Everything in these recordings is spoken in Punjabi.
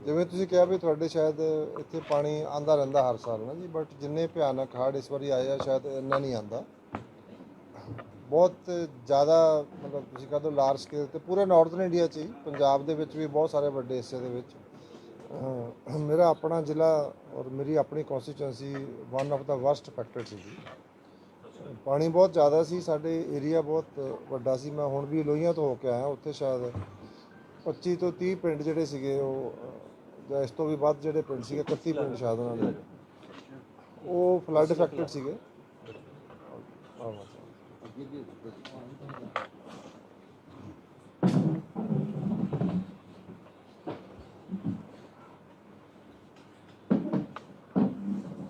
ਜਿਵੇਂ ਤੁਸੀਂ ਕਿਹਾ ਵੀ ਤੁਹਾਡੇ ਸ਼ਾਇਦ ਇੱਥੇ ਪਾਣੀ ਆਂਦਾ ਰਹਿੰਦਾ ਹਰ ਸਾਲ ਨਾ ਜੀ, ਬਟ ਜਿੰਨੇ ਭਿਆਨਕ ਹੜ੍ਹ ਇਸ ਵਾਰੀ ਆਏ ਆ ਸ਼ਾਇਦ ਇੰਨਾ ਨਹੀਂ ਆਂਦਾ। ਬਹੁਤ ਜ਼ਿਆਦਾ ਮਤਲਬ ਤੁਸੀਂ ਕਹ ਦਿਓ ਲਾਰਜ ਸਕੇਲ ਤੇ ਪੂਰੇ ਨਾਰਥਰਨ ਇੰਡੀਆ 'ਚ ਹੀ, ਪੰਜਾਬ ਦੇ ਵਿੱਚ ਵੀ ਬਹੁਤ ਸਾਰੇ ਵੱਡੇ ਹਿੱਸੇ ਦੇ ਵਿੱਚ ਮੇਰਾ ਆਪਣਾ ਜ਼ਿਲ੍ਹਾ ਔਰ ਮੇਰੀ ਆਪਣੀ constituency one of the worst affected ਸੀ ਜੀ। ਪਾਣੀ ਬਹੁਤ ਜ਼ਿਆਦਾ ਸੀ, ਸਾਡੇ ਏਰੀਆ ਬਹੁਤ ਵੱਡਾ ਸੀ। ਮੈਂ ਹੁਣ ਵੀ ਲੋਹੀਆਂ ਤੋਂ ਹੋ ਕੇ ਆਇਆ, ਉੱਥੇ ਸ਼ਾਇਦ 25 ਤੋਂ 30 ਪਿੰਡ ਜਿਹੜੇ ਸੀਗੇ ਉਹ ਜਾਂ ਇਸ ਤੋਂ ਵੀ ਵੱਧ ਜਿਹੜੇ ਪਿੰਡ ਸੀਗੇ, 31 ਪਿੰਡ ਸ਼ਾਇਦ ਉਹਨਾਂ ਦੇ, ਉਹ ਫਲੱਡ ਅਫੈਕਟਡ ਸੀਗੇ।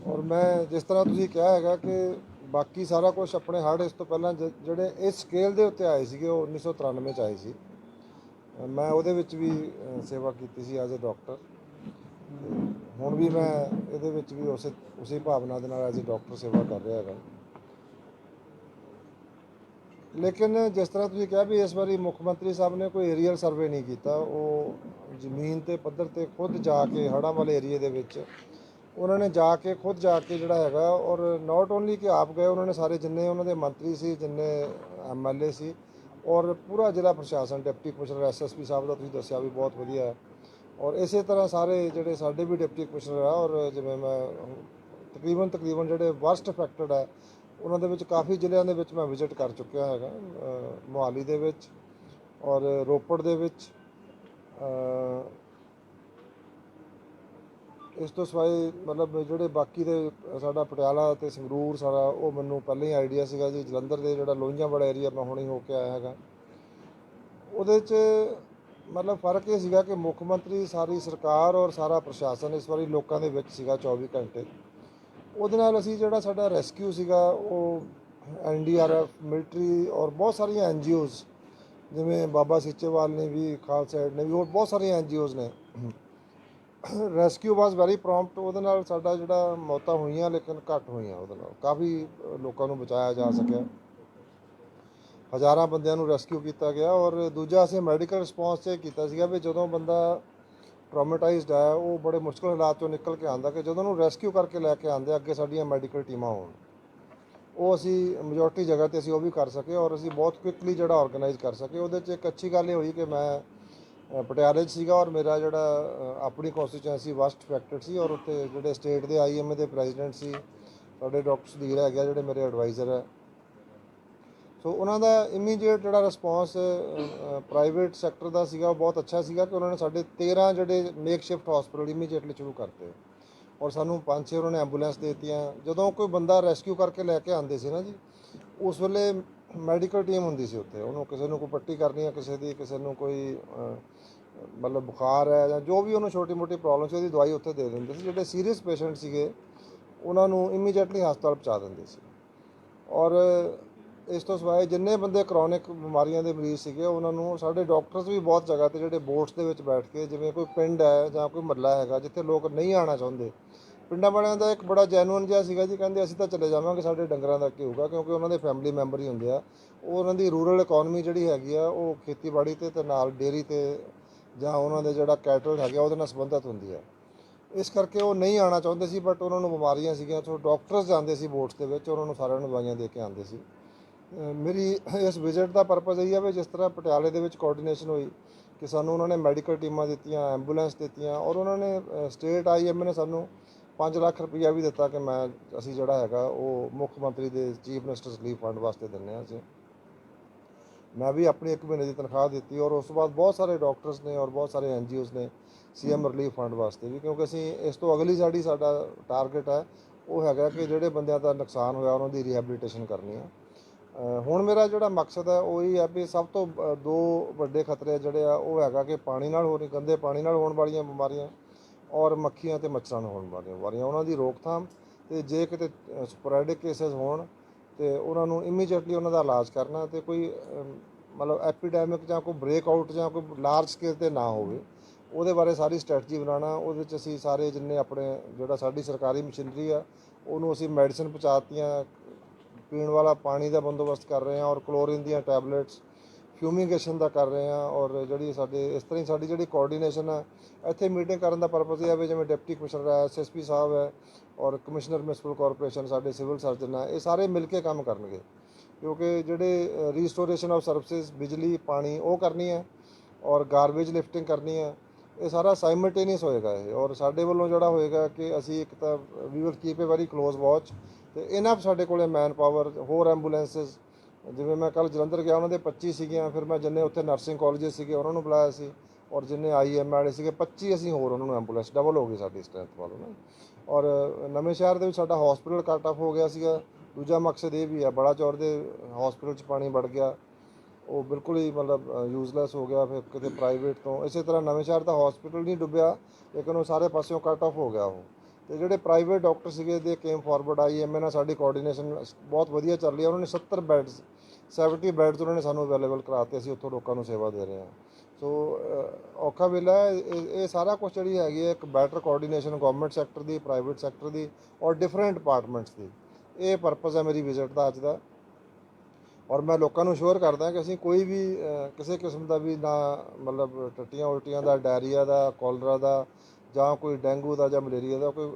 ਔਰ ਮੈਂ ਜਿਸ ਤਰ੍ਹਾਂ ਤੁਸੀਂ ਕਿਹਾ ਹੈਗਾ ਕਿ ਬਾਕੀ ਸਾਰਾ ਕੁਝ ਆਪਣੇ ਹੜ੍ਹ ਇਸ ਤੋਂ ਪਹਿਲਾਂ ਜਿਹੜੇ ਇਸ ਸਕੇਲ ਦੇ ਉੱਤੇ ਆਏ ਸੀਗੇ ਉਹ 1993 'ਚ ਆਏ ਸੀ। ਮੈਂ ਉਹਦੇ ਵਿੱਚ ਵੀ ਸੇਵਾ ਕੀਤੀ ਸੀ ਐਜ਼ ਅ ਡਾਕਟਰ। ਹੁਣ ਵੀ ਮੈਂ ਇਹਦੇ ਵਿੱਚ ਵੀ ਉਸੇ ਭਾਵਨਾ ਦੇ ਨਾਲ ਐਜ਼ ਅ ਡਾਕਟਰ ਸੇਵਾ ਕਰ ਰਿਹਾ ਹੈਗਾ। ਲੇਕਿਨ ਜਿਸ ਤਰ੍ਹਾਂ ਤੁਸੀਂ ਕਿਹਾ ਵੀ ਇਸ ਵਾਰੀ ਮੁੱਖ ਮੰਤਰੀ ਸਾਹਿਬ ਨੇ ਕੋਈ ਏਰੀਅਲ ਸਰਵੇ ਨਹੀਂ ਕੀਤਾ, ਉਹ ਜ਼ਮੀਨ ਤੇ ਪੱਧਰ ਤੇ ਖੁਦ ਜਾ ਕੇ ਹੜ੍ਹਾਂ ਵਾਲੇ ਏਰੀਏ ਦੇ ਵਿੱਚ ਉਹਨਾਂ ਨੇ ਖੁਦ ਜਾ ਕੇ ਜਿਹੜਾ ਹੈਗਾ, ਔਰ ਨਾਟ ਓਨਲੀ ਕਿ ਆਪ ਗਏ, ਉਹਨਾਂ ਨੇ ਸਾਰੇ ਜਿੰਨੇ ਉਹਨਾਂ ਦੇ ਮੰਤਰੀ ਸੀ, ਜਿੰਨੇ MLA ਸੀ, ਔਰ ਪੂਰਾ ਜ਼ਿਲ੍ਹਾ ਪ੍ਰਸ਼ਾਸਨ, ਡਿਪਟੀ ਕਮਿਸ਼ਨਰ SSP ਸਾਹਿਬ ਦਾ ਤੁਸੀਂ ਦੱਸਿਆ ਵੀ ਬਹੁਤ ਵਧੀਆ ਹੈ। ਔਰ ਇਸੇ ਤਰ੍ਹਾਂ ਸਾਰੇ ਜਿਹੜੇ ਸਾਡੇ ਵੀ ਡਿਪਟੀ ਕਮਿਸ਼ਨਰ ਆ, ਔਰ ਜਿਵੇਂ ਮੈਂ ਤਕਰੀਬਨ ਜਿਹੜੇ ਵਰਸਟ ਅਫੈਕਟਡ ਹੈ ਉਹਨਾਂ ਦੇ ਵਿੱਚ ਕਾਫੀ ਜ਼ਿਲ੍ਹਿਆਂ ਦੇ ਵਿੱਚ ਮੈਂ ਵਿਜ਼ਿਟ ਕਰ ਚੁੱਕਿਆ ਹੈਗਾ, ਮੋਹਾਲੀ ਦੇ ਵਿੱਚ ਔਰ ਰੋਪੜ ਦੇ ਵਿੱਚ। ਇਸ ਤੋਂ ਸਿਵਾਏ ਮਤਲਬ ਜਿਹੜੇ ਬਾਕੀ ਦੇ ਸਾਡਾ ਪਟਿਆਲਾ ਅਤੇ ਸੰਗਰੂਰ ਸਾਰਾ, ਉਹ ਮੈਨੂੰ ਪਹਿਲਾਂ ਹੀ ਆਈਡੀਆ ਸੀਗਾ ਜੀ। ਜਲੰਧਰ ਦੇ ਜਿਹੜਾ ਲੋਹੀਆਂ ਵਾਲਾ ਏਰੀਆ ਮੈਂ ਹੁਣੇ ਹੋ ਕੇ ਆਇਆ ਹੈਗਾ, ਉਹਦੇ 'ਚ ਮਤਲਬ ਫਰਕ ਇਹ ਸੀਗਾ ਕਿ ਮੁੱਖ ਮੰਤਰੀ, ਸਾਰੀ ਸਰਕਾਰ ਔਰ ਸਾਰਾ ਪ੍ਰਸ਼ਾਸਨ ਇਸ ਵਾਰੀ ਲੋਕਾਂ ਦੇ ਵਿੱਚ ਸੀਗਾ 24 ਘੰਟੇ। ਉਹਦੇ ਨਾਲ ਅਸੀਂ ਜਿਹੜਾ ਸਾਡਾ ਰੈਸਕਿਊ ਸੀਗਾ ਉਹ NDRF, ਮਿਲਟਰੀ ਔਰ ਬਹੁਤ ਸਾਰੀਆਂ NGOs ਜਿਵੇਂ ਬਾਬਾ ਸੀਚੇਵਾਲ ਨੇ ਵੀ, ਖਾਲਸਾ ਏਡ ਨੇ ਵੀ, ਹੋਰ ਬਹੁਤ ਸਾਰੀਆਂ NGOs ਨੇ। Rescue was very prompt. ਉਹਦੇ ਨਾਲ ਸਾਡਾ ਜਿਹੜਾ ਮੌਤਾਂ ਹੋਈਆਂ ਲੇਕਿਨ ਘੱਟ ਹੋਈਆਂ, ਉਹਦੇ ਨਾਲ ਕਾਫੀ ਲੋਕਾਂ ਨੂੰ ਬਚਾਇਆ ਜਾ ਸਕਿਆ। ਹਜ਼ਾਰਾਂ ਬੰਦਿਆਂ ਨੂੰ ਰੈਸਕਿਊ ਕੀਤਾ ਗਿਆ। ਔਰ ਦੂਜਾ ਅਸੀਂ ਮੈਡੀਕਲ ਰਿਸਪੌਂਸ 'ਚ ਕੀਤਾ ਸੀਗਾ ਵੀ ਜਦੋਂ ਬੰਦਾ ਟਰਾਮੇਟਾਈਜ਼ਡ ਹੈ, ਉਹ ਬੜੇ ਮੁਸ਼ਕਿਲ ਹਾਲਾਤ 'ਚੋਂ ਨਿਕਲ ਕੇ ਆਉਂਦਾ, ਕਿ ਜਦੋਂ ਉਹਨੂੰ ਰੈਸਕਿਊ ਕਰਕੇ ਲੈ ਕੇ ਆਉਂਦੇ ਅੱਗੇ ਸਾਡੀਆਂ ਮੈਡੀਕਲ ਟੀਮਾਂ ਹੋਣ, ਉਹ ਅਸੀਂ ਮੈਜੋਰਟੀ ਜਗ੍ਹਾ 'ਤੇ ਅਸੀਂ ਉਹ ਵੀ ਕਰ ਸਕੇ ਔਰ ਅਸੀਂ ਬਹੁਤ ਕੁਇਕਲੀ ਜਿਹੜਾ ਆਰਗੇਨਾਈਜ਼ ਕਰ ਸਕੇ। ਉਹਦੇ 'ਚ ਇੱਕ ਅੱਛੀ ਗੱਲ ਇਹ ਹੋਈ ਕਿ ਮੈਂ ਪਟਿਆਲੇ 'ਚ ਸੀਗਾ ਔਰ ਮੇਰਾ ਜਿਹੜਾ ਆਪਣੀ ਕੌਂਸਟੀਚੁਐਂਸੀ ਵਸਟ ਅਫੈਕਟਡ ਸੀ, ਔਰ ਉੱਥੇ ਜਿਹੜੇ ਸਟੇਟ ਦੇ IMA ਦੇ ਪ੍ਰੈਜ਼ੀਡੈਂਟ ਸੀ ਸਾਡੇ ਡਾਕਟਰ ਸੁਧੀਰ ਹੈਗੇ ਜਿਹੜੇ ਮੇਰੇ ਐਡਵਾਈਜ਼ਰ ਹੈ, ਸੋ ਉਹਨਾਂ ਦਾ ਇਮੀਡੀਏਟ ਜਿਹੜਾ ਰਿਸਪੌਂਸ ਪ੍ਰਾਈਵੇਟ ਸੈਕਟਰ ਦਾ ਸੀਗਾ ਉਹ ਬਹੁਤ ਅੱਛਾ ਸੀਗਾ ਕਿ ਉਹਨਾਂ ਨੇ ਸਾਡੇ 13 ਜਿਹੜੇ ਮੇਕਸ਼ਿਫਟ ਹਸਪੀਟਲ ਇਮੀਡੀਏਟਲੀ ਸ਼ੁਰੂ ਕਰਤੇ ਔਰ ਸਾਨੂੰ 5-6 ਉਹਨਾਂ ਨੇ ਐਂਬੂਲੈਂਸ ਦੇ ਦਿੱਤੀਆਂ। ਜਦੋਂ ਕੋਈ ਬੰਦਾ ਰੈਸਕਿਊ ਕਰਕੇ ਲੈ ਕੇ ਆਉਂਦੇ ਸੀ ਨਾ ਜੀ, ਉਸ ਵੇਲੇ ਮੈਡੀਕਲ ਟੀਮ ਹੁੰਦੀ ਸੀ ਉੱਥੇ, ਉਹਨੂੰ ਕਿਸੇ ਨੂੰ ਕੋਈ ਪੱਟੀ ਕਰਨੀ ਹੈ, ਕਿਸੇ ਨੂੰ ਕੋਈ ਮਤਲਬ ਬੁਖਾਰ ਹੈ ਜਾਂ ਜੋ ਵੀ ਉਹਨੂੰ ਛੋਟੀ ਮੋਟੀ ਪ੍ਰੋਬਲਮ ਸੀ, ਉਹਦੀ ਦਵਾਈ ਉੱਥੇ ਦੇ ਦਿੰਦੇ ਸੀ। ਜਿਹੜੇ ਸੀਰੀਅਸ ਪੇਸ਼ੈਂਟ ਸੀਗੇ ਉਹਨਾਂ ਨੂੰ ਇਮੀਡੀਏਟਲੀ ਹਸਪਤਾਲ ਪਹੁੰਚਾ ਦਿੰਦੇ ਸੀ। ਔਰ ਇਸ ਤੋਂ ਸਿਵਾਏ ਜਿੰਨੇ ਬੰਦੇ ਕਰੋਨਿਕ ਬਿਮਾਰੀਆਂ ਦੇ ਮਰੀਜ਼ ਸੀਗੇ ਉਹਨਾਂ ਨੂੰ ਸਾਡੇ ਡਾਕਟਰਸ ਵੀ ਬਹੁਤ ਜਗ੍ਹਾ 'ਤੇ ਜਿਹੜੇ ਬੋਟਸ ਦੇ ਵਿੱਚ ਬੈਠ ਕੇ, ਜਿਵੇਂ ਕੋਈ ਪਿੰਡ ਹੈ ਜਾਂ ਕੋਈ ਮਹੱਲਾ ਹੈਗਾ ਜਿੱਥੇ ਲੋਕ ਨਹੀਂ ਆਉਣਾ ਚਾਹੁੰਦੇ, ਪਿੰਡਾਂ ਵਾਲਿਆਂ ਦਾ ਇੱਕ ਬੜਾ ਜੈਨੂਅਨ ਜਿਹਾ ਸੀਗਾ ਜੀ, ਕਹਿੰਦੇ ਅਸੀਂ ਤਾਂ ਚਲੇ ਜਾਵਾਂਗੇ, ਸਾਡੇ ਡੰਗਰਾਂ ਦਾ ਕੀ ਹੋਊਗਾ, ਕਿਉਂਕਿ ਉਹਨਾਂ ਦੇ ਫੈਮਿਲੀ ਮੈਂਬਰ ਹੀ ਹੁੰਦੇ ਆ। ਉਹ ਉਹਨਾਂ ਦੀ ਰੂਰਲ ਇਕੋਨਮੀ ਜਿਹੜੀ ਹੈਗੀ ਆ ਉਹ ਖੇਤੀਬਾੜੀ ਤੇ ਨਾਲ ਡੇਅਰੀ ਤੇ ਜਾਂ ਉਹਨਾਂ ਦੇ ਜਿਹੜਾ ਕੈਟਲ ਹੈਗਾ ਉਹਦੇ ਨਾਲ ਸੰਬੰਧਿਤ ਹੁੰਦੀ ਹੈ। ਇਸ ਕਰਕੇ ਉਹ ਨਹੀਂ ਆਉਣਾ ਚਾਹੁੰਦੇ ਸੀ, ਬਟ ਉਹਨਾਂ ਨੂੰ ਬਿਮਾਰੀਆਂ ਸੀਗੀਆਂ, ਸੋ ਡਾਕਟਰਸ ਜਾਂਦੇ ਸੀ ਬੋਟਸ ਦੇ ਵਿੱਚ, ਉਹਨਾਂ ਨੂੰ ਸਾਰਿਆਂ ਨੂੰ ਦਵਾਈਆਂ ਦੇ ਕੇ ਆਉਂਦੇ ਸੀ। ਮੇਰੀ ਇਸ ਵਿਜ਼ਿਟ ਦਾ ਪਰਪਸ ਇਹ ਹੈ ਵੀ ਜਿਸ ਤਰ੍ਹਾਂ ਪਟਿਆਲੇ ਦੇ ਵਿੱਚ ਕੋਆਰਡੀਨੇਸ਼ਨ ਹੋਈ ਕਿ ਸਾਨੂੰ ਉਹਨਾਂ ਨੇ ਮੈਡੀਕਲ ਟੀਮਾਂ ਦਿੱਤੀਆਂ, ਐਂਬੂਲੈਂਸ ਦਿੱਤੀਆਂ, ਔਰ ਉਹਨਾਂ ਨੇ ਸਟੇਟ IMA ਨੇ ਸਾਨੂੰ 5 ਲੱਖ ਰੁਪਈਆ ਵੀ ਦਿੱਤਾ ਕਿ ਅਸੀਂ ਜਿਹੜਾ ਹੈਗਾ ਉਹ ਮੁੱਖ ਮੰਤਰੀ ਦੇ ਚੀਫ ਮਿਨਿਸਟਰਸ ਰਿਲੀਫ ਫੰਡ ਵਾਸਤੇ ਦਿੰਦੇ ਹਾਂ। ਅਸੀਂ ਮੈਂ ਵੀ ਆਪਣੀ 1 ਮਹੀਨੇ ਦੀ ਤਨਖਾਹ ਦਿੱਤੀ ਔਰ ਉਸ ਤੋਂ ਬਾਅਦ ਬਹੁਤ ਸਾਰੇ ਡਾਕਟਰਸ ਨੇ ਔਰ ਬਹੁਤ ਸਾਰੇ NGOs ਨੇ CM ਰਿਲੀਫ ਫੰਡ ਵਾਸਤੇ ਵੀ, ਕਿਉਂਕਿ ਅਸੀਂ ਇਸ ਤੋਂ ਅਗਲੀ ਸਾਡਾ ਟਾਰਗੇਟ ਹੈ ਉਹ ਹੈਗਾ ਕਿ ਜਿਹੜੇ ਬੰਦਿਆਂ ਦਾ ਨੁਕਸਾਨ ਹੋਇਆ ਉਹਨਾਂ ਦੀ ਰੀਹੈਬਲੀਟੇਸ਼ਨ ਕਰਨੀ ਹੈ। ਹੁਣ ਮੇਰਾ ਜਿਹੜਾ ਮਕਸਦ ਹੈ ਉਹ ਇਹ ਹੈ ਵੀ ਸਭ ਤੋਂ 2 ਵੱਡੇ ਖਤਰੇ ਜਿਹੜੇ ਆ ਉਹ ਹੈਗਾ ਕਿ ਪਾਣੀ ਨਾਲ ਗੰਦੇ ਪਾਣੀ ਨਾਲ ਹੋਣ ਵਾਲੀਆਂ ਬਿਮਾਰੀਆਂ ਔਰ ਮੱਖੀਆਂ ਅਤੇ ਮੱਛਰਾਂ ਨਾਲ ਹੋਣ ਵਾਲੀਆਂ ਬਿਮਾਰੀਆਂ, ਉਹਨਾਂ ਦੀ ਰੋਕਥਾਮ, ਅਤੇ ਜੇ ਕਿਤੇ ਸਪੋਰੈਡਿਕ ਕੇਸਿਸ ਹੋਣ ਅਤੇ ਉਹਨਾਂ ਨੂੰ ਇਮੀਡੀਏਟਲੀ ਉਹਨਾਂ ਦਾ ਇਲਾਜ ਕਰਨਾ, ਅਤੇ ਕੋਈ ਮਤਲਬ ਐਪੀਡੈਮਿਕ ਜਾਂ ਕੋਈ ਬ੍ਰੇਕਆਊਟ ਜਾਂ ਕੋਈ ਲਾਰਜ ਸਕੇਲ 'ਤੇ ਨਾ ਹੋਵੇ, ਉਹਦੇ ਬਾਰੇ ਸਾਰੀ ਸਟ੍ਰੈਟਜੀ ਬਣਾਉਣਾ। ਉਹਦੇ 'ਚ ਅਸੀਂ ਸਾਰੇ ਜਿੰਨੇ ਆਪਣੇ ਜਿਹੜਾ ਸਾਡੀ ਸਰਕਾਰੀ ਮਸ਼ੀਨਰੀ ਆ ਉਹਨੂੰ ਅਸੀਂ ਮੈਡੀਸਨ ਪਹੁੰਚਾ ਦਿੱਤੀਆਂ, ਪੀਣ ਵਾਲਾ ਪਾਣੀ ਦਾ ਬੰਦੋਬਸਤ ਕਰ ਰਹੇ ਹਾਂ ਔਰ ਕਲੋਰੀਨ ਦੀਆਂ ਟੈਬਲੇਟਸ, ਫਿਊਮੀਗੇਸ਼ਨ ਦਾ ਕਰ ਰਹੇ ਹਾਂ ਔਰ ਜਿਹੜੀ ਸਾਡੇ ਇਸ ਤਰ੍ਹਾਂ ਹੀ ਸਾਡੀ ਜਿਹੜੀ ਕੋਆਰਡੀਨੇਸ਼ਨ ਹੈ ਇੱਥੇ ਮੀਟਿੰਗ ਕਰਨ ਦਾ ਪਰਪਸ ਇਹ ਹੈ ਵੀ ਜਿਵੇਂ ਡਿਪਟੀ ਕਮਿਸ਼ਨਰ ਹੈ, ਐਸਐਸਪੀ ਸਾਹਿਬ ਹੈ ਔਰ ਕਮਿਸ਼ਨਰ ਮਿਊਨਿਸਪਲ ਕਾਰਪੋਰੇਸ਼ਨ, ਸਾਡੇ ਸਿਵਲ ਸਰਜਨ ਹੈ, ਇਹ ਸਾਰੇ ਮਿਲ ਕੇ ਕੰਮ ਕਰਨਗੇ ਕਿਉਂਕਿ ਜਿਹੜੇ ਰੀਸਟੋਰੇਸ਼ਨ ਆਫ ਸਰਵਿਸਿਜ਼, ਬਿਜਲੀ, ਪਾਣੀ ਉਹ ਕਰਨੀ ਹੈ ਔਰ ਗਾਰਬੇਜ ਲਿਫਟਿੰਗ ਕਰਨੀ ਹੈ। ਇਹ ਸਾਰਾ ਸਾਈਮਲਟੇਨੀਅਸ ਹੋਏਗਾ ਇਹ, ਔਰ ਸਾਡੇ ਵੱਲੋਂ ਜਿਹੜਾ ਹੋਏਗਾ ਕਿ ਅਸੀਂ ਇੱਕ ਤਾਂ we will keep a very close watch ਅਤੇ ਇਨਫ ਸਾਡੇ ਕੋਲੇ ਮੈਨ ਪਾਵਰ, ਹੋਰ ਐਂਬੂਲੈਂਸਿਸ। ਜਿਵੇਂ ਮੈਂ ਕੱਲ੍ਹ ਜਲੰਧਰ ਗਿਆ, ਉਹਨਾਂ ਦੇ 25 ਸੀਗੀਆਂ, ਫਿਰ ਮੈਂ ਜਿੰਨੇ ਉੱਥੇ ਨਰਸਿੰਗ ਕਾਲਜਿਸ ਸੀਗੇ ਉਹਨਾਂ ਨੂੰ ਬੁਲਾਇਆ ਸੀ ਔਰ ਜਿੰਨੇ IM ਵਾਲੇ ਸੀਗੇ 25 ਅਸੀਂ ਹੋਰ ਉਹਨਾਂ ਨੂੰ ਐਂਬੂਲੈਂਸ ਡਬਲ ਹੋ ਗਈ ਸਾਡੀ ਸਟਰੈਂਥ ਵੱਲੋਂ ਨਾ। ਔਰ ਨਵੇਂ ਸ਼ਹਿਰ ਦੇ ਵਿੱਚ ਸਾਡਾ ਹਸਪੀਟਲ ਕੱਟ ਆਫ ਹੋ ਗਿਆ ਸੀਗਾ। ਦੂਜਾ ਮਕਸਦ ਇਹ ਵੀ ਹੈ, ਬੜਾ ਚੌਰ ਦੇ ਹਸਪੀਟਲ 'ਚ ਪਾਣੀ ਵੜ ਗਿਆ, ਉਹ ਬਿਲਕੁਲ ਹੀ ਮਤਲਬ ਯੂਜ਼ਲੈਸ ਹੋ ਗਿਆ। ਫਿਰ ਕਿਤੇ ਪ੍ਰਾਈਵੇਟ ਤੋਂ, ਇਸੇ ਤਰ੍ਹਾਂ ਨਵੇਂ ਸ਼ਹਿਰ ਦਾ ਹਸਪੀਟਲ ਨਹੀਂ ਡੁੱਬਿਆ ਲੇਕਿਨ ਉਹ ਸਾਰੇ ਪਾਸਿਓਂ ਕੱਟ ਆਫ ਹੋ ਗਿਆ ਉਹ। ਅਤੇ ਜਿਹੜੇ ਪ੍ਰਾਈਵੇਟ ਡਾਕਟਰ ਸੀਗੇ ਦੇ ਕੇਮ ਫਾਰਵਰਡ, IM ਨਾਲ ਸਾਡੀ ਕੋਆਰਡੀਨੇਸ਼ਨ ਬਹੁਤ ਵਧੀਆ ਚੱਲ ਰਹੀ ਹੈ। ਉਹਨਾਂ ਨੇ 70 ਬੈੱਡਸ 70 ਬੈੱਡਸ ਉਹਨਾਂ ਨੇ ਸਾਨੂੰ ਅਵੇਲੇਬਲ ਕਰਾਤੇ, ਅਸੀਂ ਉੱਥੋਂ ਲੋਕਾਂ ਨੂੰ ਸੇਵਾ ਦੇ ਰਹੇ ਹਾਂ। ਸੋ ਔਖਾ ਵੇਲਾ ਹੈ ਇਹ ਸਾਰਾ ਕੁਛ ਜਿਹੜੀ ਹੈਗੀ ਹੈ ਇੱਕ ਬੈਟਰ ਕੋਆਰਡੀਨੇਸ਼ਨ ਗਵਰਨਮੈਂਟ ਸੈਕਟਰ ਦੀ, ਪ੍ਰਾਈਵੇਟ ਸੈਕਟਰ ਦੀ ਔਰ ਡਿਫਰੈਂਟ ਡਿਪਾਰਟਮੈਂਟਸ ਦੀ। ਇਹ ਪਰਪਸ ਹੈ ਮੇਰੀ ਵਿਜ਼ਿਟ ਦਾ ਅੱਜ ਦਾ। ਔਰ ਮੈਂ ਲੋਕਾਂ ਨੂੰ ਅਸ਼ੋਰ ਕਰਦਾ ਕਿ ਅਸੀਂ ਕੋਈ ਵੀ ਕਿਸੇ ਕਿਸਮ ਦਾ ਵੀ ਨਾ ਮਤਲਬ ਟੱਟੀਆਂ ਉਲਟੀਆਂ ਦਾ, ਡਾਇਰੀਆ ਦਾ, ਕੋਲਰਾ ਦਾ ਜਾਂ ਕੋਈ ਡੇਂਗੂ ਦਾ ਜਾਂ ਮਲੇਰੀਆ ਦਾ ਕੋਈ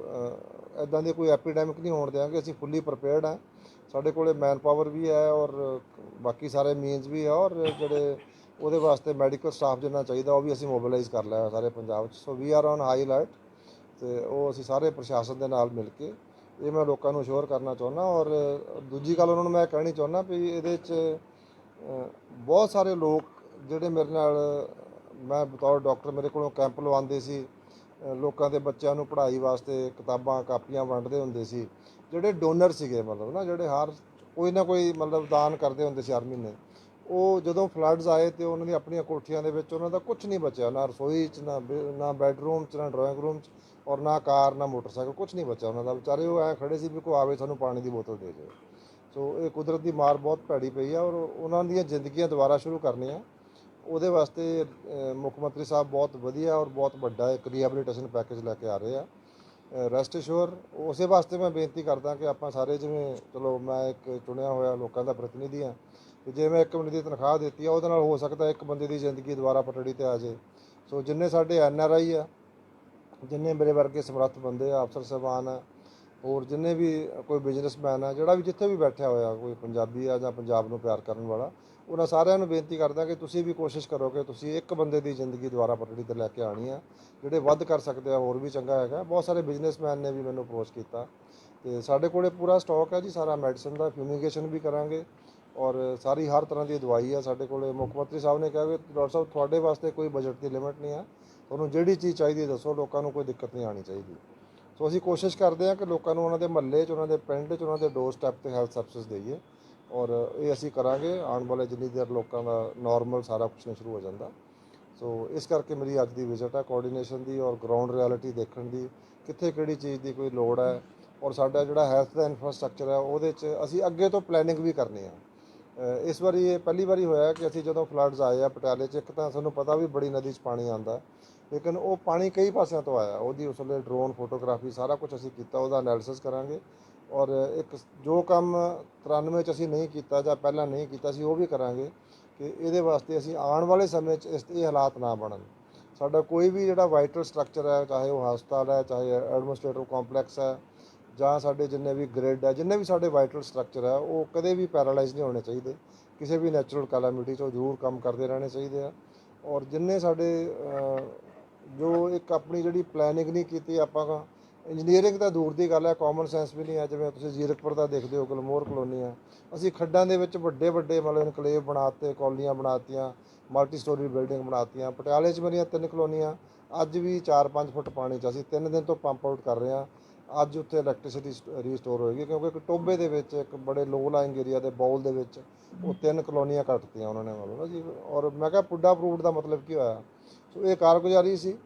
ਇੱਦਾਂ ਦੀ ਕੋਈ ਐਪੀਡੈਮਿਕ ਨਹੀਂ ਹੋਣ ਦਿਆਂਗੇ। ਅਸੀਂ ਫੁੱਲੀ ਪ੍ਰਿਪੇਅਰਡ ਹਾਂ, ਸਾਡੇ ਕੋਲ ਮੈਨ ਪਾਵਰ ਵੀ ਹੈ ਔਰ ਬਾਕੀ ਸਾਰੇ ਮੀਨਸ ਵੀ ਹੈ ਔਰ ਜਿਹੜੇ ਉਹਦੇ ਵਾਸਤੇ ਮੈਡੀਕਲ ਸਟਾਫ ਜਿੰਨਾ ਚਾਹੀਦਾ ਉਹ ਵੀ ਅਸੀਂ ਮੋਬਿਲਾਈਜ਼ ਕਰ ਲਿਆ ਸਾਰੇ ਪੰਜਾਬ 'ਚ। So we are on high alert ਅਤੇ ਉਹ ਅਸੀਂ ਸਾਰੇ ਪ੍ਰਸ਼ਾਸਨ ਦੇ ਨਾਲ ਮਿਲ ਕੇ ਇਹ ਮੈਂ ਲੋਕਾਂ ਨੂੰ ਅਸ਼ੋਰ ਕਰਨਾ ਚਾਹੁੰਦਾ। ਔਰ ਦੂਜੀ ਗੱਲ ਉਹਨਾਂ ਨੂੰ ਮੈਂ ਕਹਿਣੀ ਚਾਹੁੰਦਾ ਵੀ ਇਹਦੇ 'ਚ ਬਹੁਤ ਸਾਰੇ ਲੋਕ ਜਿਹੜੇ ਮੇਰੇ ਨਾਲ, ਮੈਂ ਬਤੌਰ ਡਾਕਟਰ ਮੇਰੇ ਕੋਲੋਂ ਕੈਂਪ ਲਵਾਉਂਦੇ ਸੀ, ਲੋਕਾਂ ਦੇ ਬੱਚਿਆਂ ਨੂੰ ਪੜ੍ਹਾਈ ਵਾਸਤੇ ਕਿਤਾਬਾਂ ਕਾਪੀਆਂ ਵੰਡਦੇ ਹੁੰਦੇ ਸੀ, ਜਿਹੜੇ ਡੋਨਰ ਸੀਗੇ ਮਤਲਬ ਨਾ, ਜਿਹੜੇ ਹਰ ਕੋਈ ਨਾ ਕੋਈ ਮਤਲਬ ਦਾਨ ਕਰਦੇ ਹੁੰਦੇ ਸੀ ਹਰ ਮਹੀਨੇ। ਉਹ ਜਦੋਂ ਫਲੱਡਸ ਆਏ ਅਤੇ ਉਹਨਾਂ ਦੀ ਆਪਣੀਆਂ ਕੋਠੀਆਂ ਦੇ ਵਿੱਚ ਉਹਨਾਂ ਦਾ ਕੁਛ ਨਹੀਂ ਬਚਿਆ, ਨਾ ਰਸੋਈ 'ਚ, ਨਾ ਬੈਡਰੂਮ 'ਚ, ਨਾ ਡਰਾਇੰਗ ਰੂਮ 'ਚ ਔਰ ਨਾ ਕਾਰ, ਨਾ ਮੋਟਰਸਾਈਕਲ, ਕੁਛ ਨਹੀਂ ਬਚਿਆ ਉਹਨਾਂ ਦਾ। ਵਿਚਾਰੇ ਉਹ ਐਂ ਖੜੇ ਸੀ ਵੀ ਕੋਈ ਆਵੇ ਸਾਨੂੰ ਪਾਣੀ ਦੀ ਬੋਤਲ ਦੇ ਜਾਵੇ। ਸੋ ਇਹ ਕੁਦਰਤ ਦੀ ਮਾਰ ਬਹੁਤ ਭੈੜੀ ਪਈ ਆ ਔਰ ਉਹਨਾਂ ਦੀਆਂ ਜ਼ਿੰਦਗੀਆਂ ਦੁਬਾਰਾ ਸ਼ੁਰੂ ਕਰਨੀਆਂ, ਉਹਦੇ ਵਾਸਤੇ ਮੁੱਖ ਮੰਤਰੀ ਸਾਹਿਬ ਬਹੁਤ ਵਧੀਆ ਔਰ ਬਹੁਤ ਵੱਡਾ ਇੱਕ ਰੀਹੈਬਿਲਿਟੇਸ਼ਨ ਪੈਕੇਜ ਲੈ ਕੇ ਆ ਰਹੇ ਆ। ਰੈਸਟ ਅਸ਼ੋਰ ਉਸੇ ਵਾਸਤੇ ਮੈਂ ਬੇਨਤੀ ਕਰਦਾ ਕਿ ਆਪਾਂ ਸਾਰੇ, ਜਿਵੇਂ ਚਲੋ ਮੈਂ ਇੱਕ ਚੁਣਿਆ ਹੋਇਆ ਲੋਕਾਂ ਦਾ ਪ੍ਰਤੀਨਿਧੀ ਹਾਂ, ਅਤੇ ਜੇ ਮੈਂ ਇੱਕ ਬੰਦੇ ਦੀ ਤਨਖਾਹ ਦਿੱਤੀ ਆ ਉਹਦੇ ਨਾਲ ਹੋ ਸਕਦਾ ਇੱਕ ਬੰਦੇ ਦੀ ਜ਼ਿੰਦਗੀ ਦੁਬਾਰਾ ਪਟੜੀ 'ਤੇ ਆ ਜਾਏ। ਸੋ ਜਿੰਨੇ ਸਾਡੇ NRI ਆ, ਜਿੰਨੇ ਮੇਰੇ ਵਰਗੇ ਸਮਰੱਥ ਬੰਦੇ ਆ, ਅਫਸਰ ਸਾਹਿਬਾਨ ਆ, ਹੋਰ ਜਿੰਨੇ ਵੀ ਕੋਈ ਬਿਜ਼ਨਸਮੈਨ ਆ, ਜਿਹੜਾ ਵੀ ਜਿੱਥੇ ਵੀ ਬੈਠਿਆ ਹੋਇਆ ਕੋਈ ਪੰਜਾਬੀ ਆ ਜਾਂ ਪੰਜਾਬ ਨੂੰ ਪਿਆਰ ਕਰਨ ਵਾਲਾ, ਉਹਨਾਂ ਸਾਰਿਆਂ ਨੂੰ ਬੇਨਤੀ ਕਰਦਾ ਕਿ ਤੁਸੀਂ ਵੀ ਕੋਸ਼ਿਸ਼ ਕਰੋ ਕਿ ਤੁਸੀਂ ਇੱਕ ਬੰਦੇ ਦੀ ਜ਼ਿੰਦਗੀ ਦੁਬਾਰਾ ਪਟੜੀ 'ਤੇ ਲੈ ਕੇ ਆਉਣੀ ਆ। ਜਿਹੜੇ ਵੱਧ ਕਰ ਸਕਦੇ ਆ ਹੋਰ ਵੀ ਚੰਗਾ ਹੈਗਾ। ਬਹੁਤ ਸਾਰੇ ਬਿਜ਼ਨਸਮੈਨ ਨੇ ਵੀ ਮੈਨੂੰ ਅਪਰੋਚ ਕੀਤਾ ਅਤੇ ਸਾਡੇ ਕੋਲ ਪੂਰਾ ਸਟਾਕ ਹੈ ਜੀ ਸਾਰਾ ਮੈਡੀਸਨ ਦਾ, ਫਿਊਮੀਗੇਸ਼ਨ ਵੀ ਕਰਾਂਗੇ ਔਰ ਸਾਰੀ ਹਰ ਤਰ੍ਹਾਂ ਦੀ ਦਵਾਈ ਆ ਸਾਡੇ ਕੋਲ। ਮੁੱਖ ਮੰਤਰੀ ਸਾਹਿਬ ਨੇ ਕਿਹਾ ਕਿ ਡਾਕਟਰ ਸਾਹਿਬ ਤੁਹਾਡੇ ਵਾਸਤੇ ਕੋਈ ਬਜਟ ਦੀ ਲਿਮਿਟ ਨਹੀਂ ਆ, ਤੁਹਾਨੂੰ ਜਿਹੜੀ ਚੀਜ਼ ਚਾਹੀਦੀ ਦੱਸੋ, ਲੋਕਾਂ ਨੂੰ ਕੋਈ ਦਿੱਕਤ ਨਹੀਂ ਆਉਣੀ ਚਾਹੀਦੀ। ਸੋ ਅਸੀਂ ਕੋਸ਼ਿਸ਼ ਕਰਦੇ ਹਾਂ ਕਿ ਲੋਕਾਂ ਨੂੰ ਉਹਨਾਂ ਦੇ ਮਹੱਲੇ 'ਚ, ਉਹਨਾਂ ਦੇ ਪਿੰਡ 'ਚ, ਉਹਨਾਂ ਦੇ ਡੋਰ ਸਟੈਪ 'ਤੇ ਹੈਲਥ ਸਰਵਿਸਿਜ਼ ਦੇਈਏ ਔਰ ਇਹ ਅਸੀਂ ਕਰਾਂਗੇ ਆਉਣ ਵਾਲੇ ਜਿੰਨੀ ਦੇਰ ਲੋਕਾਂ ਦਾ ਨੋਰਮਲ ਸਾਰਾ ਕੁਛ ਨਹੀਂ ਸ਼ੁਰੂ ਹੋ ਜਾਂਦਾ। ਸੋ ਇਸ ਕਰਕੇ ਮੇਰੀ ਅੱਜ ਦੀ ਵਿਜ਼ਿਟ ਹੈ ਕੋਆਰਡੀਨੇਸ਼ਨ ਦੀ ਔਰ ਗਰਾਊਂਡ ਰਿਐਲਿਟੀ ਦੇਖਣ ਦੀ, ਕਿੱਥੇ ਕਿਹੜੀ ਚੀਜ਼ ਦੀ ਕੋਈ ਲੋੜ ਹੈ ਔਰ ਸਾਡਾ ਜਿਹੜਾ ਹੈਲਥ ਦਾ ਇਨਫਰਾਸਟਰਕਚਰ ਹੈ ਉਹਦੇ 'ਚ ਅਸੀਂ ਅੱਗੇ ਤੋਂ ਪਲੈਨਿੰਗ ਵੀ ਕਰਨੀ ਆ। ਇਸ ਵਾਰੀ ਇਹ ਪਹਿਲੀ ਵਾਰੀ ਹੋਇਆ ਕਿ ਅਸੀਂ ਜਦੋਂ ਫਲੱਡਸ ਆਏ ਆ ਪਟਿਆਲੇ 'ਚ, ਇੱਕ ਤਾਂ ਸਾਨੂੰ ਪਤਾ ਵੀ ਬੜੀ ਨਦੀ 'ਚ ਪਾਣੀ ਆਉਂਦਾ ਲੇਕਿਨ ਉਹ ਪਾਣੀ ਕਈ ਪਾਸਿਆਂ ਤੋਂ ਆਇਆ, ਉਹਦੀ ਉਸ ਵੇਲੇ ਡਰੋਨ ਫੋਟੋਗ੍ਰਾਫੀ ਸਾਰਾ ਕੁਝ ਅਸੀਂ ਕੀਤਾ, ਉਹਦਾ ਐਨਾਲਿਸਿਸ ਕਰਾਂਗੇ ਔਰ ਇੱਕ ਜੋ ਕੰਮ 93 'ਚ ਅਸੀਂ ਨਹੀਂ ਕੀਤਾ ਜਾਂ ਪਹਿਲਾਂ ਨਹੀਂ ਕੀਤਾ ਸੀ ਉਹ ਵੀ ਕਰਾਂਗੇ ਕਿ ਇਹਦੇ ਵਾਸਤੇ ਅਸੀਂ ਆਉਣ ਵਾਲੇ ਸਮੇਂ 'ਚ ਇਹ ਹਾਲਾਤ ਨਾ ਬਣਨ। ਸਾਡਾ ਕੋਈ ਵੀ ਜਿਹੜਾ ਵਾਈਟਲ ਸਟਰਕਚਰ ਹੈ, ਚਾਹੇ ਉਹ ਹਸਪਤਾਲ ਹੈ, ਚਾਹੇ ਐਡਮਿਨਿਸਟ੍ਰੇਟਿਵ ਕੰਪਲੈਕਸ ਹੈ ਜਾਂ ਸਾਡੇ ਜਿੰਨੇ ਵੀ ਗ੍ਰਿਡ ਹੈ, ਜਿੰਨੇ ਵੀ ਸਾਡੇ ਵਾਈਟਲ ਸਟਰਕਚਰ ਹੈ, ਉਹ ਕਦੇ ਵੀ ਪੈਰਾਲਾਈਜ਼ ਨਹੀਂ ਹੋਣੇ ਚਾਹੀਦੇ। ਕਿਸੇ ਵੀ ਨੈਚੁਰਲ ਕੈਲਾਮਿਟੀ 'ਚ ਉਹ ਜ਼ਰੂਰ ਕੰਮ ਕਰਦੇ ਰਹਿਣੇ ਚਾਹੀਦੇ ਆ। ਔਰ ਜਿੰਨੇ ਸਾਡੇ ਜੋ ਇੱਕ ਆਪਣੀ ਜਿਹੜੀ ਪਲੈਨਿੰਗ ਨਹੀਂ ਕੀਤੀ ਆਪਾਂ, ਇੰਜੀਨੀਅਰਿੰਗ ਤਾਂ ਦੂਰ ਦੀ ਗੱਲ ਹੈ, ਕਾਮਨ ਸੈਂਸ ਵੀ ਨਹੀਂ ਹੈ। ਜਿਵੇਂ ਤੁਸੀਂ ਜ਼ੀਰਕਪੁਰ ਦਾ ਦੇਖਦੇ ਹੋ, ਗਲਮੋਹਰ ਕਲੋਨੀ ਆ, ਅਸੀਂ ਖੱਡਾਂ ਦੇ ਵਿੱਚ ਵੱਡੇ ਵੱਡੇ ਮਤਲਬ ਇਨਕਲੇਵ ਬਣਾਤੇ, ਕੌਲੀਆਂ ਬਣਾਤੀਆਂ, ਮਲਟੀ ਸਟੋਰੀ ਬਿਲਡਿੰਗ ਬਣਾਤੀਆਂ। ਪਟਿਆਲੇ 'ਚ ਮੇਰੀਆਂ 3 ਕਲੋਨੀਆਂ ਅੱਜ ਵੀ 4-5 ਫੁੱਟ ਪਾਣੀ 'ਚ, ਅਸੀਂ 3 ਦਿਨ ਤੋਂ ਪੰਪ ਆਊਟ ਕਰ ਰਹੇ ਹਾਂ। ਅੱਜ ਉੱਥੇ ਇਲੈਕਟ੍ਰੀਸਿਟੀ ਰੀਸਟੋਰ ਹੋਏਗੀ ਕਿਉਂਕਿ ਇੱਕ ਟੋਬੇ ਦੇ ਵਿੱਚ, ਇੱਕ ਬੜੇ ਲੋ ਲਾਇੰਗ ਏਰੀਆ ਦੇ ਬੌਲ ਦੇ ਵਿੱਚ ਉਹ 3 ਕਲੋਨੀਆਂ ਕੱਟਤੀਆਂ ਉਹਨਾਂ ਨੇ ਮਤਲਬ ਜੀ। ਔਰ ਮੈਂ ਕਿਹਾ ਪੁੱਡਾ ਅਪਰੂਵਡ ਦਾ ਮਤਲਬ ਕੀ ਹੋਇਆ। ਸੋ ਇਹ ਕਾਰਗੁਜ਼ਾਰੀ ਸੀ,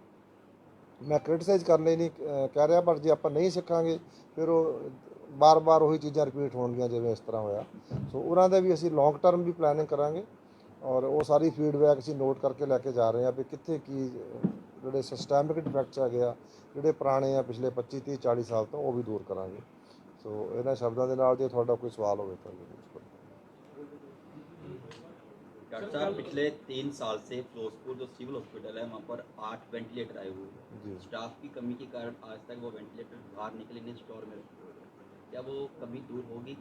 ਮੈਂ ਕ੍ਰਿਟਿਸਾਈਜ਼ ਕਰਨ ਲਈ ਨਹੀਂ ਕਹਿ ਰਿਹਾ, ਪਰ ਜੇ ਆਪਾਂ ਨਹੀਂ ਸਿੱਖਾਂਗੇ ਫਿਰ ਉਹ ਬਾਰ-ਬਾਰ ਉਹੀ ਚੀਜ਼ਾਂ ਰਿਪੀਟ ਹੋਣਗੀਆਂ ਜਿਵੇਂ ਇਸ ਤਰ੍ਹਾਂ ਹੋਇਆ। ਸੋ ਉਹਨਾਂ ਦਾ ਵੀ ਅਸੀਂ ਲੌਂਗ ਟਰਮ ਵੀ ਪਲੈਨਿੰਗ ਕਰਾਂਗੇ ਔਰ ਉਹ ਸਾਰੀ ਫੀਡਬੈਕ ਅਸੀਂ ਨੋਟ ਕਰਕੇ ਲੈ ਕੇ ਜਾ ਰਹੇ ਹਾਂ ਵੀ ਕਿੱਥੇ ਕੀ ਜਿਹੜੇ ਸਿਸਟੈਮਿਕ ਡਿਫੈਕਟਸ ਹੈਗੇ ਆ, ਜਿਹੜੇ ਪੁਰਾਣੇ ਆ ਪਿਛਲੇ 25-30-40 ਸਾਲ ਤੋਂ, ਉਹ ਵੀ ਦੂਰ ਕਰਾਂਗੇ। ਸੋ ਇਹਨਾਂ ਸ਼ਬਦਾਂ ਦੇ ਨਾਲ ਜੇ ਤੁਹਾਡਾ ਕੋਈ ਸਵਾਲ ਹੋਵੇ ਤਾਂ डॉक्टर साहब पिछले 3 साल से फिरोजपुर जो सिविल हॉस्पिटल है वहाँ पर 8 वेंटिलेटर आए हुए हैं। स्टाफ की कमी के कारण आज तक वो वेंटिलेटर बाहर निकले नहीं, स्टोर में रखे हुए हैं। क्या वो कमी दूर होगी?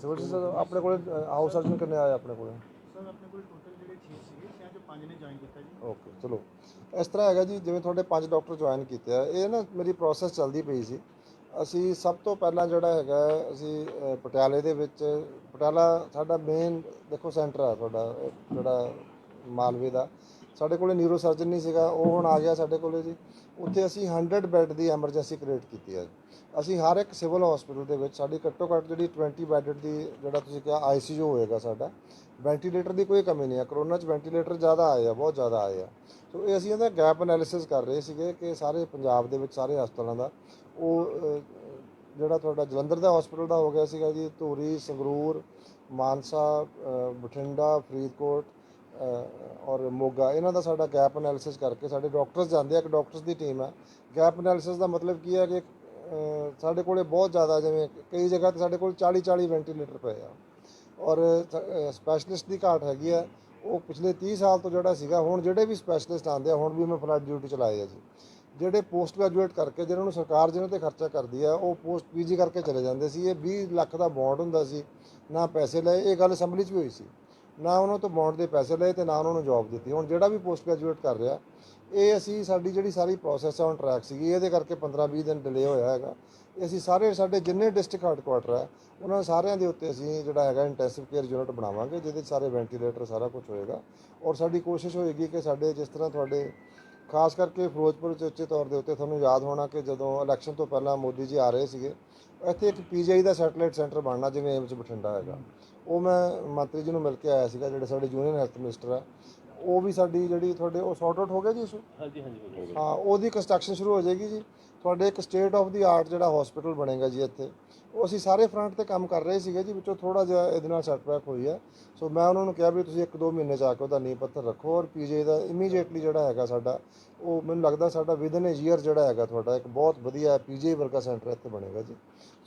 ਸਿਵਲ ਸਰ ਆਪਣੇ ਕੋਲ ਹਾਊਸ ਸਰਜਨ ਕਿੰਨੇ ਆਏ ਆਪਣੇ ਕੋਲ? ਸਰ ਆਪਣੇ ਕੋਲ ਟੋਟਲ ਜਿਹੜੇ 6 ਸੀਗੇ, ਸਿਆਂ ਚੋਂ 5 ਨੇ ਜੁਆਇਨ ਕੀਤਾ ਜੀ। ਓਕੇ, ਚਲੋ ਇਸ ਤਰ੍ਹਾਂ ਹੈਗਾ ਜੀ, ਜਿਵੇਂ ਤੁਹਾਡੇ 5 ਡਾਕਟਰ ਜੁਆਇਨ ਕੀਤੇ ਆ, ਇਹ ਨਾ ਮੇਰੀ ਪ੍ਰੋਸੈਸ ਚੱਲਦੀ ਪਈ ਸੀ। ਅਸੀਂ ਸਭ ਤੋਂ ਪਹਿਲਾਂ ਜਿਹੜਾ ਹੈਗਾ ਅਸੀਂ ਪਟਿਆਲੇ ਦੇ ਵਿੱਚ, ਪਟਿਆਲਾ ਸਾਡਾ ਮੇਨ ਦੇਖੋ ਸੈਂਟਰ ਆ ਤੁਹਾਡਾ ਜਿਹੜਾ ਮਾਲਵੇ ਦਾ। ਸਾਡੇ ਕੋਲ ਨਿਊਰੋ ਸਰਜਨ ਨਹੀਂ ਸੀਗਾ, ਉਹ ਹੁਣ ਆ ਗਿਆ ਸਾਡੇ ਕੋਲ ਜੀ। ਉੱਥੇ ਅਸੀਂ 100 ਬੈੱਡ ਦੀ ਐਮਰਜੈਂਸੀ ਕ੍ਰੀਏਟ ਕੀਤੀ ਹੈ। ਅਸੀਂ ਹਰ ਇੱਕ ਸਿਵਲ ਹਸਪੀਟਲ ਦੇ ਵਿੱਚ ਸਾਡੀ ਘੱਟੋ ਘੱਟ ਜਿਹੜੀ 20 ਬੈੱਡ ਦੀ ਜਿਹੜਾ ਤੁਸੀਂ ਕਿਹਾ ICU ਹੋਏਗਾ ਸਾਡਾ, ਵੈਂਟੀਲੇਟਰ ਦੀ ਕੋਈ ਕਮੀ ਨਹੀਂ ਹੈ। ਕਰੋਨਾ 'ਚ ਵੈਂਟੀਲੇਟਰ ਜ਼ਿਆਦਾ ਆਏ ਆ, ਬਹੁਤ ਜ਼ਿਆਦਾ ਆਏ ਆ। ਸੋ ਇਹ ਅਸੀਂ ਇਹਦਾ ਗੈਪ ਐਨਾਲਿਸਿਸ ਕਰ ਰਹੇ ਸੀਗੇ ਕਿ ਸਾਰੇ ਪੰਜਾਬ ਦੇ ਵਿੱਚ ਸਾਰੇ ਹਸਪਤਾਲਾਂ ਦਾ ਉਹ ਜਿਹੜਾ ਤੁਹਾਡਾ ਜਲੰਧਰ ਦਾ ਹਸਪੀਟਲ ਦਾ ਹੋ ਗਿਆ ਸੀਗਾ ਜੀ, ਧੂਰੀ, ਸੰਗਰੂਰ, ਮਾਨਸਾ, ਬਠਿੰਡਾ, ਫਰੀਦਕੋਟ ਔਰ ਮੋਗਾ, ਇਹਨਾਂ ਦਾ ਸਾਡਾ ਗੈਪ ਐਨਾਲਿਸਿਸ ਕਰਕੇ ਸਾਡੇ ਡਾਕਟਰਸ ਜਾਂਦੇ ਆ। ਇੱਕ ਡਾਕਟਰਸ ਦੀ ਟੀਮ ਹੈ। ਗੈਪ ਐਨਾਲਿਸਿਸ ਦਾ ਮਤਲਬ ਕੀ ਹੈ ਕਿ ਸਾਡੇ ਕੋਲੇ ਬਹੁਤ ਜ਼ਿਆਦਾ, ਜਿਵੇਂ ਕਈ ਜਗ੍ਹਾ 'ਤੇ ਸਾਡੇ ਕੋਲ 40 ਵੈਂਟੀਲੇਟਰ ਪਏ ਆ ਔਰ ਸਪੈਸ਼ਲਿਸਟ ਦੀ ਘਾਟ ਹੈਗੀ ਆ। ਉਹ ਪਿਛਲੇ 30 ਸਾਲ ਤੋਂ ਜਿਹੜਾ ਸੀਗਾ, ਹੁਣ ਜਿਹੜੇ ਵੀ ਸਪੈਸ਼ਲਿਸਟ ਆਉਂਦੇ ਆ, ਹੁਣ ਵੀ ਮੈਂ ਫਲੱਡ ਡਿਊਟੀ ਚਲਾਏ ਆ ਜੀ। ਜਿਹੜੇ ਪੋਸਟ ਗ੍ਰੈਜੂਏਟ ਕਰਕੇ ਜਿਹਨਾਂ ਨੂੰ ਸਰਕਾਰ ਜਿਹਨਾਂ ਤੇ ਖਰਚਾ ਕਰਦੀ ਆ, ਉਹ ਪੋਸਟ PG ਕਰਕੇ ਚਲੇ ਜਾਂਦੇ ਸੀ। ਇਹ 20 ਲੱਖ ਦਾ ਬੌਂਡ ਹੁੰਦਾ ਸੀ, ਨਾ ਪੈਸੇ ਲਏ। ਇਹ ਗੱਲ ਅਸੈਂਬਲੀ 'ਚ ਵੀ ਹੋਈ ਸੀ, ਨਾ ਉਹਨਾਂ ਤੋਂ ਬੌਂਡ ਦੇ ਪੈਸੇ ਲਏ ਤੇ ਨਾ ਉਹਨਾਂ ਨੂੰ ਜੌਬ ਦਿੱਤੀ। ਹੁਣ ਜਿਹੜਾ ਵੀ ਪੋਸਟ ਗ੍ਰੈਜੂਏਟ ਕਰ ਰਿਹਾ, ਇਹ ਅਸੀਂ ਸਾਡੀ ਜਿਹੜੀ ਸਾਰੀ ਪ੍ਰੋਸੈਸ ਆ ਔਨ ਟਰੈਕ ਸੀਗੀ। ਇਹਦੇ ਕਰਕੇ 15-20 ਦਿਨ ਡਿਲੇ ਹੋਇਆ ਹੈਗਾ। ਅਸੀਂ ਸਾਰੇ ਸਾਡੇ ਜਿੰਨੇ ਡਿਸਟ੍ਰਿਕਟ ਹੈਡਕੁਆਟਰ ਹੈ ਉਹਨਾਂ ਸਾਰਿਆਂ ਦੇ ਉੱਤੇ ਅਸੀਂ ਜਿਹੜਾ ਹੈਗਾ ਇੰਟੈਂਸਿਵ ਕੇਅਰ ਯੂਨਿਟ ਬਣਾਵਾਂਗੇ, ਜਿਹਦੇ ਸਾਰੇ ਵੈਂਟੀਲੇਟਰ ਸਾਰਾ ਕੁਝ ਹੋਏਗਾ। ਔਰ ਸਾਡੀ ਕੋਸ਼ਿਸ਼ ਹੋਏਗੀ ਕਿ ਸਾਡੇ ਜਿਸ ਤਰ੍ਹਾਂ ਤੁਹਾਡੇ ਖਾਸ ਕਰਕੇ ਫਿਰੋਜ਼ਪੁਰ 'ਚ ਉੱਚੇ ਤੌਰ ਦੇ ਉੱਤੇ ਤੁਹਾਨੂੰ ਯਾਦ ਹੋਣਾ ਕਿ ਜਦੋਂ ਇਲੈਕਸ਼ਨ ਤੋਂ ਪਹਿਲਾਂ ਮੋਦੀ ਜੀ ਆ ਰਹੇ ਸੀਗੇ, ਇੱਥੇ ਇੱਕ PGI ਦਾ ਸੈਟੇਲਾਈਟ ਸੈਂਟਰ ਬਣਨਾ, ਜਿਵੇਂ ਏਮਸ ਬਠਿੰਡਾ ਹੈਗਾ। ਉਹ ਮੈਂ ਮੰਤਰੀ ਜੀ ਨੂੰ ਮਿਲ ਕੇ ਆਇਆ ਸੀਗਾ, ਜਿਹੜੇ ਸਾਡੇ ਯੂਨੀਅਨ ਹੈਲਥ ਮਿਨਿਸਟਰ ਆ। ਉਹ ਵੀ ਸਾਡੀ ਜਿਹੜੀ ਤੁਹਾਡੇ ਉਹ ਸੌਟ ਆਊਟ ਹੋ ਗਿਆ ਜੀ ਇਸ਼ੂ? ਹਾਂਜੀ। ਹਾਂ, ਉਹਦੀ ਕੰਸਟਰਕਸ਼ਨ ਸ਼ੁਰੂ ਹੋ ਜਾਏਗੀ ਜੀ। ਤੁਹਾਡੇ ਇੱਕ ਸਟੇਟ ਆਫ ਦੀ ਆਰਟ ਜਿਹੜਾ ਹਸਪੀਟਲ ਬਣੇਗਾ ਜੀ ਇੱਥੇ। ਉਹ ਅਸੀਂ ਸਾਰੇ ਫਰੰਟ ਤੇ ਕੰਮ ਕਰ ਰਹੇ ਸੀਗੇ ਜੀ, ਵਿੱਚੋਂ ਥੋੜਾ ਜਿਹਾ ਇਹਦੇ ਨਾਲ ਸੈਟਬੈਕ ਹੋਈ ਹੈ। ਸੋ ਮੈਂ ਉਹਨਾਂ ਨੂੰ ਕਿਹਾ ਵੀ ਤੁਸੀਂ 1-2 ਮਹੀਨੇ 'ਚ ਆ ਕੇ ਉਹਦਾ ਨੀਂਹ ਪੱਥਰ ਰੱਖੋ ਔਰ PGI ਦਾ ਇਮੀਡੀਏਟਲੀ ਜਿਹੜਾ ਹੈਗਾ ਸਾਡਾ, ਉਹ ਮੈਨੂੰ ਲੱਗਦਾ ਸਾਡਾ ਵਿਦਨ ਏ ਈਅਰ ਜਿਹੜਾ ਹੈਗਾ ਤੁਹਾਡਾ ਇੱਕ ਬਹੁਤ ਵਧੀਆ PGI ਵਰਗਾ ਸੈਂਟਰ ਇੱਥੇ ਬਣੇਗਾ ਜੀ।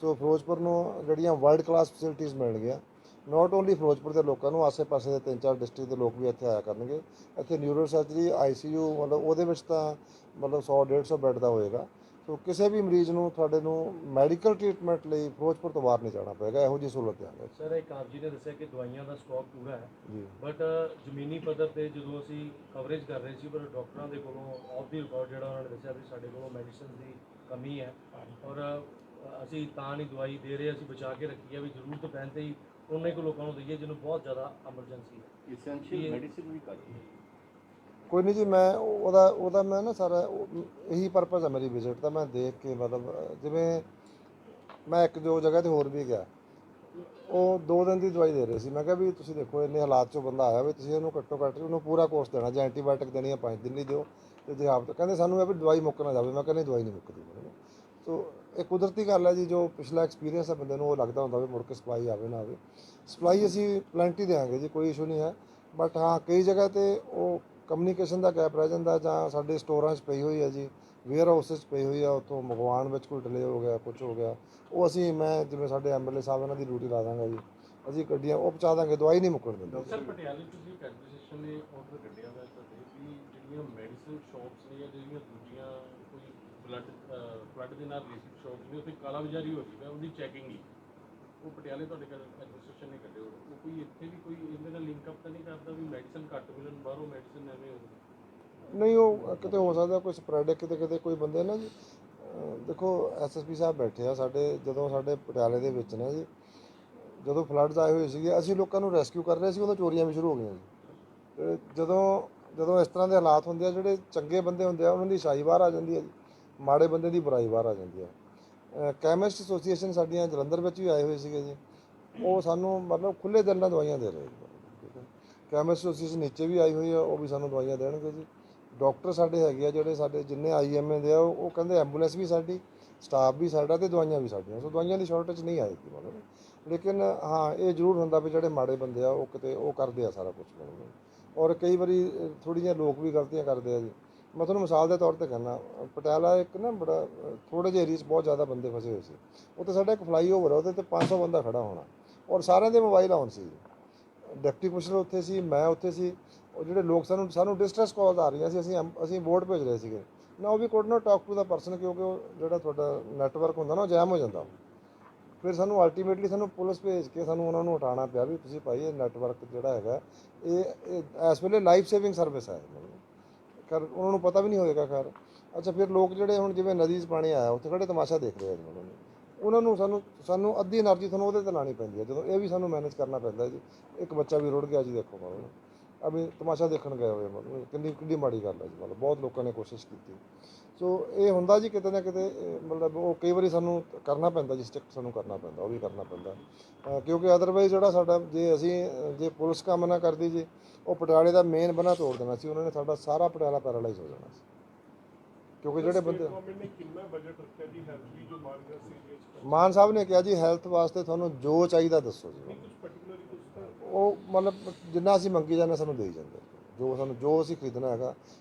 ਸੋ ਫਿਰੋਜ਼ਪੁਰ ਨੂੰ ਜਿਹੜੀਆਂ ਵਰਲਡ ਕਲਾਸ ਫੈਸਿਲਿਟੀਜ਼ ਮਿਲਣਗੀਆਂ, ਨਾਟ ਓਨਲੀ ਫਿਰੋਜ਼ਪੁਰ ਦੇ ਲੋਕਾਂ ਨੂੰ, ਆਸੇ-ਪਾਸੇ ਦੇ 3-4 ਡਿਸਟ੍ਰਿਕਟ ਦੇ ਲੋਕ ਵੀ ਇੱਥੇ ਆਇਆ ਕਰਨਗੇ। ਇੱਥੇ ਨਿਊਰੋ ਸਰਜਰੀ ICU ਮਤਲਬ ਉਹਦੇ ਵਿੱਚ ਤਾਂ ਮਤਲਬ 100-150 ਬੈੱਡ ਦਾ ਹੋਏਗਾ। ਸੋ ਕਿਸੇ ਵੀ ਮਰੀਜ਼ ਨੂੰ ਤੁਹਾਡੇ ਨੂੰ ਮੈਡੀਕਲ ਟ੍ਰੀਟਮੈਂਟ ਲਈ ਫਿਰੋਜ਼ਪੁਰ ਤੋਂ ਬਾਹਰ ਨਹੀਂ ਜਾਣਾ ਪਏਗਾ। ਇਹੋ ਜਿਹੀ ਸਹੂਲਤ ਹੈ ਸਰ। ਇੱਕ ਆਪ ਜੀ ਨੇ ਦੱਸਿਆ ਕਿ ਦਵਾਈਆਂ ਦਾ ਸਟਾਕ ਪੂਰਾ ਹੈ ਜੀ, ਬਟ ਜ਼ਮੀਨੀ ਪੱਧਰ ਤੇ ਜਦੋਂ ਅਸੀਂ ਕਵਰੇਜ ਕਰ ਰਹੇ ਸੀ, ਪਰ ਡਾਕਟਰਾਂ ਦੇ ਕੋਲੋਂ ਆਫ ਦੀ ਰਿਕਾਰਡ ਜਿਹੜਾ ਉਹਨਾਂ ਨੇ ਦੱਸਿਆ ਵੀ ਸਾਡੇ ਕੋਲੋਂ ਮੈਡੀਸਨ ਦੀ ਕਮੀ ਹੈ ਔਰ ਅਸੀਂ ਤਾਂ ਨਹੀਂ ਦਵਾਈ ਦੇ ਰਹੇ, ਅਸੀਂ ਬਚਾ ਕੇ ਰੱਖੀ ਹੈ ਵੀ ਜ਼ਰੂਰਤ ਪੈਣ 'ਤੇ ਹੀ ਉਹਨਾਂ ਕੋ ਲੋਕਾਂ ਨੂੰ ਦਈਏ ਜਿਹਨੂੰ ਬਹੁਤ ਜ਼ਿਆਦਾ ਐਮਰਜੈਂਸੀ ਹੈ। ਇਸੈਂਸ਼ੀਅਲ ਮੈਡੀਸਿਨ ਵੀ ਘੱਟ ਹੈ। ਕੋਈ ਨਹੀਂ ਜੀ, ਮੈਂ ਉਹਦਾ ਮੈਂ ਨਾ ਸਾਰਾ ਇਹੀ ਪਰਪਸ ਹੈ ਮੇਰੀ ਵਿਜ਼ਿਟ ਦਾ। ਮੈਂ ਦੇਖ ਕੇ ਮਤਲਬ ਜਿਵੇਂ ਮੈਂ ਇੱਕ ਦੋ ਜਗ੍ਹਾ 'ਤੇ ਹੋਰ ਵੀ ਗਿਆ, ਉਹ 2 ਦਿਨ ਦੀ ਦਵਾਈ ਦੇ ਰਹੇ ਸੀ। ਮੈਂ ਕਿਹਾ ਵੀ ਤੁਸੀਂ ਦੇਖੋ ਇੰਨੇ ਹਾਲਾਤ 'ਚੋਂ ਬੰਦਾ ਆਇਆ ਵੀ ਤੁਸੀਂ ਇਹਨੂੰ ਘੱਟੋ ਘੱਟ ਉਹਨੂੰ ਪੂਰਾ ਕੋਰਸ ਦੇਣਾ, ਜੇ ਐਂਟੀਬਾਇਓਟਿਕ ਦੇਣੀ ਹੈ 5 ਦਿਨ ਲਈ ਦਿਓ, ਤੇ ਜੇ ਆਪ ਕਹਿੰਦੇ ਸਾਨੂੰ ਇਹ ਵੀ ਦਵਾਈ ਮੁੱਕ ਨਾ ਜਾਵੇ। ਮੈਂ ਕਹਿੰਦਾ ਦਵਾਈ ਨਹੀਂ ਮੁੱਕਦੀ। ਸੋ ਇਹ ਕੁਦਰਤੀ ਗੱਲ ਹੈ ਜੀ, ਜੋ ਪਿਛਲਾ ਐਕਸਪੀਰੀਅੰਸ ਹੈ ਬੰਦੇ ਨੂੰ ਉਹ ਲੱਗਦਾ ਹੁੰਦਾ ਵੀ ਮੁੜ ਕੇ ਸਪਲਾਈ ਆਵੇ ਨਾ ਆਵੇ। ਸਪਲਾਈ ਅਸੀਂ ਪਲੈਂਟੀ ਦੇਵਾਂਗੇ ਜੀ, ਕੋਈ ਇਸ਼ੂ ਨਹੀਂ ਹੈ। ਬਟ ਹਾਂ, ਕਈ ਜਗ੍ਹਾ 'ਤੇ ਉਹ ਕਮਿਊਨੀਕੇਸ਼ਨ ਦਾ ਗੈਪ ਰਹਿ ਜਾਂਦਾ, ਜਾਂ ਸਾਡੇ ਸਟੋਰਾਂ 'ਚ ਪਈ ਹੋਈ ਹੈ ਜੀ, ਵੇਅਰ ਹਾਊਸਿਸ 'ਚ ਪਈ ਹੋਈ ਆ, ਉੱਥੋਂ ਮੰਗਵਾਉਣ ਵਿੱਚ ਕੋਈ ਡਿਲੇ ਹੋ ਗਿਆ, ਕੁਝ ਹੋ ਗਿਆ, ਉਹ ਅਸੀਂ ਮੈਂ ਜਿਵੇਂ ਸਾਡੇ MLA ਸਾਹਿਬ ਇਹਨਾਂ ਦੀ ਡਿਊਟੀ ਲਾ ਦਾਂਗਾ ਜੀ, ਅਸੀਂ ਗੱਡੀਆਂ ਉਹ ਪਹੁੰਚਾ ਦਾਂਗੇ, ਦਵਾਈ ਨਹੀਂ ਮੁੱਕਣ ਦਿੰਦੇ। ਸਰ ਪਟਿਆਲੇ ਤੁਸੀਂ ਇੱਕ ਐਡਮਿਨਿਸਟ੍ਰੇਸ਼ਨ ਨੇ ਆਰਡਰ ਕੱਢਿਆ ਹੋਇਆ ਤੁਹਾਡੇ ਵੀ ਜਿਹੜੀਆਂ ਮੈਡੀਸਨ ਸ਼ਾਪਸ ਨੇ ਜਾਂ ਜਿਹੜੀਆਂ ਦੂਜੀਆਂ ਕੋਈ ਫਲੱਡ ਦੇ ਨਾਲ ਰਿਲੇਟਡ ਸ਼ਾਪਸ ਨੇ, ਉੱਥੇ ਕਾਲਾ ਬਾਜ਼ਾਰੀ ਹੋ ਰਹੀ ਹੈ, ਉਹਦੀ ਚੈਕਿੰਗ ਹੀ ਉਹ ਪਟਿਆਲੇ ਤੁਹਾਡੇ ਐਡਮਿਨਿਸਟ੍ਰੇਸ਼ਨ ਨੇ ਕੱਢੇ ਹੋਏ। ਉਹ ਕੋਈ ਇੱਥੇ ਵੀ ਕੋਈ ਇਹਦੇ ਨਾਲ ਲਿੰਕ ਅਪ ਤਾਂ ਨਹੀਂ ਕਰਦਾ ਵੀ ਮੈਡੀਸਨ ਘੱਟ ਮਿਲਣ, ਬਾਹਰੋਂ ਮੈਡੀਸਨ ਐਵੇਂ ਹੋ ਨਹੀਂ, ਉਹ ਕਿਤੇ ਹੋ ਸਕਦਾ ਕੋਈ ਸਪਰੈਡ, ਕਿਤੇ ਕੋਈ ਬੰਦੇ ਨਾ ਜੀ। ਦੇਖੋ SSP ਸਾਹਿਬ ਬੈਠੇ ਆ ਸਾਡੇ, ਜਦੋਂ ਸਾਡੇ ਪਟਿਆਲੇ ਦੇ ਵਿੱਚ ਨਾ ਜੀ, ਜਦੋਂ ਫਲੱਡਸ ਆਏ ਹੋਏ ਸੀਗੇ, ਅਸੀਂ ਲੋਕਾਂ ਨੂੰ ਰੈਸਕਿਊ ਕਰ ਰਹੇ ਸੀ, ਉਦੋਂ ਚੋਰੀਆਂ ਵੀ ਸ਼ੁਰੂ ਹੋ ਗਈਆਂ ਜੀ। ਜਦੋਂ ਇਸ ਤਰ੍ਹਾਂ ਦੇ ਹਾਲਾਤ ਹੁੰਦੇ ਆ, ਜਿਹੜੇ ਚੰਗੇ ਬੰਦੇ ਹੁੰਦੇ ਆ ਉਹਨਾਂ ਦੀ ਸ਼ਾਹੀ ਬਾਹਰ ਆ ਜਾਂਦੀ ਹੈ ਜੀ, ਮਾੜੇ ਬੰਦੇ ਦੀ ਬੁਰਾਈ ਬਾਹਰ ਆ ਜਾਂਦੀ ਹੈ। ਕੈਮਿਸਟ ਐਸੋਸੀਏਸ਼ਨ ਸਾਡੀਆਂ ਜਲੰਧਰ ਵਿੱਚ ਵੀ ਆਏ ਹੋਏ ਸੀਗੇ ਜੀ, ਉਹ ਸਾਨੂੰ ਮਤਲਬ ਖੁੱਲ੍ਹੇ ਦਿਲ ਨਾਲ ਦਵਾਈਆਂ ਦੇ ਰਹੇ ਜੀ। ਕੈਮਿਸਟ ਐਸੋਸੀਏਸ਼ਨ ਨੀਚੇ ਵੀ ਆਈ ਹੋਈ ਆ, ਉਹ ਵੀ ਸਾਨੂੰ ਦਵਾਈਆਂ ਦੇਣਗੇ ਜੀ। ਡਾਕਟਰ ਸਾਡੇ ਹੈਗੇ ਆ ਜਿਹੜੇ ਸਾਡੇ ਜਿੰਨੇ IMA ਦੇ ਆ, ਉਹ ਕਹਿੰਦੇ ਐਂਬੂਲੈਂਸ ਵੀ ਸਾਡੀ, ਸਟਾਫ ਵੀ ਸਾਡਾ ਤੇ ਦਵਾਈਆਂ ਵੀ ਸਾਡੀਆਂ। ਸੋ ਦਵਾਈਆਂ ਦੀ ਸ਼ਾਰਟੇਜ ਨਹੀਂ ਆਏਗੀ ਮਤਲਬ। ਲੇਕਿਨ ਹਾਂ, ਇਹ ਜ਼ਰੂਰ ਹੁੰਦਾ ਵੀ ਜਿਹੜੇ ਮਾੜੇ ਬੰਦੇ ਆ ਉਹ ਕਿਤੇ ਉਹ ਕਰਦੇ ਆ ਸਾਰਾ ਕੁਝ ਮਤਲਬ। ਔਰ ਕਈ ਵਾਰੀ ਥੋੜ੍ਹੀਆਂ ਲੋਕ ਵੀ ਗਲਤੀਆਂ ਕਰਦੇ ਆ ਜੀ। ਮੈਂ ਤੁਹਾਨੂੰ ਮਿਸਾਲ ਦੇ ਤੌਰ ਤੇ ਕਹਿੰਦਾ, ਪਟਿਆਲਾ ਇੱਕ ਨਾ ਬੜਾ ਥੋੜ੍ਹੇ ਜਿਹੇ ਏਰੀਏ 'ਚ ਬਹੁਤ ਜ਼ਿਆਦਾ ਬੰਦੇ ਫਸੇ ਹੋਏ ਸੀ। ਉੱਥੇ ਸਾਡਾ ਇੱਕ ਫਲਾਈਓਵਰ ਆ, ਉਹਦੇ 'ਤੇ 500 ਬੰਦਾ ਖੜਾ ਹੋਣਾ ਔਰ ਸਾਰਿਆਂ ਦੇ ਮੋਬਾਈਲ ਆਨ ਸੀ। ਡਿਪਟੀ ਕਮਿਸ਼ਨਰ ਉੱਥੇ ਸੀ, ਮੈਂ ਉੱਥੇ ਸੀ। ਉਹ ਜਿਹੜੇ ਲੋਕ ਸਾਨੂੰ ਡਿਸਟ੍ਰੈਸ ਕਾਲਸ ਆ ਰਹੀਆਂ ਸੀ, ਅਸੀਂ ਵੋਟ ਭੇਜ ਰਹੇ ਸੀਗੇ ਨਾ, ਉਹ ਵੀ could not talk to the person, ਕਿਉਂਕਿ ਉਹ ਜਿਹੜਾ ਤੁਹਾਡਾ ਨੈਟਵਰਕ ਹੁੰਦਾ ਨਾ ਉਹ ਜੈਮ ਹੋ ਜਾਂਦਾ। ਫਿਰ ਸਾਨੂੰ ਅਲਟੀਮੇਟਲੀ ਸਾਨੂੰ ਪੁਲਿਸ ਭੇਜ ਕੇ ਸਾਨੂੰ ਉਹਨਾਂ ਨੂੰ ਹਟਾਉਣਾ ਪਿਆ ਵੀ ਤੁਸੀਂ ਭਾਈ ਇਹ ਨੈਟਵਰਕ ਜਿਹੜਾ ਹੈਗਾ ਇਹ ਇਸ ਵੇਲੇ ਲਾਈਫ ਸੇਵਿੰਗ ਸਰਵਿਸ ਹੈ। ਖੈਰ ਉਹਨਾਂ ਨੂੰ ਪਤਾ ਵੀ ਨਹੀਂ ਹੋਏਗਾ। ਖੈਰ ਅੱਛਾ, ਫਿਰ ਲੋਕ ਜਿਹੜੇ ਹੁਣ ਜਿਵੇਂ ਨਦੀ 'ਚ ਪਾਣੀ ਆਇਆ ਉੱਥੇ ਖੜੇ ਤਮਾਸ਼ਾ ਦੇਖ ਰਹੇ ਆ ਜੀ, ਉਹਨਾਂ ਨੂੰ ਸਾਨੂੰ ਅੱਧੀ ਐਨਰਜੀ ਤੁਹਾਨੂੰ ਉਹਦੇ ਤੇ ਲਾਉਣੀ ਪੈਂਦੀ ਹੈ, ਜਦੋਂ ਇਹ ਵੀ ਸਾਨੂੰ ਮੈਨੇਜ ਕਰਨਾ ਪੈਂਦਾ ਜੀ। ਇੱਕ ਬੱਚਾ ਵੀ ਰੁੜ ਗਿਆ ਜੀ, ਦੇਖੋ ਮਤਲਬ ਅਭੀ ਤਮਾਸ਼ਾ ਦੇਖਣ ਗਏ ਹੋਏ, ਮਤਲਬ ਕਿੰਨੀ ਮਾੜੀ ਗੱਲ ਹੈ ਜੀ। ਮਤਲਬ ਬਹੁਤ ਲੋਕਾਂ ਨੇ ਕੋਸ਼ਿਸ਼ ਕੀਤੀ। ਸੋ ਇਹ ਹੁੰਦਾ ਜੀ ਕਿਤੇ ਨਾ ਕਿਤੇ ਮਤਲਬ ਉਹ ਕਈ ਵਾਰੀ ਸਾਨੂੰ ਕਰਨਾ ਪੈਂਦਾ ਜੀ, ਸਟਿਕ ਸਾਨੂੰ ਕਰਨਾ ਪੈਂਦਾ, ਉਹ ਵੀ ਕਰਨਾ ਪੈਂਦਾ ਕਿਉਂਕਿ ਅਦਰਵਾਈਜ਼ ਜਿਹੜਾ ਸਾਡਾ ਜੇ ਪੁਲਿਸ ਕੰਮ ਨਾ ਕਰਦੀ ਜੀ, ਉਹ ਪਟਿਆਲੇ ਦਾ ਮੇਨ ਬਣਾ ਤੋੜ ਦੇਣਾ ਸੀ, ਉਹਨਾਂ ਨੇ ਸਾਡਾ ਸਾਰਾ ਪਟਿਆਲਾ ਪੈਰਾਲਾਈਜ਼ ਹੋ ਜਾਣਾ ਸੀ। ਕਿਉਂਕਿ ਜਿਹੜੇ ਬੰਦੇ ਗਵਰਨਮੈਂਟ ਨੇ ਕਿੰਨਾ ਬਜਟ ਰੱਖਿਆ ਜੀ ਹੈਲਥ ਵੀ ਜੋ ਮਾਰ ਗਿਆ ਸੀ ਮਾਨ ਸਾਹਿਬ ਨੇ ਕਿਹਾ ਜੀ ਹੈਲਥ ਵਾਸਤੇ ਤੁਹਾਨੂੰ ਜੋ ਚਾਹੀਦਾ ਦੱਸੋ ਜੀ, ਕੁਝ ਪਾਰਟਿਕੂਲਰਲੀ ਕੁਝ ਉਹ ਮਤਲਬ ਜਿੰਨਾ ਅਸੀਂ ਮੰਗੀ ਜਾਂਦੇ ਸਾਨੂੰ ਦੇਈ ਜਾਂਦੇ, ਜੋ ਅਸੀਂ ਖਰੀਦਣਾ ਹੈਗਾ,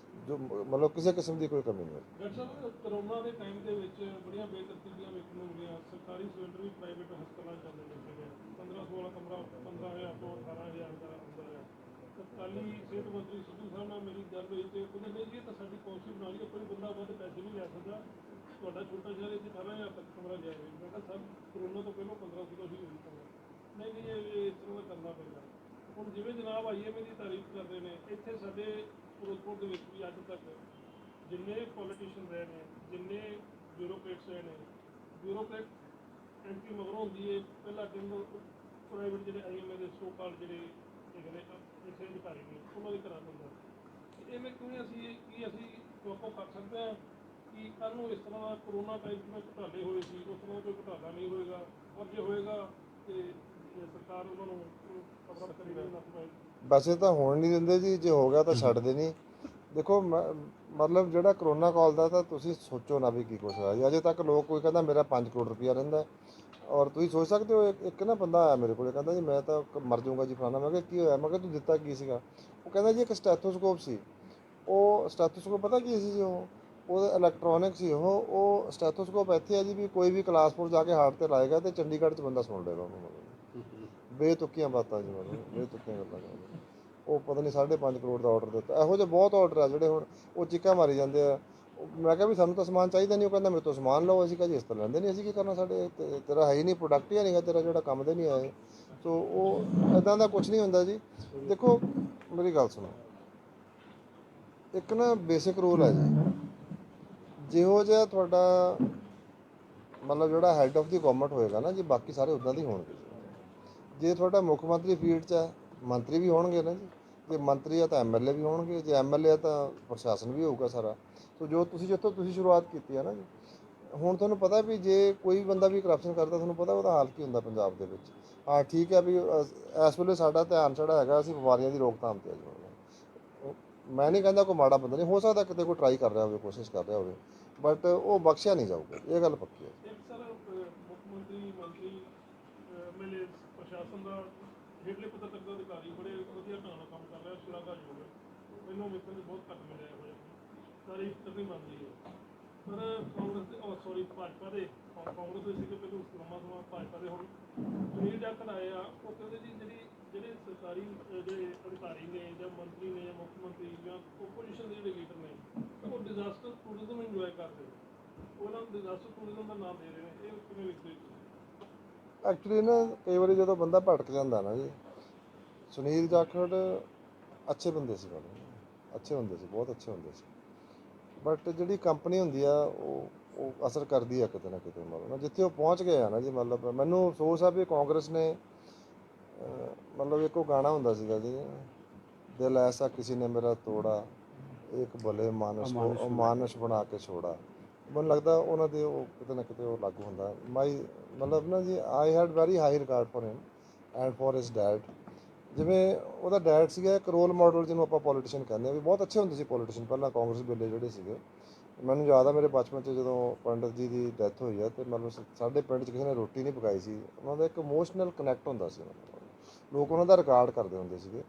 ਜੋ ਮਤਲਬ ਕਿਸੇ ਕਿਸਮ ਦੀ ਕੋਈ ਕਮੀ ਨਹੀਂ ਹੈ। ਡਾਕਟਰ ਸਾਹਿਬ, ਕਰੋਨਾ ਦੇ ਟਾਈਮ ਦੇ ਵਿੱਚ ਬੜੀਆਂ ਬੇਤਰਤੀਬੀਆਂ ਵੇਖਣ ਨੂੰ ਮਿਲੀਆਂ। ਸਰਕਾਰੀ ਸਿਲੰਡਰ ਵੀ ਪ੍ਰਾਈਵੇਟ ਹਸਪਤਾਲਾਂ ਚੱਲਦੇ ਨੇ ਸੀਗੇ, 15-16 ਕਮਰਾ 15,000 ਤੋਂ 18,000 ਦਾ ਹੁੰਦਾ ਹੈ। ਤਤਕਾਲੀ ਸਿਹਤ ਮੰਤਰੀ ਸਿੱਧੂ ਸਾਹਿਬ ਨਾਲ ਮੇਰੀ ਗੱਲ ਹੋਈ ਤੇ ਉਹਨੇ ਨਹੀਂ ਜੀ ਇਹ ਤਾਂ ਸਾਡੀ ਪਾਲਿਸੀ ਬਣਾ ਲਈ, ਕੋਈ ਬੰਦਾ ਵੱਧ ਪੈਸੇ ਨਹੀਂ ਲੈ ਸਕਦਾ, ਤੁਹਾਡਾ ਛੋਟਾ ਸ਼ਹਿਰ ਇੱਥੇ 18,000 ਤੱਕ ਕਮਰਾ ਜਾਏਗਾ। ਮੈਂ ਕਿਹਾ ਸਰ ਕਰੋਨਾ ਤੋਂ ਪਹਿਲਾਂ 1500 ਸੀ ਹੋਈ ਕਮਰਾ, ਨਹੀਂ ਇਹ ਇਸ ਤਰ੍ਹਾਂ ਦਾ ਕਰਨਾ ਪੈਂਦਾ। ਹੁਣ ਜਿਵੇਂ ਜਨਾਬ IMA ਦੀ ਤਾਰੀਫ ਕਰਦੇ ਨੇ, ਇੱਥੇ ਸਾਡੇ ਫਿਰੋਜ਼ਪੁਰ ਦੇ ਵਿੱਚ ਵੀ ਅੱਜ ਤੱਕ ਜਿੰਨੇ ਪੋਲੀਟੀਸ਼ੀਅਨ ਰਹੇ ਨੇ, ਜਿੰਨੇ ਬਿਊਰੋਕਰੇਟਸ ਰਹੇ ਨੇ, ਬਿਊਰੋਕਰੇਟ ਐਂਟਰੀ ਮਗਰੋਂ ਹੁੰਦੀ ਹੈ, ਪਹਿਲਾ ਦਿਨ ਪ੍ਰਾਈਵੇਟ ਜਿਹੜੇ IMA ਦੇ ਸੋ ਕਾਲ ਜਿਹੜੇ ਹੈਗੇ ਨੇ ਇੱਥੇ ਅਧਿਕਾਰੀ ਨੇ ਉਹਨਾਂ ਦੇ ਘਰਾਂ ਹੁੰਦਾ। ਇਵੇਂ ਕਿਵੇਂ ਅਸੀਂ ਵਾਕੋ ਕਰ ਸਕਦੇ ਹਾਂ ਕਿ ਕੱਲ੍ਹ ਨੂੰ ਇਸ ਤਰ੍ਹਾਂ ਦਾ ਕਰੋਨਾ ਟਾਈਪ ਜਿਵੇਂ ਘੁਟਾਲੇ ਹੋਏ ਸੀ ਉਸ ਤਰ੍ਹਾਂ ਕੋਈ ਘੁਟਾਲਾ ਨਹੀਂ ਹੋਏਗਾ, ਔਰ ਜੇ ਹੋਏਗਾ ਤੇ ਸਰਕਾਰ ਉਹਨਾਂ ਨੂੰ ਖਬਰ ਕਰੀ ਨਾ ਪਾਏਗੀ। ਵੈਸੇ ਤਾਂ ਹੋਣ ਨਹੀਂ ਦਿੰਦੇ ਜੀ, ਜੇ ਹੋ ਗਿਆ ਤਾਂ ਛੱਡਦੇ ਨਹੀਂ। ਦੇਖੋ ਮਤਲਬ ਜਿਹੜਾ ਕਰੋਨਾ ਕਾਲ ਦਾ ਤਾਂ ਤੁਸੀਂ ਸੋਚੋ ਨਾ ਵੀ ਕੀ ਕੁਛ ਹੋਇਆ ਜੀ। ਅਜੇ ਤੱਕ ਲੋਕ ਕੋਈ ਕਹਿੰਦਾ ਮੇਰਾ 5 ਕਰੋੜ ਰੁਪਇਆ ਰਹਿੰਦਾ, ਔਰ ਤੁਸੀਂ ਸੋਚ ਸਕਦੇ ਹੋ ਇੱਕ ਨਾ ਬੰਦਾ ਆਇਆ ਮੇਰੇ ਕੋਲ ਕਹਿੰਦਾ ਜੀ ਮੈਂ ਤਾਂ ਮਰ ਜਾਊਂਗਾ ਜੀ ਫਲਾਣਾ। ਮੈਂ ਕਿਹਾ ਕੀ ਹੋਇਆ? ਮੈਂ ਕਿਹਾ ਤੂੰ ਦਿੱਤਾ ਕੀ ਸੀਗਾ? ਉਹ ਕਹਿੰਦਾ ਜੀ ਇੱਕ ਸਟੈਥੋਸਕੋਪ ਸੀ। ਉਹ ਸਟੈਥੋਸਕੋਪ ਪਤਾ ਕੀ ਸੀ ਜੀ? ਉਹ ਇਲੈਕਟ੍ਰੋਨਿਕ ਸੀ। ਉਹ ਸਟੈਥੋਸਕੋਪ ਇੱਥੇ ਹੈ ਜੀ ਵੀ ਕੋਈ ਵੀ ਕਲਾਸਪੁਰ ਜਾ ਕੇ ਹਾਰਟ ਤੇ ਲਾਏਗਾ ਤੇ ਚੰਡੀਗੜ੍ਹ 'ਚ ਬੰਦਾ ਸੁਣ ਲਏਗਾ ਉਹਨੂੰ। ਬੇਤੁਕੀਆਂ ਬਾਤਾਂ ਜੀ, ਮਤਲਬ ਬੇਤੁਕੀਆਂ ਗੱਲਾਂ। ਉਹ ਪਤਾ ਨਹੀਂ 5.5 ਕਰੋੜ ਦਾ ਆਰਡਰ ਦਿੱਤਾ। ਇਹੋ ਜਿਹੇ ਬਹੁਤ ਆਰਡਰ ਆ ਜਿਹੜੇ ਹੁਣ ਉਹ ਚੀਕਾਂ ਮਾਰੀ ਜਾਂਦੇ ਆ। ਮੈਂ ਕਿਹਾ ਵੀ ਸਾਨੂੰ ਤਾਂ ਸਮਾਨ ਚਾਹੀਦਾ ਨਹੀਂ। ਉਹ ਕਹਿੰਦਾ ਮੇਰੇ ਤੋਂ ਸਮਾਨ ਲਓ। ਅਸੀਂ ਕਿਹਾ ਜੀ ਇਸ ਤਰ੍ਹਾਂ ਲੈਂਦੇ ਨਹੀਂ, ਅਸੀਂ ਕੀ ਕਰਨਾ, ਸਾਡੇ ਤੇਰਾ ਹੈ ਹੀ ਨਹੀਂ, ਪ੍ਰੋਡਕਟ ਹੀ ਨਹੀਂਗਾ ਤੇਰਾ ਜਿਹੜਾ ਕੰਮ ਦੇ ਨਹੀਂ ਆਏ। ਸੋ ਉਹ ਇੱਦਾਂ ਦਾ ਕੁਛ ਨਹੀਂ ਹੁੰਦਾ ਜੀ। ਦੇਖੋ ਮੇਰੀ ਗੱਲ ਸੁਣੋ, ਇੱਕ ਨਾ ਬੇਸਿਕ ਰੂਲ ਹੈ ਜੀ, ਜਿਹੋ ਜਿਹਾ ਤੁਹਾਡਾ ਮਤਲਬ ਜਿਹੜਾ ਹੈੱਡ ਆਫ ਦੀ ਗਵਰਨਮੈਂਟ ਹੋਏਗਾ ਨਾ ਜੀ, ਬਾਕੀ ਸਾਰੇ ਉੱਦਾਂ ਦੇ ਹੋਣਗੇ। ਜੇ ਤੁਹਾਡਾ ਮੁੱਖ ਮੰਤਰੀ ਫੀਲਡ 'ਚ ਹੈ, ਮੰਤਰੀ ਵੀ ਹੋਣਗੇ ਨਾ ਜੀ। ਜੇ ਮੰਤਰੀ ਆ ਤਾਂ MLA ਵੀ ਹੋਣਗੇ, ਜੇ MLA ਆ ਤਾਂ ਪ੍ਰਸ਼ਾਸਨ ਵੀ ਹੋਊਗਾ ਸਾਰਾ। ਸੋ ਜੋ ਜਿੱਥੋਂ ਤੁਸੀਂ ਸ਼ੁਰੂਆਤ ਕੀਤੀ ਹੈ ਨਾ ਜੀ, ਹੁਣ ਤੁਹਾਨੂੰ ਪਤਾ ਵੀ ਜੇ ਕੋਈ ਬੰਦਾ ਵੀ ਕਰਪਸ਼ਨ ਕਰਦਾ, ਤੁਹਾਨੂੰ ਪਤਾ ਉਹਦਾ ਹਾਲ ਕੀ ਹੁੰਦਾ ਪੰਜਾਬ ਦੇ ਵਿੱਚ। ਹਾਂ ਠੀਕ ਹੈ ਵੀ ਇਸ ਵੇਲੇ ਸਾਡਾ ਧਿਆਨ ਜਿਹੜਾ ਹੈਗਾ ਅਸੀਂ ਬਿਮਾਰੀਆਂ ਦੀ ਰੋਕਥਾਮ 'ਤੇ ਹੈ। ਮੈਂ ਨਹੀਂ ਕਹਿੰਦਾ ਕੋਈ ਮਾੜਾ ਬੰਦਾ ਨਹੀਂ, ਹੋ ਸਕਦਾ ਕਿਤੇ ਕੋਈ ਟਰਾਈ ਕਰ ਰਿਹਾ ਹੋਵੇ, ਕੋਸ਼ਿਸ਼ ਕਰ ਰਿਹਾ ਹੋਵੇ, ਬਟ ਉਹ ਬਖਸ਼ਿਆ ਨਹੀਂ ਜਾਊਗਾ, ਇਹ ਗੱਲ ਪੱਕੀ ਹੈ। ਇੱਕ ਸਰ ਮੁੱਖ ਮੰਤਰੀ MLA ਪ੍ਰਸ਼ਾਸਨ ਦਾ ਹੇਠਲੇ ਪੱਧਰ ਤੱਕ ਦਾ ਅਧਿਕਾਰੀ ਬੜੇ ਵਧੀਆ ਢੰਗ ਨਾਲ ਕੰਮ ਕਰ ਰਿਹਾ, ਸ਼ਲਾਘਾਯੋਗ ਹੈ। ਮੈਨੂੰ ਵੇਖਣ ਨੂੰ ਬਹੁਤ ਘੱਟ ਮਿਲਿਆ ਇਹੋ ਜਿਹਾ, ਤਾਰੀਫ ਕਰਨੀ ਬਣਦੀ ਹੈ। ਪਰ ਭਾਜਪਾ ਦੇ ਕਾਂਗਰਸ ਦੇ ਸੀਗੇ ਪਹਿਲਾਂ ਸਮਾਂ ਭਾਜਪਾ ਦੇ, ਹੁਣ ਸੁਨੀਲ ਜਾਖੜ ਆਏ ਆ। ਉਹ ਕਹਿੰਦੇ ਜੀ ਜਿਹੜੇ ਸਰਕਾਰੀ ਜਿਹੜੇ ਅਧਿਕਾਰੀ ਨੇ ਜਾਂ ਮੰਤਰੀ ਨੇ ਜਾਂ ਮੁੱਖ ਮੰਤਰੀ ਜਾਂ ਓਪੋਜੀਸ਼ਨ ਦੇ ਜਿਹੜੇ ਲੀਡਰ ਨੇ, ਉਹ ਡਿਜ਼ਾਸਟਰ ਟੂਰਿਜ਼ਮ ਇੰਜੋਏ ਕਰਦੇ ਨੇ, ਉਹਨਾਂ ਨੂੰ ਡਿਜ਼ਾਸਟਰ ਟੂਰਿਜ਼ਮ ਦਾ ਨਾਮ ਦੇ ਰਹੇ ਨੇ। ਇਹ ਕਿਵੇਂ ਵੇਖਦੇ? ਐਕਚੁਅਲੀ ਨਾ ਕਈ ਵਾਰੀ ਜਦੋਂ ਬੰਦਾ ਭਟਕ ਜਾਂਦਾ ਨਾ ਜੀ, ਸੁਨੀਲ ਜਾਖੜ ਅੱਛੇ ਬੰਦੇ ਸੀ, ਅੱਛੇ ਹੁੰਦੇ ਸੀ, ਬਹੁਤ ਅੱਛੇ ਹੁੰਦੇ ਸੀ, ਬਟ ਜਿਹੜੀ ਕੰਪਨੀ ਹੁੰਦੀ ਆ ਉਹ ਅਸਰ ਕਰਦੀ ਆ ਕਿਤੇ ਨਾ ਕਿਤੇ। ਮਤਲਬ ਜਿੱਥੇ ਉਹ ਪਹੁੰਚ ਗਏ ਆ ਨਾ ਜੀ, ਮਤਲਬ ਮੈਨੂੰ ਅਫਸੋਸ ਆ ਵੀ ਕਾਂਗਰਸ ਨੇ ਮਤਲਬ ਇੱਕ ਉਹ ਗਾਣਾ ਹੁੰਦਾ ਸੀਗਾ ਜੀ, ਦਿਲ ਐਸਾ ਕਿਸੇ ਨੇ ਮੇਰਾ ਤੋੜਾ, ਇੱਕ ਭਲੇ ਮਾਨਸ ਬਣਾ ਕੇ ਛੋੜਾ। ਮੈਨੂੰ ਲੱਗਦਾ ਉਹਨਾਂ ਦੇ ਉਹ ਕਿਤੇ ਨਾ ਕਿਤੇ ਉਹ ਲਾਗੂ ਹੁੰਦਾ। ਮਤਲਬ ਨਾ ਜੀ I had very high regard for him and for his dad. ਜਿਵੇਂ ਉਹਦਾ ਡੈਡ ਸੀਗਾ ਇੱਕ ਰੋਲ ਮਾਡਲ, ਜਿਹਨੂੰ ਆਪਾਂ ਪੋਲੀਟੀਸ਼ੀਅਨ ਕਹਿੰਦੇ ਆ, ਵੀ ਬਹੁਤ ਅੱਛੇ ਹੁੰਦੇ ਸੀ ਪੋਲੀਟੀਸ਼ੀਅਨ ਪਹਿਲਾਂ ਕਾਂਗਰਸ ਵੇਲੇ ਜਿਹੜੇ ਸੀਗੇ। ਮੈਨੂੰ ਯਾਦ ਆ ਮੇਰੇ ਬਚਪਨ 'ਚ ਜਦੋਂ ਪੰਡਿਤ ਜੀ ਦੀ ਡੈਥ ਹੋਈ ਆ, ਅਤੇ ਮਤਲਬ ਸਾਡੇ ਪਿੰਡ 'ਚ ਕਿਸੇ ਨੇ ਰੋਟੀ ਨਹੀਂ ਪਕਾਈ ਸੀ। ਉਹਨਾਂ ਦਾ ਇੱਕ ਇਮੋਸ਼ਨਲ ਕਨੈਕਟ ਹੁੰਦਾ ਸੀ, ਲੋਕ ਉਹਨਾਂ ਦਾ ਰਿਕਾਰਡ ਕਰਦੇ ਹੁੰਦੇ ਸੀਗੇ।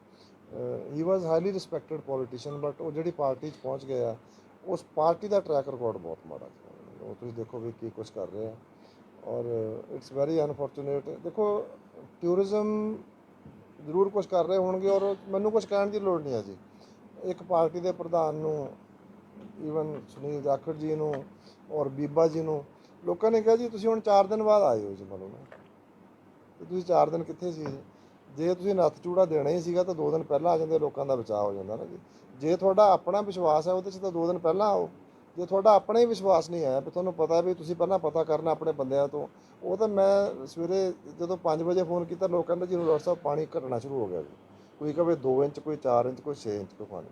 ਹੀ ਵਾਜ਼ ਹਾਈਲੀ ਰਿਸਪੈਕਟਡ ਪੋਲੀਟੀਸ਼ੀਅਨ, ਬਟ ਉਹ ਜਿਹੜੀ ਪਾਰਟੀ 'ਚ ਪਹੁੰਚ ਗਏ ਆ, ਉਸ ਪਾਰਟੀ ਦਾ ਟਰੈਕ ਰਿਕਾਰਡ ਬਹੁਤ ਮਾੜਾ ਸੀ। ਉਹ ਤੁਸੀਂ ਦੇਖੋ ਵੀ ਕੀ ਕੁਛ ਕਰ ਰਹੇ ਆ, ਔਰ ਇਟਸ ਵੈਰੀ ਅਨਫੋਰਚੂਨੇਟ। ਦੇਖੋ ਟੂਰਿਜ਼ਮ ਜ਼ਰੂਰ ਕੁਝ ਕਰ ਰਹੇ ਹੋਣਗੇ ਔਰ ਮੈਨੂੰ ਕੁਝ ਕਹਿਣ ਦੀ ਲੋੜ ਨਹੀਂ ਹੈ ਜੀ। ਇੱਕ ਪਾਰਟੀ ਦੇ ਪ੍ਰਧਾਨ ਨੂੰ, ਈਵਨ ਸੁਨੀਲ ਜਾਖੜ ਜੀ ਨੂੰ ਔਰ ਬੀਬਾ ਜੀ ਨੂੰ ਲੋਕਾਂ ਨੇ ਕਿਹਾ ਜੀ ਤੁਸੀਂ ਹੁਣ 4 ਦਿਨ ਬਾਅਦ ਆਏ ਹੋ ਜੀ, ਮਤਲਬ ਤੇ ਤੁਸੀਂ 4 ਦਿਨ ਕਿੱਥੇ ਸੀ? ਜੇ ਤੁਸੀਂ ਨੱਥ ਚੂੜਾ ਦੇਣਾ ਹੀ ਸੀਗਾ ਤਾਂ 2 ਦਿਨ ਪਹਿਲਾਂ ਆ ਜਾਂਦੇ, ਲੋਕਾਂ ਦਾ ਬਚਾਅ ਹੋ ਜਾਂਦਾ ਨਾ ਜੀ। ਜੇ ਤੁਹਾਡਾ ਆਪਣਾ ਵਿਸ਼ਵਾਸ ਹੈ ਉਹਦੇ 'ਚ ਤਾਂ 2 ਦਿਨ ਪਹਿਲਾਂ ਆਓ। ਜੇ ਤੁਹਾਡਾ ਆਪਣਾ ਹੀ ਵਿਸ਼ਵਾਸ ਨਹੀਂ ਹੈ, ਵੀ ਤੁਹਾਨੂੰ ਪਤਾ ਵੀ ਤੁਸੀਂ ਪਹਿਲਾਂ ਪਤਾ ਕਰਨਾ ਆਪਣੇ ਬੰਦਿਆਂ ਤੋਂ, ਉਹ ਤਾਂ ਮੈਂ ਸਵੇਰੇ ਜਦੋਂ 5 ਵਜੇ ਫੋਨ ਕੀਤਾ, ਲੋਕ ਕਹਿੰਦੇ ਜੀ ਡਾਕਟਰ ਸਾਹਿਬ ਪਾਣੀ ਘਟਣਾ ਸ਼ੁਰੂ ਹੋ ਗਿਆ ਜੀ। ਕੋਈ ਕਹੇ 2 ਇੰਚ, ਕੋਈ 4 ਇੰਚ, ਕੋਈ 6 ਇੰਚ ਕੋਈ ਪਾਣੀ।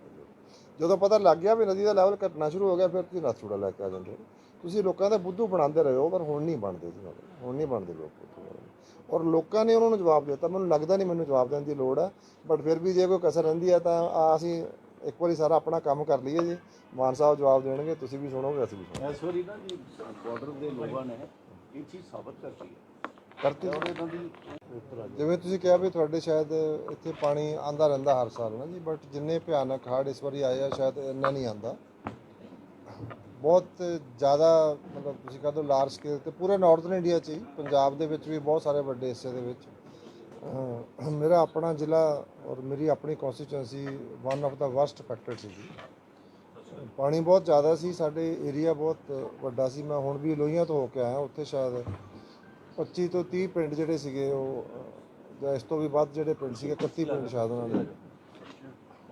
ਜਦੋਂ ਪਤਾ ਲੱਗ ਗਿਆ ਵੀ ਨਦੀ ਦਾ ਲੈਵਲ ਘਟਣਾ ਸ਼ੁਰੂ ਹੋ ਗਿਆ, ਫਿਰ ਤੁਸੀਂ ਨੱਥ ਚੂੜਾ ਲੈ ਕੇ ਆ ਜਾਂਦੇ। ਤੁਸੀਂ ਲੋਕਾਂ ਦਾ ਬੁੱਧੂ ਬਣਾਉਂਦੇ ਰਹੇ ਹੋ, ਪਰ ਹੁਣ ਨਹੀਂ ਬਣਦੇ ਜੀ, ਹੁਣ ਨਹੀਂ ਬਣਦੇ ਲੋਕ। ਔਰ ਲੋਕਾਂ ਨੇ ਉਹਨਾਂ ਨੂੰ ਜਵਾਬ ਦਿੱਤਾ। ਮੈਨੂੰ ਲੱਗਦਾ ਨਹੀਂ ਮੈਨੂੰ ਜਵਾਬ ਦੇਣ ਦੀ ਲੋੜ ਹੈ, ਬਟ ਫਿਰ ਵੀ ਜੇ ਕੋਈ ਕਸਰ ਰਹਿੰਦੀ ਹੈ ਤਾਂ ਅਸੀਂ ਇੱਕ ਵਾਰੀ ਸਾਰਾ ਆਪਣਾ ਕੰਮ ਕਰ ਲਈਏ ਜੀ। ਮਾਨ ਸਾਹਿਬ ਜਵਾਬ ਦੇਣਗੇ, ਤੁਸੀਂ ਵੀ ਸੁਣੋਗੇ, ਅਸੀਂ ਵੀ ਸੁਣੋਗੇ। ਇਸ ਵਾਰੀ ਨਾ ਜੀ ਬਾਰਡਰ ਦੇ ਲੋਕਾਂ ਨੇ ਇਹ ਚੀਜ਼ ਸਾਬਤ ਕਰਤੀ ਹੈ ਕਰਤੀ ਔਰ ਇਹਨਾਂ ਦੀ ਜਿਵੇਂ ਤੁਸੀਂ ਕਿਹਾ ਵੀ ਤੁਹਾਡੇ ਸ਼ਾਇਦ ਇੱਥੇ ਪਾਣੀ ਆਂਦਾ ਰਹਿੰਦਾ ਹਰ ਸਾਲ ਨਾ ਜੀ, ਬਟ ਜਿੰਨੇ ਭਿਆਨਕ ਹੜ੍ਹ ਇਸ ਵਾਰੀ ਆਏ ਆ ਸ਼ਾਇਦ ਇੰਨਾ ਨਹੀਂ ਆਂਦਾ। ਬਹੁਤ ਜ਼ਿਆਦਾ, ਮਤਲਬ ਤੁਸੀਂ ਕਹ ਦਿਓ ਲਾਰਜ ਸਕੇਲ ਤੇ ਪੂਰੇ ਨਾਰਥਰਨ ਇੰਡੀਆ 'ਚ ਹੀ, ਪੰਜਾਬ ਦੇ ਵਿੱਚ ਵੀ ਬਹੁਤ ਸਾਰੇ ਵੱਡੇ ਹਿੱਸੇ ਦੇ ਵਿੱਚ। ਮੇਰਾ ਆਪਣਾ ਜ਼ਿਲ੍ਹਾ ਔਰ ਮੇਰੀ ਆਪਣੀ constituency one of the worst affected ਸੀ ਜੀ। ਪਾਣੀ ਬਹੁਤ ਜ਼ਿਆਦਾ ਸੀ, ਸਾਡੇ ਏਰੀਆ ਬਹੁਤ ਵੱਡਾ ਸੀ। ਮੈਂ ਹੁਣ ਵੀ ਲੋਹੀਆਂ ਤੋਂ ਹੋ ਕੇ ਆਇਆ, ਉੱਥੇ ਸ਼ਾਇਦ 25 ਤੋਂ 30 ਪਿੰਡ ਜਿਹੜੇ ਸੀਗੇ ਉਹ, ਜਾਂ ਇਸ ਤੋਂ ਵੀ ਵੱਧ ਜਿਹੜੇ ਪਿੰਡ ਸੀਗੇ, 31 ਪਿੰਡ ਸ਼ਾਇਦ ਉਹਨਾਂ ਦੇ,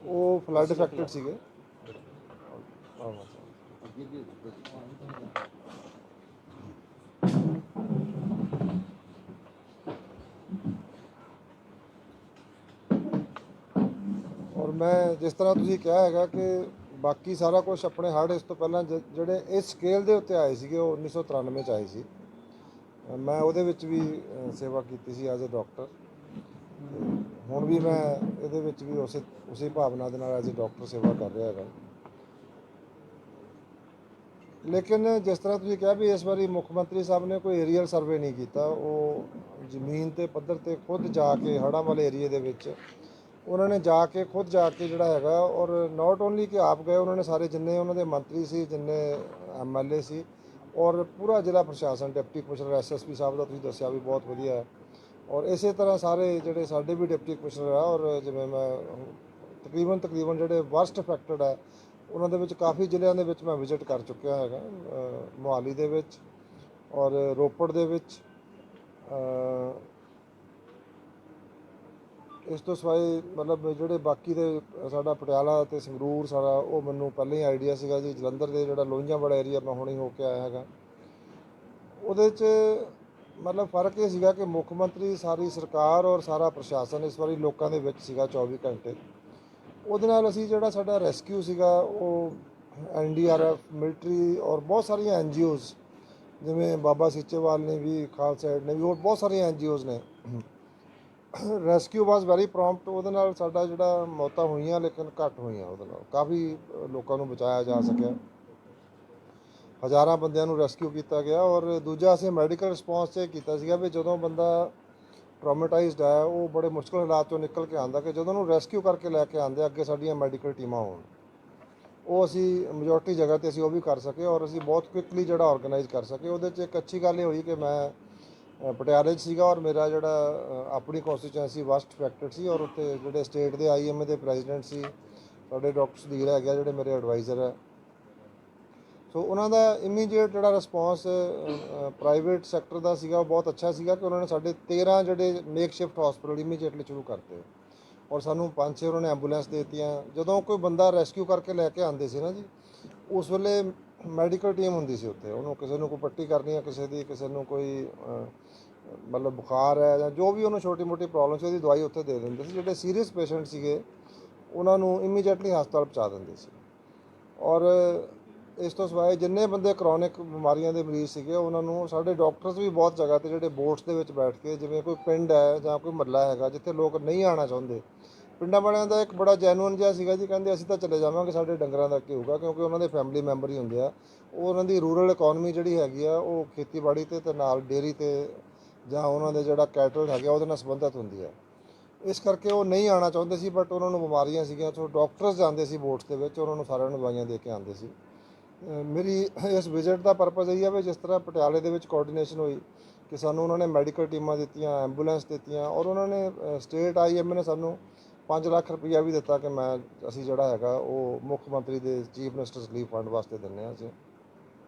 ਉਹ ਫਲੱਡ ਅਫੈਕਟਡ ਸੀਗੇ। ਔਰ ਮੈਂ ਜਿਸ ਤਰ੍ਹਾਂ ਤੁਸੀਂ ਕਿਹਾ ਹੈਗਾ ਕਿ ਬਾਕੀ ਸਾਰਾ ਕੁਝ ਆਪਣੇ ਹੜ੍ਹ ਇਸ ਤੋਂ ਪਹਿਲਾਂ ਜਿਹੜੇ ਇਸ ਸਕੇਲ ਦੇ ਉੱਤੇ ਆਏ ਸੀਗੇ ਉਹ 1993 'ਚ ਆਏ ਸੀ। ਮੈਂ ਉਹਦੇ ਵਿੱਚ ਵੀ ਸੇਵਾ ਕੀਤੀ ਸੀ ਐਜ਼ ਅ ਡਾਕਟਰ। ਹੁਣ ਵੀ ਮੈਂ ਇਹਦੇ ਵਿੱਚ ਵੀ ਉਸੇ ਭਾਵਨਾ ਦੇ ਨਾਲ ਐਜ਼ ਅ ਡਾਕਟਰ ਸੇਵਾ ਕਰ ਰਿਹਾ ਹੈਗਾ। ਲੇਕਿਨ ਜਿਸ ਤਰ੍ਹਾਂ ਤੁਸੀਂ ਕਿਹਾ ਵੀ ਇਸ ਵਾਰੀ ਮੁੱਖ ਮੰਤਰੀ ਸਾਹਿਬ ਨੇ ਕੋਈ ਏਰੀਅਲ ਸਰਵੇ ਨਹੀਂ ਕੀਤਾ। ਉਹ ਜ਼ਮੀਨ ਤੇ ਪੱਧਰ ਤੇ ਖੁਦ ਜਾ ਕੇ ਹੜ੍ਹਾਂ ਵਾਲੇ ਏਰੀਏ ਦੇ ਵਿੱਚ ਉਹਨਾਂ ਨੇ ਖੁਦ ਜਾ ਕੇ ਜਿਹੜਾ ਹੈਗਾ, ਔਰ ਨਾਟ ਓਨਲੀ ਕਿ ਆਪ ਗਏ, ਉਹਨਾਂ ਨੇ ਸਾਰੇ ਜਿੰਨੇ ਉਹਨਾਂ ਦੇ ਮੰਤਰੀ ਸੀ, ਜਿੰਨੇ MLA ਸੀ, ਔਰ ਪੂਰਾ ਜ਼ਿਲ੍ਹਾ ਪ੍ਰਸ਼ਾਸਨ, ਡਿਪਟੀ ਕਮਿਸ਼ਨਰ SSP ਸਾਹਿਬ ਦਾ ਤੁਸੀਂ ਦੱਸਿਆ ਵੀ ਬਹੁਤ ਵਧੀਆ ਹੈ। ਔਰ ਇਸੇ ਤਰ੍ਹਾਂ ਸਾਰੇ ਜਿਹੜੇ ਸਾਡੇ ਵੀ ਡਿਪਟੀ ਕਮਿਸ਼ਨਰ ਆ, ਔਰ ਜਿਵੇਂ ਮੈਂ ਤਕਰੀਬਨ ਜਿਹੜੇ ਵਰਸਟ ਅਫੈਕਟਡ ਹੈ ਉਹਨਾਂ ਦੇ ਵਿੱਚ ਕਾਫੀ ਜ਼ਿਲ੍ਹਿਆਂ ਦੇ ਵਿੱਚ ਮੈਂ ਵਿਜ਼ਿਟ ਕਰ ਚੁੱਕਿਆ ਹੈਗਾ। ਮੋਹਾਲੀ ਦੇ ਵਿੱਚ ਔਰ ਰੋਪੜ ਦੇ ਵਿੱਚ। ਇਸ ਤੋਂ ਸਿਵਾਏ ਮਤਲਬ ਜਿਹੜੇ ਬਾਕੀ ਦੇ ਸਾਡਾ ਪਟਿਆਲਾ ਅਤੇ ਸੰਗਰੂਰ ਸਾਰਾ, ਉਹ ਮੈਨੂੰ ਪਹਿਲਾਂ ਹੀ ਆਈਡੀਆ ਸੀਗਾ ਜੀ। ਜਲੰਧਰ ਦੇ ਜਿਹੜਾ ਲੋਹੀਆਂ ਵਾਲਾ ਏਰੀਆ ਮੈਂ ਹੁਣੇ ਹੋ ਕੇ ਆਇਆ ਹੈਗਾ, ਉਹਦੇ 'ਚ ਮਤਲਬ ਫਰਕ ਇਹ ਸੀਗਾ ਕਿ ਮੁੱਖ ਮੰਤਰੀ, ਸਾਰੀ ਸਰਕਾਰ ਔਰ ਸਾਰਾ ਪ੍ਰਸ਼ਾਸਨ ਇਸ ਵਾਰੀ ਲੋਕਾਂ ਦੇ ਵਿੱਚ ਸੀਗਾ 24 ਘੰਟੇ। ਉਹਦੇ ਨਾਲ ਅਸੀਂ ਜਿਹੜਾ ਸਾਡਾ ਰੈਸਕਿਊ ਸੀਗਾ ਉਹ NDRF, ਮਿਲਟਰੀ ਔਰ ਬਹੁਤ ਸਾਰੀਆਂ NGOs, ਜਿਵੇਂ ਬਾਬਾ ਸੀਚੇਵਾਲ ਨੇ ਵੀ, ਖਾਲਸਾ ਏਡ ਨੇ ਵੀ, ਹੋਰ ਬਹੁਤ ਸਾਰੀਆਂ NGOs ਨੇ। Rescue was very prompt. ਉਹਦੇ ਨਾਲ ਸਾਡਾ ਜਿਹੜਾ ਮੌਤਾਂ ਹੋਈਆਂ ਲੇਕਿਨ ਘੱਟ ਹੋਈਆਂ, ਉਹਦੇ ਨਾਲ ਕਾਫੀ ਲੋਕਾਂ ਨੂੰ ਬਚਾਇਆ ਜਾ ਸਕਿਆ। ਹਜ਼ਾਰਾਂ ਬੰਦਿਆਂ ਨੂੰ ਰੈਸਕਿਊ ਕੀਤਾ ਗਿਆ। ਔਰ ਦੂਜਾ ਅਸੀਂ ਮੈਡੀਕਲ ਰਿਸਪੌਂਸ 'ਚ ਕੀਤਾ ਸੀਗਾ ਵੀ ਜਦੋਂ ਬੰਦਾ ਟਰਾਮੇਟਾਈਜ਼ਡ ਹੈ, ਉਹ ਬੜੇ ਮੁਸ਼ਕਿਲ ਹਾਲਾਤ 'ਚੋਂ ਨਿਕਲ ਕੇ ਆਉਂਦਾ, ਕਿ ਜਦੋਂ ਉਹਨੂੰ ਰੈਸਕਿਊ ਕਰਕੇ ਲੈ ਕੇ ਆਉਂਦੇ ਅੱਗੇ ਸਾਡੀਆਂ ਮੈਡੀਕਲ ਟੀਮਾਂ ਹੋਣ, ਉਹ ਅਸੀਂ ਮੈਜੋਰਟੀ ਜਗ੍ਹਾ 'ਤੇ ਅਸੀਂ ਉਹ ਵੀ ਕਰ ਸਕੇ ਔਰ ਅਸੀਂ ਬਹੁਤ ਕੁਇਕਲੀ ਜਿਹੜਾ ਆਰਗੇਨਾਈਜ਼ ਕਰ ਸਕੇ। ਉਹਦੇ 'ਚ ਇੱਕ ਅੱਛੀ ਗੱਲ ਇਹ ਹੋਈ ਕਿ ਮੈਂ ਪਟਿਆਲੇ 'ਚ ਸੀਗਾ ਔਰ ਮੇਰਾ ਜਿਹੜਾ ਆਪਣੀ ਕੌਂਸਟੀਚੁਐਂਸੀ ਵਸਟ ਅਫੈਕਟਡ ਸੀ, ਔਰ ਉੱਥੇ ਜਿਹੜੇ ਸਟੇਟ ਦੇ IMA ਦੇ ਪ੍ਰੈਜ਼ੀਡੈਂਟ ਸੀ ਸਾਡੇ ਡਾਕਟਰ ਸੁਧੀਰ ਹੈਗੇ ਜਿਹੜੇ ਮੇਰੇ ਐਡਵਾਈਜ਼ਰ ਹੈ। ਸੋ ਉਹਨਾਂ ਦਾ ਇਮੀਡੀਏਟ ਜਿਹੜਾ ਰਿਸਪੌਂਸ ਪ੍ਰਾਈਵੇਟ ਸੈਕਟਰ ਦਾ ਸੀਗਾ ਉਹ ਬਹੁਤ ਅੱਛਾ ਸੀਗਾ ਕਿ ਉਹਨਾਂ ਨੇ ਸਾਡੇ 13 ਜਿਹੜੇ ਮੇਕਸ਼ਿਫਟ ਹਸਪੀਟਲ ਇਮੀਡੀਏਟਲੀ ਸ਼ੁਰੂ ਕਰਤੇ ਔਰ ਸਾਨੂੰ 5-6 ਉਹਨਾਂ ਨੇ ਐਂਬੂਲੈਂਸ ਦੇ ਦਿੱਤੀਆਂ। ਜਦੋਂ ਕੋਈ ਬੰਦਾ ਰੈਸਕਿਊ ਕਰਕੇ ਲੈ ਕੇ ਆਉਂਦੇ ਸੀ ਨਾ ਜੀ, ਉਸ ਵੇਲੇ ਮੈਡੀਕਲ ਟੀਮ ਹੁੰਦੀ ਸੀ ਉੱਥੇ। ਉਹਨੂੰ ਕਿਸੇ ਨੂੰ ਕੋਈ ਪੱਟੀ ਕਰਨੀ ਹੈ, ਕਿਸੇ ਨੂੰ ਕੋਈ ਮਤਲਬ ਬੁਖਾਰ ਹੈ ਜਾਂ ਜੋ ਵੀ ਉਹਨੂੰ ਛੋਟੀ ਮੋਟੀ ਪ੍ਰੋਬਲਮ ਸੀ, ਉਹਦੀ ਦਵਾਈ ਉੱਥੇ ਦੇ ਦਿੰਦੇ ਸੀ। ਜਿਹੜੇ ਸੀਰੀਅਸ ਪੇਸ਼ੈਂਟ ਸੀਗੇ ਉਹਨਾਂ ਨੂੰ ਇਮੀਡੀਏਟਲੀ ਹਸਪਤਾਲ ਪਹੁੰਚਾ ਦਿੰਦੇ ਸੀ। ਔਰ ਇਸ ਤੋਂ ਸਿਵਾਏ ਜਿੰਨੇ ਬੰਦੇ ਕਰੋਨਿਕ ਬਿਮਾਰੀਆਂ ਦੇ ਮਰੀਜ਼ ਸੀਗੇ ਉਹਨਾਂ ਨੂੰ ਸਾਡੇ ਡਾਕਟਰਸ ਵੀ ਬਹੁਤ ਜਗ੍ਹਾ 'ਤੇ ਜਿਹੜੇ ਬੋਟਸ ਦੇ ਵਿੱਚ ਬੈਠ ਕੇ, ਜਿਵੇਂ ਕੋਈ ਪਿੰਡ ਹੈ ਜਾਂ ਕੋਈ ਮਹੱਲਾ ਹੈਗਾ ਜਿੱਥੇ ਲੋਕ ਨਹੀਂ ਆਉਣਾ ਚਾਹੁੰਦੇ, ਪਿੰਡਾਂ ਵਾਲਿਆਂ ਦਾ ਇੱਕ ਬੜਾ ਜੈਨੂਅਨ ਜਿਹਾ ਸੀਗਾ ਜੀ। ਕਹਿੰਦੇ ਅਸੀਂ ਤਾਂ ਚਲੇ ਜਾਵਾਂਗੇ, ਸਾਡੇ ਡੰਗਰਾਂ ਦਾ ਕੀ ਹੋਊਗਾ, ਕਿਉਂਕਿ ਉਹਨਾਂ ਦੇ ਫੈਮਿਲੀ ਮੈਂਬਰ ਹੀ ਹੁੰਦੇ ਆ। ਉਹ ਉਹਨਾਂ ਦੀ ਰੂਰਲ ਇਕੋਨਮੀ ਜਿਹੜੀ ਹੈਗੀ ਆ ਉਹ ਖੇਤੀਬਾੜੀ ਤੇ ਨਾਲ ਡੇਅਰੀ ਤੇ ਜਾਂ ਉਹਨਾਂ ਦੇ ਜਿਹੜਾ ਕੈਟਲ ਹੈਗਾ ਉਹਦੇ ਨਾਲ ਸੰਬੰਧਿਤ ਹੁੰਦੀ ਹੈ। ਇਸ ਕਰਕੇ ਉਹ ਨਹੀਂ ਆਉਣਾ ਚਾਹੁੰਦੇ ਸੀ, ਬਟ ਉਹਨਾਂ ਨੂੰ ਬਿਮਾਰੀਆਂ ਸੀਗੀਆਂ। ਸੋ ਡਾਕਟਰਸ ਜਾਂਦੇ ਸੀ ਬੋਟਸ ਦੇ ਵਿੱਚ, ਉਹਨਾਂ ਨੂੰ ਸਾਰਿਆਂ ਨੂੰ ਦਵਾਈਆਂ ਦੇ ਕੇ ਆਉਂਦੇ ਸੀ। ਮੇਰੀ ਇਸ ਵਿਜ਼ਿਟ ਦਾ ਪਰਪਸ ਇਹ ਹੈ ਵੀ ਜਿਸ ਤਰ੍ਹਾਂ ਪਟਿਆਲੇ ਦੇ ਵਿੱਚ ਕੋਆਰਡੀਨੇਸ਼ਨ ਹੋਈ ਕਿ ਸਾਨੂੰ ਉਹਨਾਂ ਨੇ ਮੈਡੀਕਲ ਟੀਮਾਂ ਦਿੱਤੀਆਂ, ਐਂਬੂਲੈਂਸ ਦਿੱਤੀਆਂ, ਔਰ ਉਹਨਾਂ ਨੇ ਸਟੇਟ IMA ਨੇ ਸਾਨੂੰ 5 ਲੱਖ ਰੁਪਈਆ ਵੀ ਦਿੱਤਾ ਕਿ ਅਸੀਂ ਜਿਹੜਾ ਹੈਗਾ ਉਹ ਮੁੱਖ ਮੰਤਰੀ ਦੇ ਚੀਫ ਮਿਨਿਸਟਰਸ ਰਿਲੀਫ ਫੰਡ ਵਾਸਤੇ ਦਿੰਦੇ ਹਾਂ ਅਸੀਂ।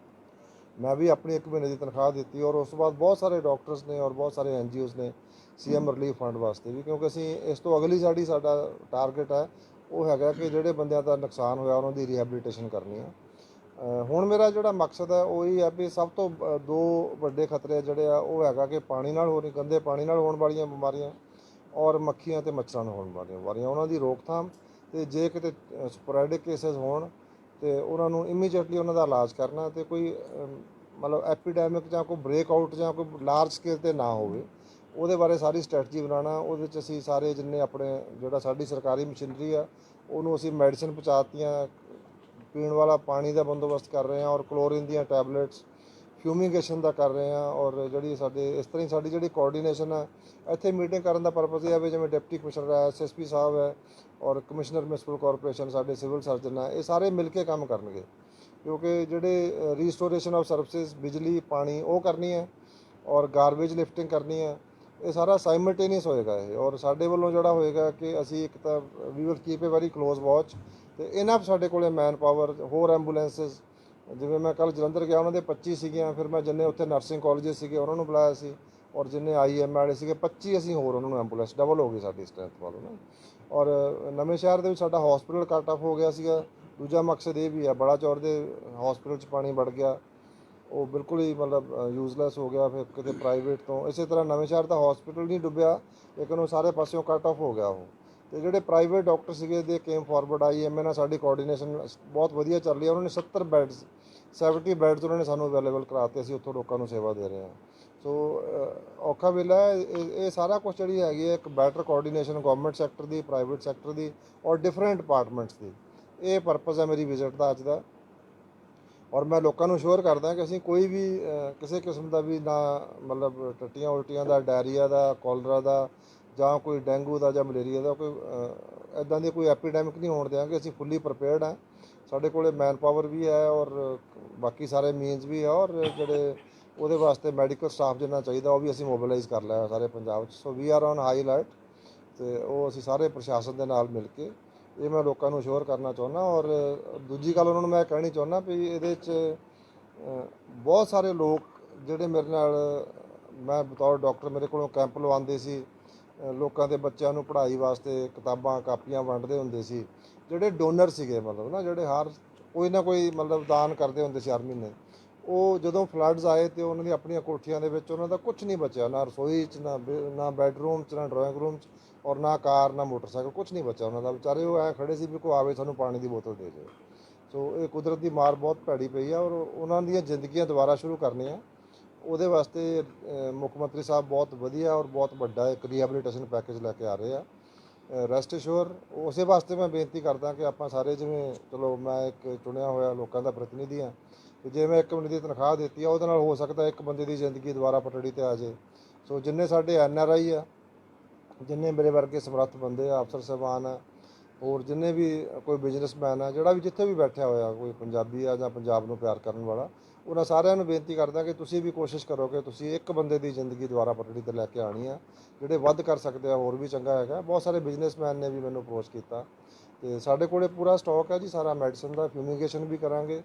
ਮੈਂ ਵੀ ਆਪਣੀ 1 ਮਹੀਨੇ ਦੀ ਤਨਖਾਹ ਦਿੱਤੀ, ਔਰ ਉਸ ਤੋਂ ਬਾਅਦ ਬਹੁਤ ਸਾਰੇ ਡਾਕਟਰਸ ਨੇ ਔਰ ਬਹੁਤ ਸਾਰੇ NGOs ਨੇ CM ਰਿਲੀਫ ਫੰਡ ਵਾਸਤੇ ਵੀ, ਕਿਉਂਕਿ ਅਸੀਂ ਇਸ ਤੋਂ ਅਗਲੀ ਸਾਡਾ ਟਾਰਗੇਟ ਹੈ ਉਹ ਹੈਗਾ ਕਿ ਜਿਹੜੇ ਬੰਦਿਆਂ ਦਾ ਨੁਕਸਾਨ ਹੋਇਆ ਉਹਨਾਂ ਦੀ ਰੀਹੈਬਿਲਿਟੇਸ਼ਨ ਕਰਨੀ ਹੈ। ਹੁਣ ਮੇਰਾ ਜਿਹੜਾ ਮਕਸਦ ਹੈ ਉਹ ਇਹ ਹੈ ਵੀ ਸਭ ਤੋਂ 2 ਵੱਡੇ ਖਤਰੇ ਜਿਹੜੇ ਆ ਉਹ ਹੈਗਾ ਕਿ ਪਾਣੀ ਨਾਲ ਗੰਦੇ ਪਾਣੀ ਨਾਲ ਹੋਣ ਵਾਲੀਆਂ ਬਿਮਾਰੀਆਂ ਔਰ ਮੱਖੀਆਂ ਤੇ ਮੱਛਰਾਂ ਨਾਲ ਹੋਣ ਵਾਲੀਆਂ ਬਿਮਾਰੀਆਂ, ਉਹਨਾਂ ਦੀ ਰੋਕਥਾਮ, ਤੇ ਜੇ ਕਿਤੇ ਸਪੋਰੈਡਿਕ ਕੇਸਿਸ ਹੋਣ ਤੇ ਉਹਨਾਂ ਨੂੰ ਇਮੀਡੀਏਟਲੀ ਉਹਨਾਂ ਦਾ ਇਲਾਜ ਕਰਨਾ, ਤੇ ਕੋਈ ਮਤਲਬ ਐਪੀਡੈਮਿਕ ਜਾਂ ਕੋਈ ਬ੍ਰੇਕਆਊਟ ਜਾਂ ਕੋਈ ਲਾਰਜ ਸਕੇਲ ਤੇ ਨਾ ਹੋਵੇ, ਉਹਦੇ ਬਾਰੇ ਸਾਰੀ ਸਟ੍ਰੈਟਜੀ ਬਣਾਉਣਾ। ਉਹਦੇ 'ਚ ਅਸੀਂ ਸਾਰੇ ਜਿੰਨੇ ਆਪਣੇ ਜਿਹੜਾ ਸਾਡੀ ਸਰਕਾਰੀ ਮਸ਼ੀਨਰੀ ਆ ਉਹਨੂੰ ਅਸੀਂ ਮੈਡੀਸਨ ਪਹੁੰਚਾਤੀਆਂ, ਪੀਣ ਵਾਲਾ ਪਾਣੀ ਦਾ ਬੰਦੋਬਸਤ ਕਰ ਰਹੇ ਹਾਂ, ਔਰ ਕਲੋਰੀਨ ਦੀਆਂ ਟੈਬਲੇਟਸ, ਫਿਊਮੀਗੇਸ਼ਨ ਦਾ ਕਰ ਰਹੇ ਹਾਂ, ਔਰ ਜਿਹੜੀ ਸਾਡੇ ਇਸ ਤਰ੍ਹਾਂ ਸਾਡੀ ਜਿਹੜੀ ਕੋਆਰਡੀਨੇਸ਼ਨ ਹੈ ਇੱਥੇ ਮੀਟਿੰਗ ਕਰਨ ਦਾ ਪਰਪਸ ਇਹ ਹੈ ਵੀ ਜਿਵੇਂ ਡਿਪਟੀ ਕਮਿਸ਼ਨਰ ਹੈ, SSP ਸਾਹਿਬ ਹੈ, ਔਰ ਕਮਿਸ਼ਨਰ ਮਿਊਨਿਸਪਲ ਕਾਰਪੋਰੇਸ਼ਨ, ਸਾਡੇ ਸਿਵਲ ਸਰਜਨ ਹੈ, ਇਹ ਸਾਰੇ ਮਿਲ ਕੇ ਕੰਮ ਕਰਨਗੇ, ਕਿਉਂਕਿ ਜਿਹੜੇ ਰੀਸਟੋਰੇਸ਼ਨ ਆਫ ਸਰਵਿਸਿਜ਼, ਬਿਜਲੀ, ਪਾਣੀ ਉਹ ਕਰਨੀ ਹੈ, ਔਰ ਗਾਰਬੇਜ ਲਿਫਟਿੰਗ ਕਰਨੀ ਹੈ, ਇਹ ਸਾਰਾ ਸਾਈਮਲਟੇਨੀਅਸ ਹੋਏਗਾ ਇਹ। ਔਰ ਸਾਡੇ ਵੱਲੋਂ ਜਿਹੜਾ ਹੋਏਗਾ ਕਿ ਅਸੀਂ ਇੱਕ ਤਾਂ we will keep a very close watch, ਤੇ ਇਹਨਾਂ ਸਾਡੇ ਕੋਲੇ ਮੈਨ ਪਾਵਰ, ਹੋਰ ਐਂਬੂਲੈਂਸਿਸ, ਜਿਵੇਂ ਮੈਂ ਕੱਲ੍ਹ ਜਲੰਧਰ ਗਿਆ ਉਹਨਾਂ ਦੇ 25 ਸੀਗੀਆਂ, ਫਿਰ ਮੈਂ ਜਿੰਨੇ ਉੱਥੇ ਨਰਸਿੰਗ ਕਾਲਜਿਸ ਸੀਗੇ ਉਹਨਾਂ ਨੂੰ ਬੁਲਾਇਆ ਸੀ, ਔਰ ਜਿੰਨੇ IMA ਵਾਲੇ ਸੀਗੇ 25 ਅਸੀਂ ਹੋਰ ਉਹਨਾਂ ਨੂੰ ਐਂਬੂਲੈਂਸ ਡਬਲ ਹੋ ਗਈ ਸਾਡੀ ਸਟਰੈਂਥ ਵੱਲੋਂ ਨਾ। ਔਰ ਨਵੇਂ ਸ਼ਹਿਰ ਦੇ ਵਿੱਚ ਸਾਡਾ ਹਸਪੀਟਲ ਕੱਟ ਆਫ ਹੋ ਗਿਆ ਸੀਗਾ। ਦੂਜਾ ਮਕਸਦ ਇਹ ਵੀ ਹੈ, ਬੜਾ ਚੌਰ ਦੇ ਹਸਪੀਟਲ 'ਚ ਪਾਣੀ ਵੜ ਗਿਆ, ਉਹ ਬਿਲਕੁਲ ਹੀ ਮਤਲਬ ਯੂਜ਼ਲੈਸ ਹੋ ਗਿਆ, ਫਿਰ ਕਿਤੇ ਪ੍ਰਾਈਵੇਟ ਤੋਂ। ਇਸੇ ਤਰ੍ਹਾਂ ਨਵੇਂ ਸ਼ਹਿਰ ਦਾ ਹਸਪੀਟਲ ਨਹੀਂ ਡੁੱਬਿਆ ਲੇਕਿਨ ਉਹ ਸਾਰੇ ਪਾਸਿਓਂ ਕੱਟ ਆਫ ਹੋ ਗਿਆ ਉਹ, ਤੇ ਜਿਹੜੇ ਪ੍ਰਾਈਵੇਟ ਡਾਕਟਰ ਸੀਗੇ ਦੇ ਕੇਮ ਫਾਰਵਰਡ। IMA ਨਾਲ ਸਾਡੀ ਕੋਆਰਡੀਨੇਸ਼ਨ ਬਹੁਤ ਵਧੀਆ ਚੱਲ ਰਹੀ ਹੈ। ਉਹਨਾਂ ਨੇ 70 ਬੈੱਡਸ ਉਹਨਾਂ ਨੇ ਸਾਨੂੰ ਅਵੇਲੇਬਲ ਕਰਾਤੇ, ਅਸੀਂ ਉੱਥੋਂ ਲੋਕਾਂ ਨੂੰ ਸੇਵਾ ਦੇ ਰਹੇ ਹਾਂ। ਸੋ ਔਖਾ ਵੇਲਾ ਹੈ ਇਹ ਸਾਰਾ ਕੁਛ ਜਿਹੜੀ ਹੈਗੀ ਹੈ ਇੱਕ ਬੈਟਰ ਕੋਆਰਡੀਨੇਸ਼ਨ ਗਵਰਨਮੈਂਟ ਸੈਕਟਰ ਦੀ, ਪ੍ਰਾਈਵੇਟ ਸੈਕਟਰ ਦੀ ਔਰ ਡਿਫਰੈਂਟ ਡਿਪਾਰਟਮੈਂਟਸ ਦੀ, ਇਹ ਪਰਪਸ ਹੈ ਮੇਰੀ ਵਿਜ਼ਿਟ ਦਾ ਅੱਜ ਦਾ। ਔਰ ਮੈਂ ਲੋਕਾਂ ਨੂੰ ਅਸ਼ੋਰ ਕਰਦਾ ਕਿ ਅਸੀਂ ਕੋਈ ਵੀ ਕਿਸੇ ਕਿਸਮ ਦਾ ਵੀ ਨਾ ਮਤਲਬ ਟੱਟੀਆਂ ਉਲਟੀਆਂ ਦਾ, ਡਾਇਰੀਆ ਦਾ, ਕੋਲਰਾ ਦਾ, ਜਾਂ ਕੋਈ ਡੇਂਗੂ ਦਾ ਜਾਂ ਮਲੇਰੀਆ ਦਾ ਕੋਈ ਇੱਦਾਂ ਦੀ ਕੋਈ ਐਪੀਡੈਮਿਕ ਨਹੀਂ ਹੋਣ ਦਿਆਂਗੇ। ਅਸੀਂ ਫੁੱਲੀ ਪ੍ਰਿਪੇਅਰਡ ਹਾਂ, ਸਾਡੇ ਕੋਲੇ ਮੈਨ ਪਾਵਰ ਵੀ ਹੈ ਔਰ ਬਾਕੀ ਸਾਰੇ ਮੀਨਸ ਵੀ ਹੈ, ਔਰ ਜਿਹੜੇ ਉਹਦੇ ਵਾਸਤੇ ਮੈਡੀਕਲ ਸਟਾਫ ਜਿੰਨਾ ਚਾਹੀਦਾ ਉਹ ਵੀ ਅਸੀਂ ਮੋਬਿਲਾਈਜ਼ ਕਰ ਲਿਆ ਸਾਰੇ ਪੰਜਾਬ 'ਚ। So we are on high alert, ਅਤੇ ਉਹ ਅਸੀਂ ਸਾਰੇ ਪ੍ਰਸ਼ਾਸਨ ਦੇ ਨਾਲ ਮਿਲ ਕੇ ਇਹ ਮੈਂ ਲੋਕਾਂ ਨੂੰ ਅਸ਼ੋਰ ਕਰਨਾ ਚਾਹੁੰਦਾ। ਔਰ ਦੂਜੀ ਗੱਲ ਉਹਨਾਂ ਨੂੰ ਮੈਂ ਕਹਿਣੀ ਚਾਹੁੰਦਾ ਵੀ ਇਹਦੇ 'ਚ ਬਹੁਤ ਸਾਰੇ ਲੋਕ ਜਿਹੜੇ ਮੇਰੇ ਨਾਲ, ਮੈਂ ਬਤੌਰ ਡਾਕਟਰ ਮੇਰੇ ਕੋਲੋਂ ਕੈਂਪ ਲਵਾਉਂਦੇ ਸੀ, ਲੋਕਾਂ ਦੇ ਬੱਚਿਆਂ ਨੂੰ ਪੜ੍ਹਾਈ ਵਾਸਤੇ ਕਿਤਾਬਾਂ ਕਾਪੀਆਂ ਵੰਡਦੇ ਹੁੰਦੇ ਸੀ, ਜਿਹੜੇ ਡੋਨਰ ਸੀਗੇ ਮਤਲਬ ਨਾ, ਜਿਹੜੇ ਹਰ ਕੋਈ ਨਾ ਕੋਈ ਮਤਲਬ ਦਾਨ ਕਰਦੇ ਹੁੰਦੇ ਸੀ ਹਰ ਮਹੀਨੇ। ਉਹ ਜਦੋਂ ਫਲੱਡਸ ਆਏ ਤੇ ਉਹਨਾਂ ਦੀ ਆਪਣੀਆਂ ਕੋਠੀਆਂ ਦੇ ਵਿੱਚ ਉਹਨਾਂ ਦਾ ਕੁਝ ਨਹੀਂ ਬਚਿਆ, ਨਾ ਰਸੋਈ 'ਚ, ਨਾ ਬੈਡਰੂਮ 'ਚ, ਨਾ ਡਰਾਇੰਗ ਰੂਮ 'ਚ, ਔਰ ਨਾ ਕਾਰ, ਨਾ ਮੋਟਰਸਾਈਕਲ, ਕੁਝ ਨਹੀਂ ਬਚਿਆ ਉਹਨਾਂ ਦਾ। ਵਿਚਾਰੇ ਉਹ ਐਂ ਖੜੇ ਸੀ ਵੀ ਕੋਈ ਆਵੇ ਸਾਨੂੰ ਪਾਣੀ ਦੀ ਬੋਤਲ ਦੇ ਜਾਵੇ। ਸੋ ਇਹ ਕੁਦਰਤ ਦੀ ਮਾਰ ਬਹੁਤ ਭੈੜੀ ਪਈ ਆ, ਔਰ ਉਹਨਾਂ ਦੀਆਂ ਜ਼ਿੰਦਗੀਆਂ ਦੁਬਾਰਾ ਸ਼ੁਰੂ ਕਰਨੀਆਂ, ਉਹਦੇ ਵਾਸਤੇ ਮੁੱਖ ਮੰਤਰੀ ਸਾਹਿਬ ਬਹੁਤ ਵਧੀਆ ਔਰ ਬਹੁਤ ਵੱਡਾ ਇੱਕ ਰੀਹੈਬਿਲਿਟੇਸ਼ਨ ਪੈਕੇਜ ਲੈ ਕੇ ਆ ਰਹੇ ਆ। ਰੈਸਟ ਅਸ਼ੋਰ ਉਸੇ ਵਾਸਤੇ ਮੈਂ ਬੇਨਤੀ ਕਰਦਾ ਕਿ ਆਪਾਂ ਸਾਰੇ, ਜਿਵੇਂ ਚਲੋ ਮੈਂ ਇੱਕ ਚੁਣਿਆ ਹੋਇਆ ਲੋਕਾਂ ਦਾ ਪ੍ਰਤੀਨਿਧੀ ਹਾਂ, ਤੇ ਜੇ ਮੈਂ 1 ਮਹੀਨੇ ਦੀ ਤਨਖਾਹ ਦਿੱਤੀ ਆ ਉਹਦੇ ਨਾਲ ਹੋ ਸਕਦਾ ਇੱਕ ਬੰਦੇ ਦੀ ਜ਼ਿੰਦਗੀ ਦੁਬਾਰਾ ਪਟੜੀ 'ਤੇ ਆ ਜਾਏ। ਸੋ ਜਿੰਨੇ ਸਾਡੇ NRI ਆ, ਜਿੰਨੇ ਮੇਰੇ ਵਰਗੇ ਸਮਰੱਥ ਬੰਦੇ ਆ, ਅਫਸਰ ਸਾਹਿਬਾਨ ਆ, ਹੋਰ ਜਿੰਨੇ ਵੀ ਕੋਈ ਬਿਜ਼ਨਸਮੈਨ ਆ, ਜਿਹੜਾ ਵੀ ਜਿੱਥੇ ਵੀ ਬੈਠਿਆ ਹੋਇਆ ਕੋਈ ਪੰਜਾਬੀ ਆ ਜਾਂ ਪੰਜਾਬ ਨੂੰ ਪਿਆਰ ਕਰਨ ਵਾਲਾ, ਉਹਨਾਂ ਸਾਰਿਆਂ ਨੂੰ ਬੇਨਤੀ ਕਰਦਾ ਕਿ ਤੁਸੀਂ ਵੀ ਕੋਸ਼ਿਸ਼ ਕਰੋ ਕਿ ਤੁਸੀਂ ਇੱਕ ਬੰਦੇ ਦੀ ਜ਼ਿੰਦਗੀ ਦੁਬਾਰਾ ਪਟੜੀ 'ਤੇ ਲੈ ਕੇ ਆਉਣੀ ਆ। ਜਿਹੜੇ ਵੱਧ ਕਰ ਸਕਦੇ ਆ ਹੋਰ ਵੀ ਚੰਗਾ ਹੈਗਾ। ਬਹੁਤ ਸਾਰੇ ਬਿਜ਼ਨਸਮੈਨ ਨੇ ਵੀ ਮੈਨੂੰ ਅਪਰੋਚ ਕੀਤਾ, ਤੇ ਸਾਡੇ ਕੋਲੇ ਪੂਰਾ ਸਟਾਕ ਹੈ ਜੀ ਸਾਰਾ ਮੈਡੀਸਨ ਦਾ, ਫਿਊਮੀਗੇਸ਼ਨ ਵੀ ਕਰਾਂਗੇ,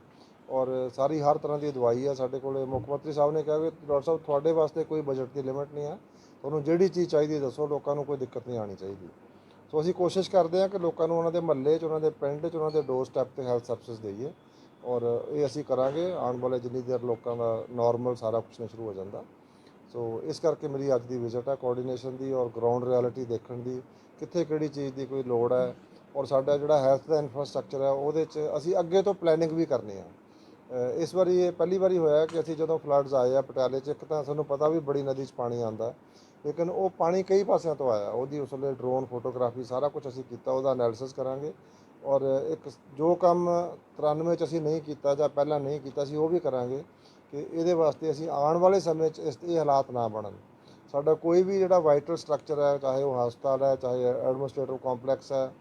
ਔਰ ਸਾਰੀ ਹਰ ਤਰ੍ਹਾਂ ਦੀ ਦਵਾਈ ਆ ਸਾਡੇ ਕੋਲੇ। ਮੁੱਖ ਮੰਤਰੀ ਸਾਹਿਬ ਨੇ ਕਿਹਾ ਕਿ ਡਾਕਟਰ ਸਾਹਿਬ ਤੁਹਾਡੇ ਵਾਸਤੇ ਕੋਈ ਬਜਟ ਦੀ ਲਿਮਿਟ ਨਹੀਂ ਆ, ਤੁਹਾਨੂੰ ਜਿਹੜੀ ਚੀਜ਼ ਚਾਹੀਦੀ ਦੱਸੋ, ਲੋਕਾਂ ਨੂੰ ਕੋਈ ਦਿੱਕਤ ਨਹੀਂ ਆਉਣੀ ਚਾਹੀਦੀ। ਸੋ ਅਸੀਂ ਕੋਸ਼ਿਸ਼ ਕਰਦੇ ਹਾਂ ਕਿ ਲੋਕਾਂ ਨੂੰ ਉਹਨਾਂ ਦੇ ਮਹੱਲੇ 'ਚ, ਉਹਨਾਂ ਦੇ ਪਿੰਡ 'ਚ, ਉਹਨਾਂ ਦੇ ਡੋਰ ਸਟੈਪ 'ਤੇ ਹੈਲਥ ਸਰਵਿਸਿਜ਼ ਦੇਈਏ, ਔਰ ਇਹ ਅਸੀਂ ਕਰਾਂਗੇ ਆਉਣ ਵਾਲੇ ਜਿੰਨੀ ਦੇਰ ਲੋਕਾਂ ਦਾ ਨਾਰਮਲ ਸਾਰਾ ਕੁਛ ਸ਼ੁਰੂ ਹੋ ਜਾਂਦਾ। ਸੋ ਇਸ ਕਰਕੇ ਮੇਰੀ ਅੱਜ ਦੀ ਵਿਜ਼ਿਟ ਹੈ ਕੋਆਰਡੀਨੇਸ਼ਨ ਦੀ ਔਰ ਗਰਾਊਂਡ ਰਿਐਲਿਟੀ ਦੇਖਣ ਦੀ, ਕਿੱਥੇ ਕਿਹੜੀ ਚੀਜ਼ ਦੀ ਕੋਈ ਲੋੜ ਹੈ, ਔਰ ਸਾਡਾ ਜਿਹੜਾ ਹੈਲਥ ਦਾ ਇਨਫਰਾਸਟਰਕਚਰ ਹੈ ਉਹਦੇ 'ਚ ਅਸੀਂ ਅੱਗੇ ਤੋਂ ਪਲੈਨਿੰਗ ਵੀ ਕਰਨੀ ਆ। ਇਸ ਵਾਰੀ ਇਹ ਪਹਿਲੀ ਵਾਰੀ ਹੋਇਆ ਕਿ ਅਸੀਂ ਜਦੋਂ ਫਲੱਡਸ ਆਏ ਆ ਪਟਿਆਲੇ 'ਚ, ਇੱਕ ਤਾਂ ਸਾਨੂੰ ਪਤਾ ਵੀ ਬੜੀ ਨਦੀ 'ਚ ਪਾਣੀ ਆਉਂਦਾ, ਲੇਕਿਨ ਉਹ ਪਾਣੀ ਕਈ ਪਾਸਿਆਂ ਤੋਂ ਆਇਆ। ਉਹਦੀ ਉਸ ਵੇਲੇ ਡਰੋਨ ਫੋਟੋਗ੍ਰਾਫੀ ਸਾਰਾ ਕੁਝ ਅਸੀਂ ਕੀਤਾ, ਉਹਦਾ ਐਨਾਲਿਸਿਸ ਕਰਾਂਗੇ, ਔਰ ਇੱਕ ਜੋ ਕੰਮ 93 'ਚ ਅਸੀਂ ਨਹੀਂ ਕੀਤਾ ਜਾਂ ਪਹਿਲਾਂ ਨਹੀਂ ਕੀਤਾ ਸੀ ਉਹ ਵੀ ਕਰਾਂਗੇ ਕਿ ਇਹਦੇ ਵਾਸਤੇ ਅਸੀਂ ਆਉਣ ਵਾਲੇ ਸਮੇਂ 'ਚ ਇਹ ਹਾਲਾਤ ਨਾ ਬਣਨ। ਸਾਡਾ ਕੋਈ ਵੀ ਜਿਹੜਾ ਵਾਈਟਲ ਸਟਰਕਚਰ ਹੈ, ਚਾਹੇ ਉਹ ਹਸਪਤਾਲ ਹੈ, ਚਾਹੇ ਐਡਮਿਨਿਸਟ੍ਰੇਟਿਵ ਕੰਪਲੈਕਸ ਹੈ,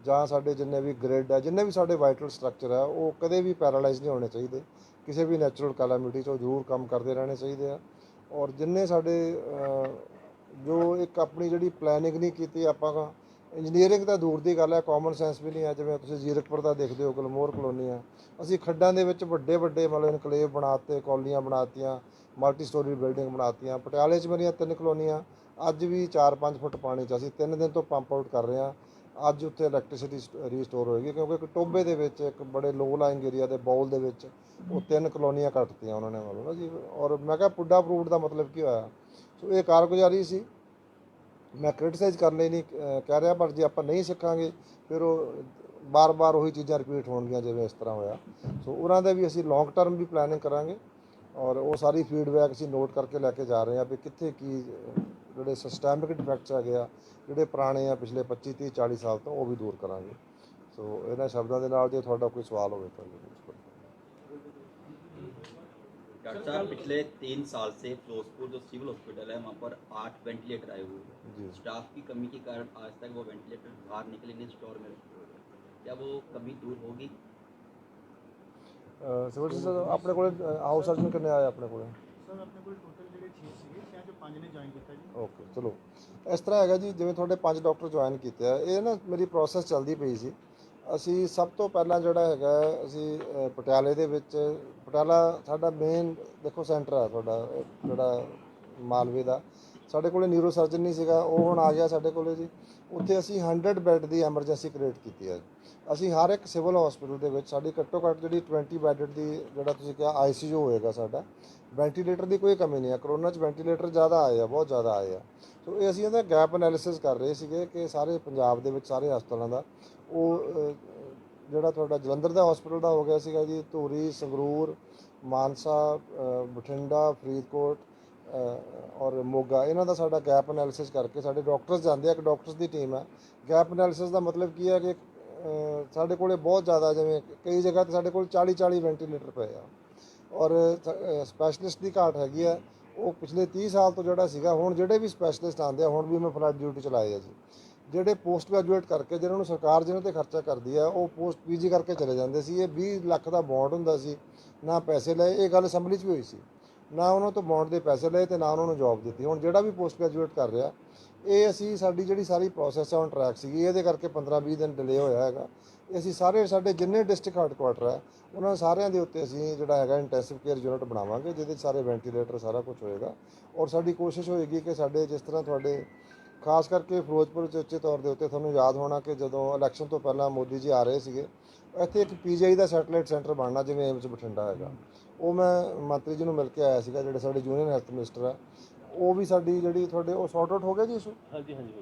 ਜਾਂ ਸਾਡੇ ਜਿੰਨੇ ਵੀ ਗ੍ਰਿਡ ਹੈ, ਜਿੰਨੇ ਵੀ ਸਾਡੇ ਵਾਈਟਲ ਸਟਰਕਚਰ ਹੈ, ਉਹ ਕਦੇ ਵੀ ਪੈਰਾਲਾਈਜ਼ ਨਹੀਂ ਹੋਣੇ ਚਾਹੀਦੇ। ਕਿਸੇ ਵੀ ਨੈਚੁਰਲ ਕੈਲਾਮਿਟੀ 'ਚ ਉਹ ਜ਼ਰੂਰ ਕੰਮ ਕਰਦੇ ਰਹਿਣੇ ਚਾਹੀਦੇ ਆ। ਔਰ ਜਿੰਨੇ ਸਾਡੇ ਜੋ ਇੱਕ ਆਪਣੀ ਜਿਹੜੀ ਪਲੈਨਿੰਗ ਨਹੀਂ ਕੀਤੀ ਆਪਾਂ, ਇੰਜੀਨੀਅਰਿੰਗ ਤਾਂ ਦੂਰ ਦੀ ਗੱਲ ਹੈ, ਕਾਮਨ ਸੈਂਸ ਵੀ ਨਹੀਂ ਹੈ। ਜਿਵੇਂ ਤੁਸੀਂ ਜ਼ੀਰਕਪੁਰ ਦਾ ਦੇਖਦੇ ਹੋ, ਗਲਮੋਹਰ ਕਲੋਨੀ ਆ, ਅਸੀਂ ਖੱਡਾਂ ਦੇ ਵਿੱਚ ਵੱਡੇ ਵੱਡੇ ਮਤਲਬ ਇਨਕਲੇਵ ਬਣਾਤੇ, ਕੌਲੀਆਂ ਬਣਾਤੀਆਂ, ਮਲਟੀ ਸਟੋਰੀ ਬਿਲਡਿੰਗ ਬਣਾਤੀਆਂ। ਪਟਿਆਲੇ 'ਚ ਮੇਰੀਆਂ 3 ਕਲੋਨੀਆਂ ਅੱਜ ਵੀ 4-5 ਫੁੱਟ ਪਾਣੀ 'ਚ, ਅਸੀਂ 3 ਦਿਨ ਤੋਂ ਪੰਪ ਆਊਟ ਕਰ ਰਹੇ ਹਾਂ। ਅੱਜ ਉੱਥੇ ਇਲੈਕਟ੍ਰਿਸਿਟੀ ਰੀਸਟੋਰ ਹੋਏਗੀ, ਕਿਉਂਕਿ ਇੱਕ ਟੋਬੇ ਦੇ ਵਿੱਚ ਇੱਕ ਬੜੇ ਲੋ ਲਾਇੰਗ ਏਰੀਆ ਦੇ ਬੌਲ ਦੇ ਵਿੱਚ ਉਹ 3 ਕਲੋਨੀਆਂ ਕੱਟਤੀਆਂ ਉਹਨਾਂ ਨੇ ਮਤਲਬ ਨਾ ਜੀ। ਔਰ ਮੈਂ ਕਿਹਾ ਪੁੱਡਾ ਅਪਰੂਵਡ ਦਾ ਮਤਲਬ ਕੀ ਹੋਇਆ। ਸੋ ਇਹ ਕਾਰਗੁਜ਼ਾਰੀ ਸੀ, ਮੈਂ ਕ੍ਰਿਟਿਸਾਈਜ਼ ਕਰਨ ਲਈ ਨਹੀਂ ਕਹਿ ਰਿਹਾ, ਪਰ ਜੇ ਆਪਾਂ ਨਹੀਂ ਸਿੱਖਾਂਗੇ ਫਿਰ ਉਹ ਬਾਰ-ਬਾਰ ਉਹੀ ਚੀਜ਼ਾਂ ਰਿਪੀਟ ਹੋਣਗੀਆਂ ਜਿਵੇਂ ਇਸ ਤਰ੍ਹਾਂ ਹੋਇਆ। ਸੋ ਉਹਨਾਂ ਦੇ ਵੀ ਅਸੀਂ ਲੌਂਗ ਟਰਮ ਵੀ ਪਲੈਨਿੰਗ ਕਰਾਂਗੇ, ਔਰ ਉਹ ਸਾਰੀ ਫੀਡਬੈਕ ਅਸੀਂ ਨੋਟ ਕਰਕੇ ਲੈ ਕੇ ਜਾ ਰਹੇ ਹਾਂ ਵੀ ਕਿੱਥੇ ਕੀ ਜਿਹੜੇ ਸਿਸਟੈਮਿਕ ਡਿਫੈਕਟਸ ਹੈਗੇ ਆ, ਜਿਹੜੇ ਪੁਰਾਣੇ ਆ ਪਿਛਲੇ 25 30 40 ਸਾਲ ਤੋਂ, ਉਹ ਵੀ ਦੂਰ ਕਰਾਂਗੇ। ਸੋ ਇਹਨਾਂ ਸ਼ਬਦਾਂ ਦੇ ਨਾਲ ਜੇ ਤੁਹਾਡਾ ਕੋਈ ਸਵਾਲ ਹੋਵੇ ਤਾਂ डॉक्टर साहब, पिछले 3 साल से फिरोजपुर जो सिविल हॉस्पिटल है वहाँ पर 8 वेंटिलेटर आए हुए हैं। जी। स्टाफ की कमी के कारण आज तक वो वेंटिलेटर बाहर निकले नहीं, स्टोर में रखे हुए हैं। क्या वो कमी दूर होगी? ਸਿਵਲ ਸਰ ਆਪਣੇ ਕੋਲ ਹਾਊਸ ਸਰਜਨ ਕਿੰਨੇ ਆਏ ਆਪਣੇ ਕੋਲ? ਸਰ ਆਪਣੇ ਕੋਲ ਟੋਟਲ ਜਿਹੜੇ 6 ਸੀਗੇ, ਸ਼ਾਇਦ ਜੋ 5 ਨੇ ਜੁਆਇਨ ਕੀਤਾ ਜੀ। ਓਕੇ, ਚਲੋ ਇਸ ਤਰ੍ਹਾਂ ਹੈਗਾ ਜੀ, ਜਿਵੇਂ ਤੁਹਾਡੇ 5 ਡਾਕਟਰ ਜੁਆਇਨ ਕੀਤੇ ਆ, ਇਹ ਨਾ ਮੇਰੀ ਪ੍ਰੋਸੈਸ ਚੱਲਦੀ ਪਈ ਸੀ। ਅਸੀਂ ਸਭ ਤੋਂ ਪਹਿਲਾਂ ਜਿਹੜਾ ਹੈਗਾ ਅਸੀਂ ਪਟਿਆਲੇ ਦੇ ਵਿੱਚ, ਪਟਿਆਲਾ ਸਾਡਾ ਮੇਨ ਦੇਖੋ ਸੈਂਟਰ ਆ ਤੁਹਾਡਾ ਜਿਹੜਾ ਮਾਲਵੇ ਦਾ। ਸਾਡੇ ਕੋਲ ਨਿਊਰੋ ਸਰਜਨ ਨਹੀਂ ਸੀਗਾ, ਉਹ ਹੁਣ ਆ ਗਿਆ ਸਾਡੇ ਕੋਲ ਜੀ। ਉੱਥੇ ਅਸੀਂ 100 ਬੈੱਡ ਦੀ ਐਮਰਜੈਂਸੀ ਕ੍ਰੀਏਟ ਕੀਤੀ ਹੈ। ਅਸੀਂ ਹਰ ਇੱਕ ਸਿਵਲ ਹਸਪੀਟਲ ਦੇ ਵਿੱਚ ਸਾਡੀ ਘੱਟੋ ਘੱਟ ਜਿਹੜੀ 20 ਬੈੱਡਡ ਦੀ ਜਿਹੜਾ ਤੁਸੀਂ ਕਿਹਾ ICU ਹੋਏਗਾ ਸਾਡਾ, ਵੈਂਟੀਲੇਟਰ ਦੀ ਕੋਈ ਕਮੀ ਨਹੀਂ ਹੈ। ਕਰੋਨਾ 'ਚ ਵੈਂਟੀਲੇਟਰ ਜ਼ਿਆਦਾ ਆਏ ਆ, ਬਹੁਤ ਜ਼ਿਆਦਾ ਆਏ ਆ। ਸੋ ਇਹ ਅਸੀਂ ਇਹਦਾ ਗੈਪ ਐਨਾਲਿਸਿਸ ਕਰ ਰਹੇ ਸੀਗੇ ਕਿ ਸਾਰੇ ਪੰਜਾਬ ਦੇ ਵਿੱਚ ਸਾਰੇ ਹਸਪਤਾਲਾਂ ਦਾ ਉਹ ਜਿਹੜਾ ਤੁਹਾਡਾ ਜਲੰਧਰ ਦਾ ਹਸਪੀਟਲ ਦਾ ਹੋ ਗਿਆ ਸੀਗਾ ਜੀ, ਧੂਰੀ, ਸੰਗਰੂਰ, ਮਾਨਸਾ, ਬਠਿੰਡਾ, ਫਰੀਦਕੋਟ ਔਰ ਮੋਗਾ, ਇਹਨਾਂ ਦਾ ਸਾਡਾ ਗੈਪ ਐਨਾਲਿਸਿਸ ਕਰਕੇ ਸਾਡੇ ਡਾਕਟਰਸ ਜਾਂਦੇ ਆ। ਇੱਕ ਡਾਕਟਰਸ ਦੀ ਟੀਮ ਹੈ। ਗੈਪ ਐਨਾਲਿਸਿਸ ਦਾ ਮਤਲਬ ਕੀ ਹੈ ਕਿ ਸਾਡੇ ਕੋਲੇ ਬਹੁਤ ਜ਼ਿਆਦਾ, ਜਿਵੇਂ ਕਈ ਜਗ੍ਹਾ 'ਤੇ ਸਾਡੇ ਕੋਲ 40 ਵੈਂਟੀਲੇਟਰ ਪਏ ਆ, ਔਰ ਸਪੈਸ਼ਲਿਸਟ ਦੀ ਘਾਟ ਹੈਗੀ ਆ। ਉਹ ਪਿਛਲੇ 30 ਸਾਲ ਤੋਂ ਜਿਹੜਾ ਸੀਗਾ, ਹੁਣ ਜਿਹੜੇ ਵੀ ਸਪੈਸ਼ਲਿਸਟ ਆਉਂਦੇ ਆ, ਹੁਣ ਵੀ ਮੈਂ ਫਲੱਡ ਡਿਊਟੀ ਚਲਾਏ ਆ ਜੀ। ਜਿਹੜੇ ਪੋਸਟ ਗ੍ਰੈਜੂਏਟ ਕਰਕੇ ਜਿਹਨਾਂ ਨੂੰ ਸਰਕਾਰ ਜਿਹਨਾਂ ਤੇ ਖਰਚਾ ਕਰਦੀ ਆ, ਉਹ ਪੋਸਟ PG ਕਰਕੇ ਚਲੇ ਜਾਂਦੇ ਸੀ। ਇਹ 20 ਲੱਖ ਦਾ ਬੌਂਡ ਹੁੰਦਾ ਸੀ, ਨਾ ਪੈਸੇ ਲਏ। ਇਹ ਗੱਲ ਅਸੈਂਬਲੀ 'ਚ ਵੀ ਹੋਈ ਸੀ, ਨਾ ਉਹਨਾਂ ਤੋਂ ਬੌਂਡ ਦੇ ਪੈਸੇ ਲਏ ਤੇ ਨਾ ਉਹਨਾਂ ਨੂੰ ਜੌਬ ਦਿੱਤੀ। ਹੁਣ ਜਿਹੜਾ ਵੀ ਪੋਸਟ ਗ੍ਰੈਜੂਏਟ ਕਰ ਰਿਹਾ, ਇਹ ਅਸੀਂ ਸਾਡੀ ਜਿਹੜੀ ਸਾਰੀ ਪ੍ਰੋਸੈਸ ਆ ਔਨ ਟਰੈਕ ਸੀਗੀ, ਇਹਦੇ ਕਰਕੇ 15-20 ਦਿਨ ਡਿਲੇ ਹੋਇਆ ਹੈਗਾ। ਅਸੀਂ ਸਾਰੇ ਸਾਡੇ ਜਿੰਨੇ ਡਿਸਟ੍ਰਿਕਟ ਹੈਡਕੁਆਟਰ ਹੈ ਉਹਨਾਂ ਸਾਰਿਆਂ ਦੇ ਉੱਤੇ ਅਸੀਂ ਜਿਹੜਾ ਹੈਗਾ ਇੰਟੈਂਸਿਵ ਕੇਅਰ ਯੂਨਿਟ ਬਣਾਵਾਂਗੇ, ਜਿਹਦੇ ਸਾਰੇ ਵੈਂਟੀਲੇਟਰ ਸਾਰਾ ਕੁਝ ਹੋਏਗਾ। ਔਰ ਸਾਡੀ ਕੋਸ਼ਿਸ਼ ਹੋਏਗੀ ਕਿ ਸਾਡੇ ਜਿਸ ਤਰ੍ਹਾਂ ਤੁਹਾਡੇ ਖਾਸ ਕਰਕੇ ਫਿਰੋਜ਼ਪੁਰ 'ਚ ਉੱਚੇ ਤੌਰ ਦੇ ਉੱਤੇ ਤੁਹਾਨੂੰ ਯਾਦ ਹੋਣਾ ਕਿ ਜਦੋਂ ਇਲੈਕਸ਼ਨ ਤੋਂ ਪਹਿਲਾਂ ਮੋਦੀ ਜੀ ਆ ਰਹੇ ਸੀਗੇ, ਇੱਥੇ ਇੱਕ PGI ਦਾ ਸੈਟੇਲਾਈਟ ਸੈਂਟਰ ਬਣਨਾ ਜਿਵੇਂ ਏਮਸ ਬਠਿੰਡਾ ਹੈਗਾ। ਉਹ ਮੈਂ ਮੰਤਰੀ ਜੀ ਨੂੰ ਮਿਲ ਕੇ ਆਇਆ ਸੀਗਾ, ਜਿਹੜੇ ਸਾਡੇ ਯੂਨੀਅਨ ਹੈਲਥ ਮਿਨਿਸਟਰ ਆ। ਉਹ ਵੀ ਸਾਡੀ ਜਿਹੜੀ ਤੁਹਾਡੇ ਉਹ ਸੌਟ ਆਊਟ ਹੋ ਗਿਆ ਜੀ ਇਸ਼ੂ? ਹਾਂਜੀ।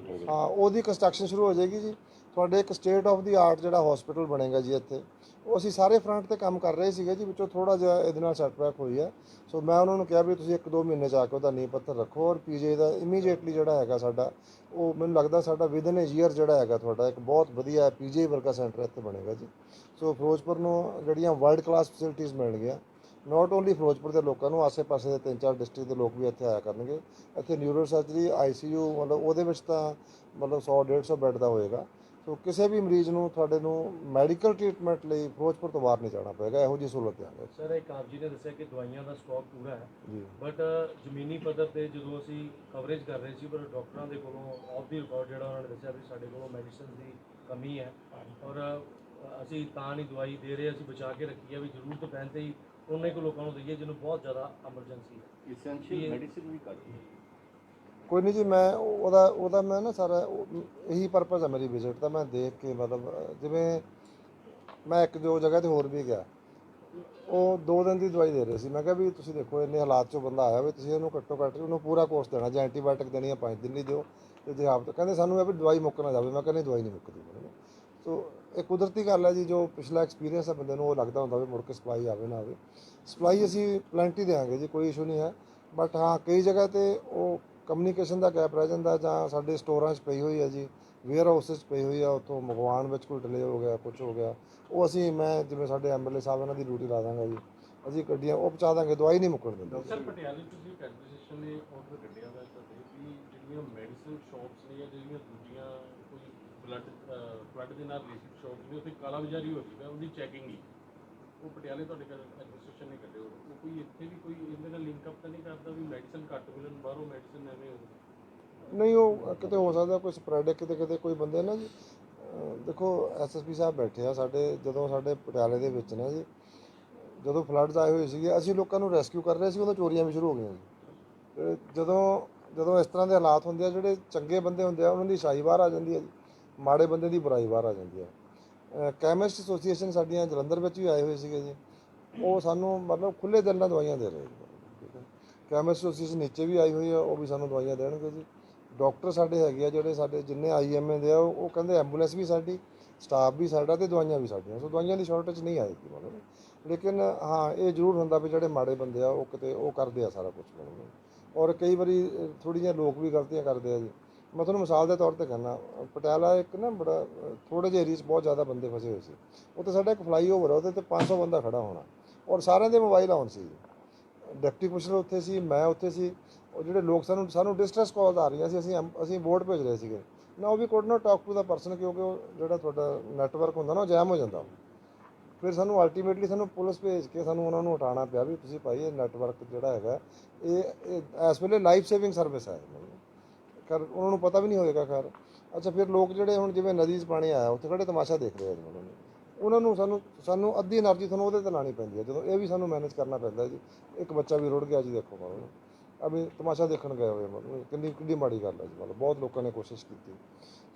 ਹਾਂ, ਉਹਦੀ ਕੰਸਟਰਕਸ਼ਨ ਸ਼ੁਰੂ ਹੋ ਜਾਏਗੀ ਜੀ। ਤੁਹਾਡੇ ਇੱਕ ਸਟੇਟ ਆਫ ਦੀ ਆਰਟ ਜਿਹੜਾ ਹਸਪੀਟਲ ਬਣੇਗਾ ਜੀ ਇੱਥੇ, ਉਹ ਅਸੀਂ ਸਾਰੇ ਫਰੰਟ ਤੇ ਕੰਮ ਕਰ ਰਹੇ ਸੀਗੇ ਜੀ। ਵਿੱਚੋਂ ਥੋੜਾ ਜਿਹਾ ਇਹਦੇ ਨਾਲ ਸੈਟਬੈਕ ਹੋਈ ਹੈ। ਸੋ ਮੈਂ ਉਹਨਾਂ ਨੂੰ ਕਿਹਾ ਵੀ ਤੁਸੀਂ 1-2 ਮਹੀਨੇ 'ਚ ਆ ਕੇ ਉਹਦਾ ਨੀਂਹ ਪੱਥਰ ਰੱਖੋ, ਔਰ PGI ਦਾ ਇਮੀਡੀਏਟਲੀ ਜਿਹੜਾ ਹੈਗਾ ਸਾਡਾ, ਉਹ ਮੈਨੂੰ ਲੱਗਦਾ ਸਾਡਾ ਵਿਦਨ ਏ ਈਅਰ ਜਿਹੜਾ ਹੈਗਾ ਤੁਹਾਡਾ ਇੱਕ ਬਹੁਤ ਵਧੀਆ PGI ਵਰਗਾ ਸੈਂਟਰ ਇੱਥੇ ਬਣੇਗਾ ਜੀ। ਸੋ ਫਿਰੋਜ਼ਪੁਰ ਨੂੰ ਜਿਹੜੀਆਂ ਵਰਲਡ ਕਲਾਸ ਫੈਸਿਲਿਟੀਜ਼ ਮਿਲਣਗੀਆਂ, ਨਾਟ ਓਨਲੀ ਫਿਰੋਜ਼ਪੁਰ ਦੇ ਲੋਕਾਂ ਨੂੰ, ਆਸੇ-ਪਾਸੇ ਦੇ 3-4 ਡਿਸਟ੍ਰਿਕਟ ਦੇ ਲੋਕ ਵੀ ਇੱਥੇ ਆਇਆ ਕਰਨਗੇ। ਇੱਥੇ ਨਿਊਰੋ ਸਰਜਰੀ ICU ਮਤਲਬ ਉਹਦੇ ਵਿੱਚ ਤਾਂ ਮਤਲਬ 100-150 ਬੈੱਡ ਦਾ ਹੋਏਗਾ। ਸੋ ਕਿਸੇ ਵੀ ਮਰੀਜ਼ ਨੂੰ ਤੁਹਾਡੇ ਨੂੰ ਮੈਡੀਕਲ ਟ੍ਰੀਟਮੈਂਟ ਲਈ ਫਿਰੋਜ਼ਪੁਰ ਤੋਂ ਬਾਹਰ ਨਹੀਂ ਜਾਣਾ ਪਏਗਾ। ਇਹੋ ਜਿਹੀ ਸਹੂਲਤ ਹੈ ਸਰ। ਇੱਕ ਆਪ ਜੀ ਨੇ ਦੱਸਿਆ ਕਿ ਦਵਾਈਆਂ ਦਾ ਸਟਾਕ ਪੂਰਾ ਹੈ ਜੀ, ਬਟ ਜ਼ਮੀਨੀ ਪੱਧਰ ਤੇ ਜਦੋਂ ਅਸੀਂ ਕਵਰੇਜ ਕਰ ਰਹੇ ਸੀ, ਪਰ ਡਾਕਟਰਾਂ ਦੇ ਕੋਲੋਂ ਆਫ ਦੀ ਰਿਕਾਰਡ ਜਿਹੜਾ ਉਹਨਾਂ ਨੇ ਦੱਸਿਆ ਵੀ ਸਾਡੇ ਕੋਲੋਂ ਮੈਡੀਸਨ ਦੀ ਕਮੀ ਹੈ, ਔਰ ਅਸੀਂ ਤਾਂ ਨਹੀਂ ਦਵਾਈ ਦੇ ਰਹੇ, ਅਸੀਂ ਬਚਾ ਕੇ ਰੱਖੀ ਹੈ ਵੀ ਜ਼ਰੂਰਤ ਪੈਣ 'ਤੇ ਹੀ ਉਹਨਾਂ ਕੋ ਲੋਕਾਂ ਨੂੰ ਦਈਏ ਜਿਹਨੂੰ ਬਹੁਤ ਜ਼ਿਆਦਾ ਐਮਰਜੈਂਸੀ ਹੈ। ਇਸੈਂਸ਼ੀਅਲ ਮੈਡੀਸਿਨ ਵੀ ਕਰ ਕੋਈ ਨਹੀਂ ਜੀ। ਮੈਂ ਉਹਦਾ ਮੈਂ ਨਾ ਸਾਰਾ ਇਹੀ ਪਰਪਸ ਹੈ ਮੇਰੀ ਵਿਜ਼ਿਟ ਦਾ। ਮੈਂ ਦੇਖ ਕੇ ਮਤਲਬ ਜਿਵੇਂ ਮੈਂ ਇੱਕ ਦੋ ਜਗ੍ਹਾ 'ਤੇ ਹੋਰ ਵੀ ਗਿਆ, ਉਹ 2 ਦਿਨ ਦੀ ਦਵਾਈ ਦੇ ਰਹੇ ਸੀ। ਮੈਂ ਕਿਹਾ ਵੀ ਤੁਸੀਂ ਦੇਖੋ ਇੰਨੇ ਹਾਲਾਤ 'ਚੋਂ ਬੰਦਾ ਆਇਆ ਵੀ ਤੁਸੀਂ ਇਹਨੂੰ ਘੱਟੋ ਘੱਟ ਉਹਨੂੰ ਪੂਰਾ ਕੋਰਸ ਦੇਣਾ, ਜੇ ਐਂਟੀਬਾਇਓਟਿਕ ਦੇਣੀ ਹੈ 5 ਦਿਨ ਲਈ ਦਿਓ, ਤੇ ਜੇ ਆਪ ਕਹਿੰਦੇ ਸਾਨੂੰ ਇਹ ਵੀ ਦਵਾਈ ਮੁੱਕ ਨਾ ਜਾਵੇ। ਮੈਂ ਕਹਿੰਦਾ ਦਵਾਈ ਨਹੀਂ ਮੁੱਕਦੀ। ਸੋ ਇਹ ਕੁਦਰਤੀ ਗੱਲ ਹੈ ਜੀ, ਜੋ ਪਿਛਲਾ ਐਕਸਪੀਰੀਅੰਸ ਹੈ ਬੰਦੇ ਨੂੰ ਉਹ ਲੱਗਦਾ ਹੁੰਦਾ ਵੀ ਮੁੜ ਕੇ ਸਪਲਾਈ ਆਵੇ ਨਾ ਆਵੇ। ਸਪਲਾਈ ਅਸੀਂ ਪਲੈਂਟੀ ਦੇਵਾਂਗੇ ਜੀ, ਕੋਈ ਇਸ਼ੂ ਨਹੀਂ ਹੈ। ਬਟ ਹਾਂ, ਕਈ ਜਗ੍ਹਾ 'ਤੇ ਉਹ ਕਮਿਊਨੀਕੇਸ਼ਨ ਦਾ ਗੈਪ ਰਹਿ ਜਾਂਦਾ, ਜਾਂ ਸਾਡੇ ਸਟੋਰਾਂ 'ਚ ਪਈ ਹੋਈ ਹੈ ਜੀ, ਵੇਅਰ ਹਾਊਸਿਸ 'ਚ ਪਈ ਹੋਈ ਆ, ਉੱਥੋਂ ਮੰਗਵਾਉਣ ਵਿੱਚ ਕੋਈ ਡਿਲੇ ਹੋ ਗਿਆ, ਕੁਝ ਹੋ ਗਿਆ, ਉਹ ਅਸੀਂ ਮੈਂ ਜਿਵੇਂ ਸਾਡੇ MLA ਸਾਹਿਬ ਇਹਨਾਂ ਦੀ ਡਿਊਟੀ ਲਾ ਦਾਂਗਾ ਜੀ, ਅਸੀਂ ਗੱਡੀਆਂ ਉਹ ਪਹੁੰਚਾ ਦਾਂਗੇ, ਦਵਾਈ ਨਹੀਂ ਮੁੱਕਣ ਦਿੰਦੇ। ਸਰ, ਪਟਿਆਲੇ ਤੁਸੀਂ ਇੱਕ ਐਡਮਿਨਿਸਟ੍ਰੇਸ਼ਨ ਨੇ ਆਰਡਰ ਕੱਢਿਆ ਹੋਇਆ ਤੁਹਾਡੇ ਵੀ ਜਿਹੜੀਆਂ ਮੈਡੀਸਨ ਸ਼ਾਪਸ ਨੇ ਜਾਂ ਜਿਹੜੀਆਂ ਦੂਜੀਆਂ ਕੋਈ ਫਲੱਡ ਦੇ ਨਾਲ ਰਿਲੇਟਡ ਸ਼ਾਪਸ ਨੇ, ਉੱਥੇ ਕਾਲਾ ਬਾਜ਼ਾਰੀ ਹੋ ਰਹੀ ਹੈ, ਉਹਦੀ ਚੈਕਿੰਗ ਹੀ ਉਹ ਪਟਿਆਲੇ ਤੁਹਾਡੇ ਕੋਲ ਐਡਮਿਨਿਸਟ੍ਰੇਸ਼ਨ ਨੇ ਕੱਢੇ ਹੋਏ, ਉਹ ਕੋਈ ਇੱਥੇ ਵੀ ਕੋਈ ਇਹਦੇ ਨਾਲ ਲਿੰਕ ਅਪ ਤਾਂ ਨਹੀਂ ਕਰਦਾ ਵੀ ਮੈਡੀਸਨ ਘੱਟ ਮਿਲਣ, ਬਾਹਰੋਂ ਮੈਡੀਸਨ ਐਵੇਂ ਹੋਵੇ? ਨਹੀਂ, ਉਹ ਕਿਤੇ ਹੋ ਸਕਦਾ ਕੋਈ ਸਪਰੈਡ, ਕਿਤੇ ਕਿਤੇ ਕੋਈ ਬੰਦੇ ਨਾ ਜੀ। ਦੇਖੋ ਐਸਐਸਪੀ ਸਾਹਿਬ ਬੈਠੇ ਆ ਸਾਡੇ, ਜਦੋਂ ਸਾਡੇ ਪਟਿਆਲੇ ਦੇ ਵਿੱਚ ਨਾ ਜੀ, ਜਦੋਂ ਫਲੱਡਸ ਆਏ ਹੋਏ ਸੀਗੇ, ਅਸੀਂ ਲੋਕਾਂ ਨੂੰ ਰੈਸਕਿਊ ਕਰ ਰਹੇ ਸੀ, ਉਦੋਂ ਚੋਰੀਆਂ ਵੀ ਸ਼ੁਰੂ ਹੋ ਗਈਆਂ ਜੀ। ਤੇ ਜਦੋਂ ਇਸ ਤਰ੍ਹਾਂ ਦੇ ਹਾਲਾਤ ਹੁੰਦੇ ਆ, ਜਿਹੜੇ ਚੰਗੇ ਬੰਦੇ ਹੁੰਦੇ ਆ ਉਹਨਾਂ ਦੀ ਸ਼ਾਹੀ ਬਾਹਰ ਆ ਜਾਂਦੀ ਹੈ ਜੀ, ਮਾੜੇ ਬੰਦੇ ਦੀ ਬੁਰਾਈ ਬਾਹਰ ਆ ਜਾਂਦੀ ਹੈ। ਕੈਮਿਸਟ ਐਸੋਸੀਏਸ਼ਨ ਸਾਡੀਆਂ ਜਲੰਧਰ ਵਿੱਚ ਵੀ ਆਏ ਹੋਏ ਸੀਗੇ ਜੀ, ਉਹ ਸਾਨੂੰ ਮਤਲਬ ਖੁੱਲ੍ਹੇ ਦਿਲ ਨਾਲ ਦਵਾਈਆਂ ਦੇ ਰਹੇ ਜੀ। ਠੀਕ ਹੈ, ਕੈਮਿਸਟ ਐਸੋਸੀਏਸ਼ਨ ਨੀਚੇ ਵੀ ਆਈ ਹੋਈ ਆ, ਉਹ ਵੀ ਸਾਨੂੰ ਦਵਾਈਆਂ ਦੇਣਗੇ ਜੀ। ਡਾਕਟਰ ਸਾਡੇ ਹੈਗੇ ਆ, ਜਿਹੜੇ ਸਾਡੇ ਜਿੰਨੇ IMA ਦੇ ਆ, ਉਹ ਕਹਿੰਦੇ ਐਂਬੂਲੈਂਸ ਵੀ ਸਾਡੀ, ਸਟਾਫ ਵੀ ਸਾਡਾ ਤੇ ਦਵਾਈਆਂ ਵੀ ਸਾਡੀਆਂ। ਸੋ ਦਵਾਈਆਂ ਦੀ ਸ਼ਾਰਟੇਜ ਨਹੀਂ ਆਏਗੀ ਮਤਲਬ। ਲੇਕਿਨ ਹਾਂ, ਇਹ ਜ਼ਰੂਰ ਹੁੰਦਾ ਵੀ ਜਿਹੜੇ ਮਾੜੇ ਬੰਦੇ ਆ ਉਹ ਕਿਤੇ ਉਹ ਕਰਦੇ ਆ ਸਾਰਾ ਕੁਝ ਮਤਲਬ। ਔਰ ਕਈ ਵਾਰੀ ਥੋੜ੍ਹੀਆਂ ਲੋਕ ਵੀ ਗਲਤੀਆਂ ਕਰਦੇ ਆ ਜੀ। ਮੈਂ ਤੁਹਾਨੂੰ ਮਿਸਾਲ ਦੇ ਤੌਰ ਤੇ ਕਹਿੰਦਾ, ਪਟਿਆਲਾ ਇੱਕ ਨਾ ਬੜਾ ਥੋੜ੍ਹੇ ਜਿਹੇ ਏਰੀਏ 'ਚ ਬਹੁਤ ਜ਼ਿਆਦਾ ਬੰਦੇ ਫਸੇ ਹੋਏ ਸੀ। ਉੱਥੇ ਸਾਡਾ ਇੱਕ ਫਲਾਈਓਵਰ ਆ, ਉਹਦੇ 'ਤੇ 500 ਬੰਦਾ ਖੜਾ ਹੋਣਾ, ਔਰ ਸਾਰਿਆਂ ਦੇ ਮੋਬਾਈਲ ਆਨ ਸੀ। ਡਿਪਟੀ ਕਮਿਸ਼ਨਰ ਉੱਥੇ ਸੀ, ਮੈਂ ਉੱਥੇ ਸੀ। ਉਹ ਜਿਹੜੇ ਲੋਕ ਸਾਨੂੰ ਡਿਸਟ੍ਰੈਸ ਕਾਲ ਆ ਰਹੀਆਂ ਸੀ, ਅਸੀਂ ਵੋਟ ਭੇਜ ਰਹੇ ਸੀਗੇ ਨਾ, ਉਹ ਵੀ could not talk to the person, ਕਿਉਂਕਿ ਉਹ ਜਿਹੜਾ ਤੁਹਾਡਾ ਨੈਟਵਰਕ ਹੁੰਦਾ ਨਾ, ਉਹ ਜੈਮ ਹੋ ਜਾਂਦਾ। ਫਿਰ ਸਾਨੂੰ ਅਲਟੀਮੇਟਲੀ ਸਾਨੂੰ ਪੁਲਿਸ ਭੇਜ ਕੇ ਸਾਨੂੰ ਉਹਨਾਂ ਨੂੰ ਹਟਾਉਣਾ ਪਿਆ ਵੀ ਤੁਸੀਂ ਭਾਈ ਇਹ ਨੈਟਵਰਕ ਜਿਹੜਾ ਹੈਗਾ ਇਹ ਇਸ ਵੇਲੇ ਲਾਈਫ ਸੇਵਿੰਗ ਸਰਵਿਸ ਹੈ। ਖੈਰ ਉਹਨਾਂ ਨੂੰ ਪਤਾ ਵੀ ਨਹੀਂ ਹੋਏਗਾ। ਖੈਰ ਅੱਛਾ, ਫਿਰ ਲੋਕ ਜਿਹੜੇ ਹੁਣ ਜਿਵੇਂ ਨਦੀ 'ਚ ਪਾਣੀ ਆਇਆ ਉੱਥੇ ਖੜੇ ਤਮਾਸ਼ਾ ਦੇਖ ਰਹੇ ਆ ਜੀ, ਉਹਨਾਂ ਨੂੰ ਸਾਨੂੰ ਅੱਧੀ ਐਨਰਜੀ ਤੁਹਾਨੂੰ ਉਹਦੇ 'ਤੇ ਲਾਉਣੀ ਪੈਂਦੀ ਹੈ, ਜਦੋਂ ਇਹ ਵੀ ਸਾਨੂੰ ਮੈਨੇਜ ਕਰਨਾ ਪੈਂਦਾ ਜੀ। ਇੱਕ ਬੱਚਾ ਵੀ ਰੁੜ ਗਿਆ ਜੀ, ਦੇਖੋ ਮਤਲਬ ਅਭੀ ਤਮਾਸ਼ਾ ਦੇਖਣ ਗਏ ਹੋਏ, ਮਤਲਬ ਕਿੰਨੀ ਮਾੜੀ ਗੱਲ ਹੈ ਜੀ। ਮਤਲਬ ਬਹੁਤ ਲੋਕਾਂ ਨੇ ਕੋਸ਼ਿਸ਼ ਕੀਤੀ।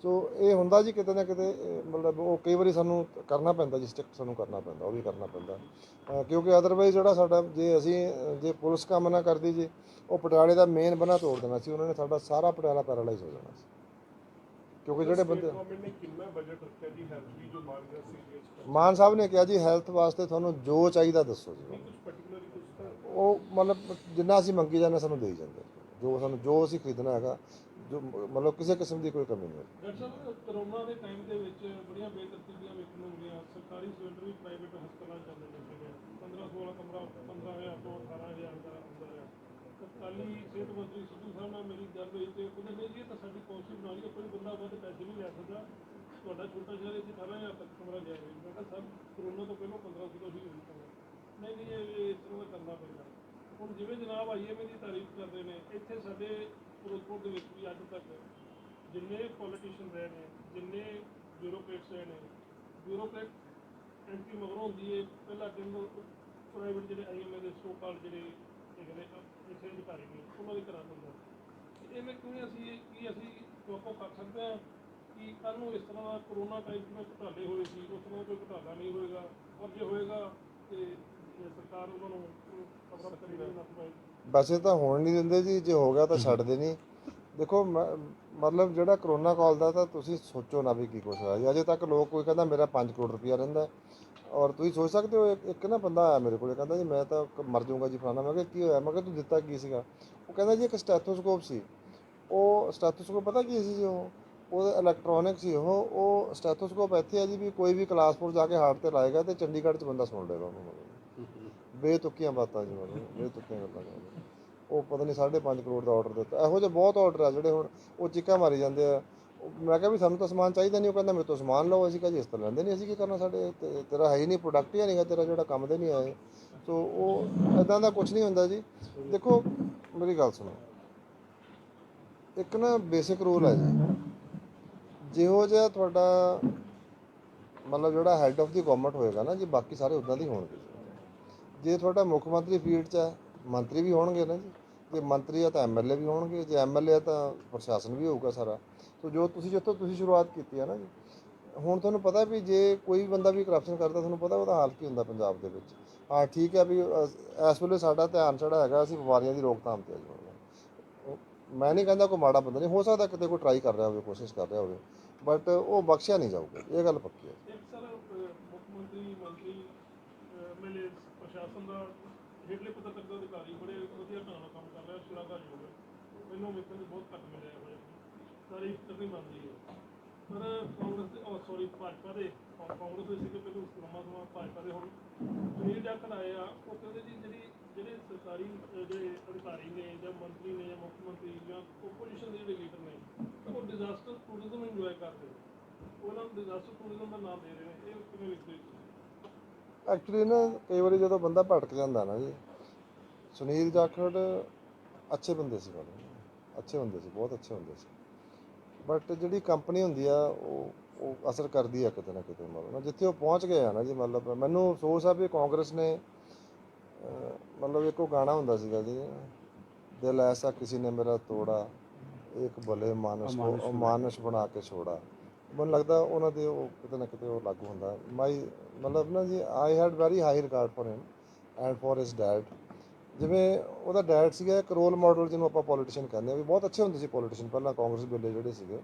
ਸੋ ਇਹ ਹੁੰਦਾ ਜੀ ਕਿਤੇ ਨਾ ਕਿਤੇ, ਮਤਲਬ ਉਹ ਕਈ ਵਾਰੀ ਸਾਨੂੰ ਕਰਨਾ ਪੈਂਦਾ ਜੀ, ਸਟਿਕ ਸਾਨੂੰ ਕਰਨਾ ਪੈਂਦਾ, ਉਹ ਵੀ ਕਰਨਾ ਪੈਂਦਾ। ਕਿਉਂਕਿ ਅਦਰਵਾਈਜ਼ ਜਿਹੜਾ ਸਾਡਾ ਜੇ ਪੁਲਿਸ ਕੰਮ ਨਾ ਕਰਦੀ ਜੀ, ਉਹ ਪਟਿਆਲੇ ਦਾ ਮੇਨ ਬਣਾ ਤੋੜ ਦੇਣਾ ਸੀ, ਉਹਨਾਂ ਨੇ ਸਾਡਾ ਸਾਰਾ ਪਟਿਆਲਾ ਪੈਰਾਲਾਈਜ਼ ਹੋ ਜਾਣਾ ਸੀ। ਕਿਉਂਕਿ ਜਿਹੜੇ ਬੰਦੇ ਗਵਰਨਮੈਂਟ ਨੇ ਕਿੰਨਾ ਬਜਟ ਰੱਖਿਆ ਜੀ ਹੈਲਥ ਵੀ ਜੋ ਮਾਨ ਗਿਆ ਸੀ? ਮਾਨ ਸਾਹਿਬ ਨੇ ਕਿਹਾ ਜੀ ਹੈਲਥ ਵਾਸਤੇ ਤੁਹਾਨੂੰ ਜੋ ਚਾਹੀਦਾ ਦੱਸੋ ਜੀ, ਕੁਝ ਪਾਰਟਿਕੂਲਰਲੀ ਕੁਝ ਤਾਂ ਉਹ ਮਤਲਬ ਜਿੰਨਾ ਅਸੀਂ ਮੰਗੀ ਜਾਂਦੇ ਸਾਨੂੰ ਦੇਈ ਜਾਂਦੇ, ਜੋ ਅਸੀਂ ਖਰੀਦਣਾ ਹੈਗਾ, ਜੋ ਮਤਲਬ ਕਿਸੇ ਕਿਸਮ ਦੀ ਕੋਈ ਕਮੀ ਨਹੀਂ ਹੈ। ਡਾਕਟਰ ਸਾਹਿਬ, ਕਰੋਨਾ ਦੇ ਟਾਈਮ ਦੇ ਵਿੱਚ ਬੜੀਆਂ ਬੇਤਰਤੀਬੀਆਂ ਵੇਖਣ ਨੂੰ ਮਿਲੀਆਂ। ਸਰਕਾਰੀ ਸਿਲੰਡਰ ਵੀ ਪ੍ਰਾਈਵੇਟ ਹਸਪਤਾਲਾਂ ਚੱਲ ਰਹੇ ਸੀਗੇ, 15-16 ਕਮਰਾ 15,000 ਤੋਂ 18,000 ਦਾ ਅੰਦਰ ਆ। ਤਤਕਾਲੀ ਸਿਹਤ ਮੰਤਰੀ ਸਿੱਧੂ ਸਾਹਿਬ ਨਾਲ ਮੇਰੀ ਗੱਲ ਹੋਈ ਤੇ ਉਹਨੇ ਨਹੀਂ ਜੀ ਇਹ ਤਾਂ ਸਾਡੀ ਪਾਲਿਸੀ ਬਣਾ ਲਈ, ਕੋਈ ਬੰਦਾ ਵੱਧ ਪੈਸੇ ਨਹੀਂ ਲੈ ਸਕਦਾ, ਤੁਹਾਡਾ ਛੋਟਾ ਸ਼ਹਿਰ ਇੱਥੇ 18,000 ਤੱਕ ਕਮਰਾ ਲਿਆ ਜੀ। ਮੈਂ ਕਿਹਾ ਸਰ ਕਰੋਨਾ ਤੋਂ ਪਹਿਲਾਂ 1500 ਸੀ ਨਹੀਂ ਇਹ ਇਸ ਤਰ੍ਹਾਂ ਦਾ ਕਰਨਾ ਪੈਂਦਾ। ਹੁਣ ਜਿਵੇਂ ਜਨਾਬ IMA ਦੀ ਤਾਰੀਫ ਕਰਦੇ ਨੇ, ਇੱਥੇ ਸਾਡੇ ਫਿਰੋਜ਼ਪੁਰ ਦੇ ਵਿੱਚ ਵੀ ਅੱਜ ਤੱਕ ਜਿੰਨੇ ਪੋਲੀਟੀਸ਼ੀਅਨ ਰਹੇ ਨੇ, ਜਿੰਨੇ ਬਿਊਰੋਕਰੇਟਸ ਰਹੇ ਨੇ, ਬਿਊਰੋਕਰੇਟ ਐਂਟਰੀ ਮਗਰੋਂ ਹੁੰਦੀ ਹੈ, ਪਹਿਲਾਂ ਕਹਿੰਦੇ ਪ੍ਰਾਈਵੇਟ ਜਿਹੜੇ IMA ਦੇ ਸੋ ਕਾਲ ਜਿਹੜੇ ਇੱਥੇ ਅਧਿਕਾਰੀ ਨੇ ਉਹਨਾਂ ਦੇ ਕਰਾ ਦਿੰਦਾ। ਇਵੇਂ ਕਿਵੇਂ ਅਸੀਂ ਵਾਕੋ ਕਰ ਸਕਦੇ ਹਾਂ ਕਿ ਕੱਲ੍ਹ ਨੂੰ ਇਸ ਤਰ੍ਹਾਂ ਦਾ ਕਰੋਨਾ ਟਾਈਪ ਜਿਵੇਂ ਘੁਟਾਲੇ ਹੋਏ ਸੀ ਉਸ ਤਰ੍ਹਾਂ ਕੋਈ ਘੁਟਾਲਾ ਨਹੀਂ ਹੋਏਗਾ, ਔਰ ਜੇ ਹੋਏਗਾ ਤੇ ਸਰਕਾਰ ਉਹਨਾਂ ਨੂੰ ਖਬਰ ਕਰੀ ਨਾ ਪਾਏਗੀ? ਵੈਸੇ ਤਾਂ ਹੋਣ ਨਹੀਂ ਦਿੰਦੇ ਜੀ, ਜੇ ਹੋ ਗਿਆ ਤਾਂ ਛੱਡਦੇ ਨਹੀਂ। ਦੇਖੋ ਮਤਲਬ ਜਿਹੜਾ ਕਰੋਨਾ ਕਾਲ ਦਾ ਤਾਂ ਤੁਸੀਂ ਸੋਚੋ ਨਾ ਵੀ ਕੀ ਕੁਛ ਹੋਇਆ ਜੀ। ਅਜੇ ਤੱਕ ਲੋਕ ਕੋਈ ਕਹਿੰਦਾ ਮੇਰਾ 5 ਕਰੋੜ ਰੁਪਇਆ ਰਹਿੰਦਾ, ਔਰ ਤੁਸੀਂ ਸੋਚ ਸਕਦੇ ਹੋ ਇੱਕ ਨਾ ਬੰਦਾ ਆਇਆ ਮੇਰੇ ਕੋਲ, ਕਹਿੰਦਾ ਜੀ ਮੈਂ ਤਾਂ ਮਰ ਜਾਊਂਗਾ ਜੀ ਫਲਾਣਾ। ਮੈਂ ਕਿਹਾ ਕੀ ਹੋਇਆ? ਮੈਂ ਕਿਹਾ ਤੂੰ ਦਿੱਤਾ ਕੀ ਸੀਗਾ? ਉਹ ਕਹਿੰਦਾ ਜੀ ਇੱਕ ਸਟੈਥੋਸਕੋਪ ਸੀ। ਉਹ ਸਟੈਥੋਸਕੋਪ ਪਤਾ ਕੀ ਸੀ ਜੀ? ਉਹ ਇਲੈਕਟ੍ਰੋਨਿਕ ਸੀ। ਉਹ ਸਟੈਥੋਸਕੋਪ ਇੱਥੇ ਆ ਜੀ ਵੀ ਕੋਈ ਵੀ ਕਲਾਸਪੁਰ ਜਾ ਕੇ ਹਾਰਟ ਤੇ ਲਾਏਗਾ ਤੇ ਚੰਡੀਗੜ੍ਹ 'ਚ ਬੰਦਾ ਸੁਣ ਲਏਗਾ ਉਹਨੂੰ। ਬੇਤੁਕੀਆਂ ਬਾਤਾਂ ਜੀ, ਮਤਲਬ ਬੇਤੁਕੀਆਂ ਗੱਲਾਂ। ਉਹ ਪਤਾ ਨਹੀਂ 5.5 ਕਰੋੜ ਦਾ ਆਰਡਰ ਦਿੱਤਾ। ਇਹੋ ਜਿਹੇ ਬਹੁਤ ਆਰਡਰ ਆ ਜਿਹੜੇ ਹੁਣ ਉਹ ਚੀਕਾਂ ਮਾਰੀ ਜਾਂਦੇ ਆ। ਮੈਂ ਕਿਹਾ ਵੀ ਸਾਨੂੰ ਤਾਂ ਸਮਾਨ ਚਾਹੀਦਾ ਨਹੀਂ। ਉਹ ਕਹਿੰਦਾ ਮੇਰੇ ਤੋਂ ਸਮਾਨ ਲਓ। ਅਸੀਂ ਕਿਹਾ ਜੀ ਇਸ ਤਰ੍ਹਾਂ ਲੈਂਦੇ ਨਹੀਂ, ਅਸੀਂ ਕੀ ਕਰਨਾ, ਸਾਡੇ ਤੇਰਾ ਹੈ ਹੀ ਨਹੀਂ, ਪ੍ਰੋਡਕਟ ਹੀ ਨਹੀਂਗਾ ਤੇਰਾ, ਜਿਹੜਾ ਕੰਮ ਦੇ ਨਹੀਂ ਆਏ। ਸੋ ਉਹ ਇੱਦਾਂ ਦਾ ਕੁਛ ਨਹੀਂ ਹੁੰਦਾ ਜੀ। ਦੇਖੋ ਮੇਰੀ ਗੱਲ ਸੁਣੋ, ਇੱਕ ਨਾ ਬੇਸਿਕ ਰੂਲ ਹੈ ਜੀ, ਜਿਹੋ ਜਿਹਾ ਤੁਹਾਡਾ ਮਤਲਬ ਜਿਹੜਾ ਹੈੱਡ ਆਫ ਦੀ ਗਵਰਨਮੈਂਟ ਹੋਏਗਾ ਨਾ ਜੀ, ਬਾਕੀ ਸਾਰੇ ਉੱਦਾਂ ਦੇ ਹੋਣਗੇ। ਜੇ ਤੁਹਾਡਾ ਮੁੱਖ ਮੰਤਰੀ ਫੀਲਡ 'ਚ ਹੈ, ਮੰਤਰੀ ਵੀ ਹੋਣਗੇ ਨਾ ਜੀ। ਜੇ ਮੰਤਰੀ ਆ ਤਾਂ MLA ਵੀ ਹੋਣਗੇ, ਜੇ MLA ਆ ਤਾਂ ਪ੍ਰਸ਼ਾਸਨ ਵੀ ਹੋਊਗਾ ਸਾਰਾ। ਸੋ ਜੋ ਜਿੱਥੋਂ ਤੁਸੀਂ ਸ਼ੁਰੂਆਤ ਕੀਤੀ ਹੈ ਨਾ ਜੀ, ਹੁਣ ਤੁਹਾਨੂੰ ਪਤਾ ਵੀ ਜੇ ਕੋਈ ਬੰਦਾ ਵੀ ਕਰਪਸ਼ਨ ਕਰਦਾ, ਤੁਹਾਨੂੰ ਪਤਾ ਉਹਦਾ ਹਾਲ ਕੀ ਹੁੰਦਾ ਪੰਜਾਬ ਦੇ ਵਿੱਚ। ਹਾਂ ਠੀਕ ਹੈ ਵੀ ਇਸ ਵੇਲੇ ਸਾਡਾ ਧਿਆਨ ਜਿਹੜਾ ਹੈਗਾ ਅਸੀਂ ਬਿਮਾਰੀਆਂ ਦੀ ਰੋਕਥਾਮ 'ਤੇ ਹੈ। ਮੈਂ ਨਹੀਂ ਕਹਿੰਦਾ ਕੋਈ ਮਾੜਾ ਬੰਦਾ ਨਹੀਂ, ਹੋ ਸਕਦਾ ਕਿਤੇ ਕੋਈ ਟਰਾਈ ਕਰ ਰਿਹਾ ਹੋਵੇ, ਕੋਸ਼ਿਸ਼ ਕਰ ਰਿਹਾ ਹੋਵੇ, ਬਟ ਉਹ ਬਖਸ਼ਿਆ ਨਹੀਂ ਜਾਊਗਾ, ਇਹ ਗੱਲ ਪੱਕੀ ਹੈ। ਇੱਕ ਸਰ ਮੁੱਖ ਮੰਤਰੀ MLA ਪ੍ਰਸ਼ਾਸਨ ਦਾ ਹੇਠਲੇ ਪੱਧਰ ਤੱਕ ਦਾ ਅਧਿਕਾਰੀ ਬੜੇ ਵਧੀਆ ਢੰਗ ਨਾਲ ਕੰਮ ਕਰ ਰਿਹਾ, ਸ਼ਲਾਘਾਯੋਗ ਹੈ। ਮੈਨੂੰ ਵੇਖਣ ਨੂੰ ਬਹੁਤ ਘੱਟ ਮਿਲਿਆ ਇਹੋ ਜਿਹਾ, ਤਾਰੀਫ ਕਰਨੀ ਬਣਦੀ ਹੈ। ਪਰ ਭਾਜਪਾ ਦੇ ਸੀਗੇ ਪਹਿਲਾਂ ਸਮਾਂ ਭਾਜਪਾ ਦੇ, ਹੁਣ ਸੁਨੀਲ ਜਾਖੜ ਆਏ ਆ। ਉਹ ਕਹਿੰਦੇ ਜੀ ਜਿਹੜੇ ਸਰਕਾਰੀ ਜਿਹੜੇ ਅਧਿਕਾਰੀ ਨੇ ਜਾਂ ਮੰਤਰੀ ਨੇ ਜਾਂ ਮੁੱਖ ਮੰਤਰੀ ਜਾਂ ਓਪੋਜੀਸ਼ਨ ਦੇ ਜਿਹੜੇ ਲੀਡਰ ਨੇ, ਉਹ ਡਿਜ਼ਾਸਟਰ ਟੂਰਿਜ਼ਮ ਇੰਜੋਏ ਕਰਦੇ ਨੇ, ਉਹਨਾਂ ਨੂੰ ਡਿਜ਼ਾਸਟਰ ਟੂਰਿਜ਼ਮ ਦਾ ਨਾਮ ਦੇ ਰਹੇ ਨੇ। ਇਹ ਕਿਵੇਂ ਲਿਖਦੇ? ਐਕਚੁਅਲੀ ਨਾ ਕਈ ਵਾਰੀ ਜਦੋਂ ਬੰਦਾ ਭਟਕ ਜਾਂਦਾ ਨਾ ਜੀ, ਸੁਨੀਲ ਜਾਖੜ ਅੱਛੇ ਬੰਦੇ ਸੀ ਮਤਲਬ, ਅੱਛੇ ਹੁੰਦੇ ਸੀ, ਬਹੁਤ ਅੱਛੇ ਹੁੰਦੇ ਸੀ, ਬਟ ਜਿਹੜੀ ਕੰਪਨੀ ਹੁੰਦੀ ਆ ਉਹ ਅਸਰ ਕਰਦੀ ਆ ਕਿਤੇ ਨਾ ਕਿਤੇ ਮਤਲਬ ਜਿੱਥੇ ਉਹ ਪਹੁੰਚ ਗਏ ਆ ਨਾ ਜੀ। ਮਤਲਬ ਮੈਨੂੰ ਅਫਸੋਸ ਆ ਵੀ ਕਾਂਗਰਸ ਨੇ ਮਤਲਬ ਇੱਕ ਉਹ ਗਾਣਾ ਹੁੰਦਾ ਸੀਗਾ ਜੀ, ਦਿਲ ਐਸਾ ਕਿਸੇ ਨੇ ਮੇਰਾ ਤੋੜਾ, ਇੱਕ ਭਲੇ ਮਾਨਸ ਕੋ ਮਾਨਸ ਬਣਾ ਕੇ ਛੋੜਾ। ਮੈਨੂੰ ਲੱਗਦਾ ਉਹਨਾਂ ਦੇ ਉਹ ਕਿਤੇ ਨਾ ਕਿਤੇ ਉਹ ਲਾਗੂ ਹੁੰਦਾ। ਮਾਈ ਮਤਲਬ ਨਾ ਜੀ, I had very high regard for him and for his dad. ਜਿਵੇਂ ਉਹਦਾ ਡੈਡ ਸੀਗਾ ਇੱਕ ਰੋਲ ਮਾਡਲ ਜਿਹਨੂੰ ਆਪਾਂ ਪੋਲੀਟੀਸ਼ੀਅਨ ਕਹਿੰਦੇ ਆ, ਵੀ ਬਹੁਤ ਅੱਛੇ ਹੁੰਦੇ ਸੀ ਪੋਲੀਟੀਸ਼ੀਅਨ ਪਹਿਲਾਂ ਕਾਂਗਰਸ ਵੇਲੇ ਜਿਹੜੇ ਸੀਗੇ।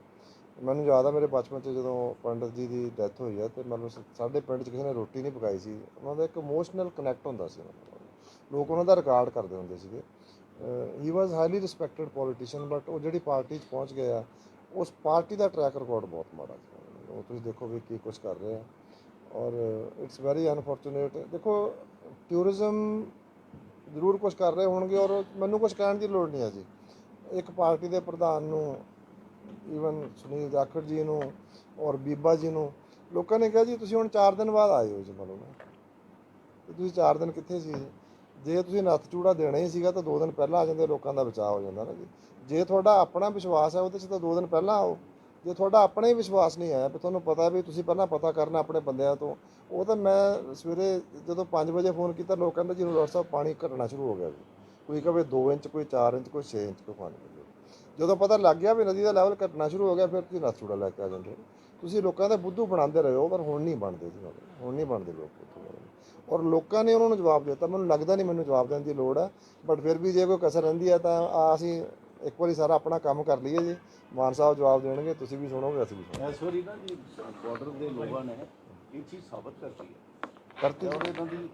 ਮੈਨੂੰ ਯਾਦ ਆ ਮੇਰੇ ਬਚਪਨ 'ਚ ਜਦੋਂ ਪੰਡਤ ਜੀ ਦੀ ਡੈਥ ਹੋਈ ਆ, ਅਤੇ ਮਤਲਬ ਸਾਡੇ ਪਿੰਡ 'ਚ ਕਿਸੇ ਨੇ ਰੋਟੀ ਨਹੀਂ ਪਕਾਈ ਸੀ। ਉਹਨਾਂ ਦਾ ਇੱਕ ਇਮੋਸ਼ਨਲ ਕਨੈਕਟ ਹੁੰਦਾ ਸੀ, ਲੋਕ ਉਹਨਾਂ ਦਾ ਰਿਕਾਰਡ ਕਰਦੇ ਹੁੰਦੇ ਸੀਗੇ। ਹੀ ਵਾਜ਼ ਹਾਈਲੀ ਰਿਸਪੈਕਟਡ ਪੋਲੀਟੀਸ਼ੀਅਨ, ਬਟ ਉਹ ਜਿਹੜੀ ਪਾਰਟੀ 'ਚ ਪਹੁੰਚ ਗਏ ਆ, ਉਸ ਪਾਰਟੀ ਦਾ ਟਰੈਕ ਰਿਕਾਰਡ ਬਹੁਤ ਮਾੜਾ ਸੀ। ਉਹ ਤੁਸੀਂ ਦੇਖੋ ਵੀ ਕੀ ਕੁਛ ਕਰ ਰਹੇ ਆ, ਔਰ ਇਟਸ ਵੈਰੀ ਅਨਫੋਰਚੂਨੇਟ। ਦੇਖੋ ਟੂਰਿਜ਼ਮ ਜ਼ਰੂਰ ਕੁਛ ਕਰ ਰਹੇ ਹੋਣਗੇ, ਔਰ ਮੈਨੂੰ ਕੁਛ ਕਹਿਣ ਦੀ ਲੋੜ ਨਹੀਂ ਹੈ ਜੀ। ਇੱਕ ਪਾਰਟੀ ਦੇ ਪ੍ਰਧਾਨ ਨੂੰ, ਈਵਨ ਸੁਨੀਲ ਜਾਖੜ ਜੀ ਨੂੰ ਔਰ ਬੀਬਾ ਜੀ ਨੂੰ ਲੋਕਾਂ ਨੇ ਕਿਹਾ ਜੀ ਤੁਸੀਂ ਹੁਣ 4 ਦਿਨ ਬਾਅਦ ਆਏ ਹੋ ਜੀ। ਮਤਲਬ ਤੇ ਤੁਸੀਂ 4 ਦਿਨ ਕਿੱਥੇ ਸੀ? ਜੇ ਤੁਸੀਂ ਨੱਥ ਚੂੜਾ ਦੇਣਾ ਹੀ ਸੀਗਾ ਤਾਂ 2 ਦਿਨ ਪਹਿਲਾਂ ਆ ਜਾਂਦੇ, ਲੋਕਾਂ ਦਾ ਬਚਾਅ ਹੋ ਜਾਂਦਾ ਨਾ ਜੀ। ਜੇ ਤੁਹਾਡਾ ਆਪਣਾ ਵਿਸ਼ਵਾਸ ਹੈ ਉਹਦੇ 'ਚ ਤਾਂ 2 ਦਿਨ ਪਹਿਲਾਂ ਆਓ। ਜੇ ਤੁਹਾਡਾ ਆਪਣਾ ਹੀ ਵਿਸ਼ਵਾਸ ਨਹੀਂ ਹੈ, ਵੀ ਤੁਹਾਨੂੰ ਪਤਾ ਵੀ ਤੁਸੀਂ ਪਹਿਲਾਂ ਪਤਾ ਕਰਨਾ ਆਪਣੇ ਬੰਦਿਆਂ ਤੋਂ, ਉਹ ਤਾਂ ਮੈਂ ਸਵੇਰੇ ਜਦੋਂ 5 ਵਜੇ ਫੋਨ ਕੀਤਾ, ਲੋਕ ਕਹਿੰਦੇ ਜੀ ਡਾਕਟਰ ਸਾਹਿਬ ਪਾਣੀ ਘਟਣਾ ਸ਼ੁਰੂ ਹੋ ਗਿਆ ਜੀ। ਕੋਈ ਕਹੇ 2 ਇੰਚ, ਕੋਈ 4 ਇੰਚ, ਕੋਈ 6 ਇੰਚ ਕੋਈ ਪਾਣੀ। ਜਦੋਂ ਪਤਾ ਲੱਗ ਗਿਆ ਵੀ ਨਦੀ ਦਾ ਲੈਵਲ ਘਟਣਾ ਸ਼ੁਰੂ ਹੋ ਗਿਆ, ਫਿਰ ਤੁਸੀਂ ਨੱਥ ਚੂੜਾ ਲੈ ਕੇ ਆ ਜਾਂਦੇ। ਤੁਸੀਂ ਲੋਕਾਂ ਦੇ ਬੁੱਧੂ ਬਣਾਉਂਦੇ ਰਹੇ ਹੋ, ਪਰ ਹੁਣ ਨਹੀਂ ਬਣਦੇ ਜੀ, ਹੁਣ ਨਹੀਂ ਬਣਦੇ ਲੋਕ। ਔਰ ਲੋਕਾਂ ਨੇ ਉਹਨਾਂ ਨੂੰ ਜਵਾਬ ਦਿੱਤਾ। ਮੈਨੂੰ ਲੱਗਦਾ ਨਹੀਂ ਮੈਨੂੰ ਜਵਾਬ ਦੇਣ ਦੀ ਲੋੜ ਹੈ, ਬਟ ਫਿਰ ਵੀ ਜੇ ਕੋਈ ਕਸਰ ਰਹਿੰਦੀ ਹੈ ਤਾਂ ਅਸੀਂ ਇੱਕ ਵਾਰੀ ਸਾਰਾ ਆਪਣਾ ਕੰਮ ਕਰ ਲਈਏ ਜੀ। ਮਾਨ ਸਾਹਿਬ ਜਵਾਬ ਦੇਣਗੇ, ਤੁਸੀਂ ਵੀ ਸੁਣੋਗੇ, ਅਸੀਂ ਵੀ ਸੁਣੋਗੇ। ਇਸ ਵਾਰੀ ਨਾ ਜੀ ਬਾਰਡਰ ਦੇ ਲੋਕਾਂ ਨੇ ਇਹ ਚੀਜ਼ ਸਾਬਤ ਕਰਤੀ ਹੈ ਕਰਤੀ ਔਰ ਇਹਨਾਂ ਦੀ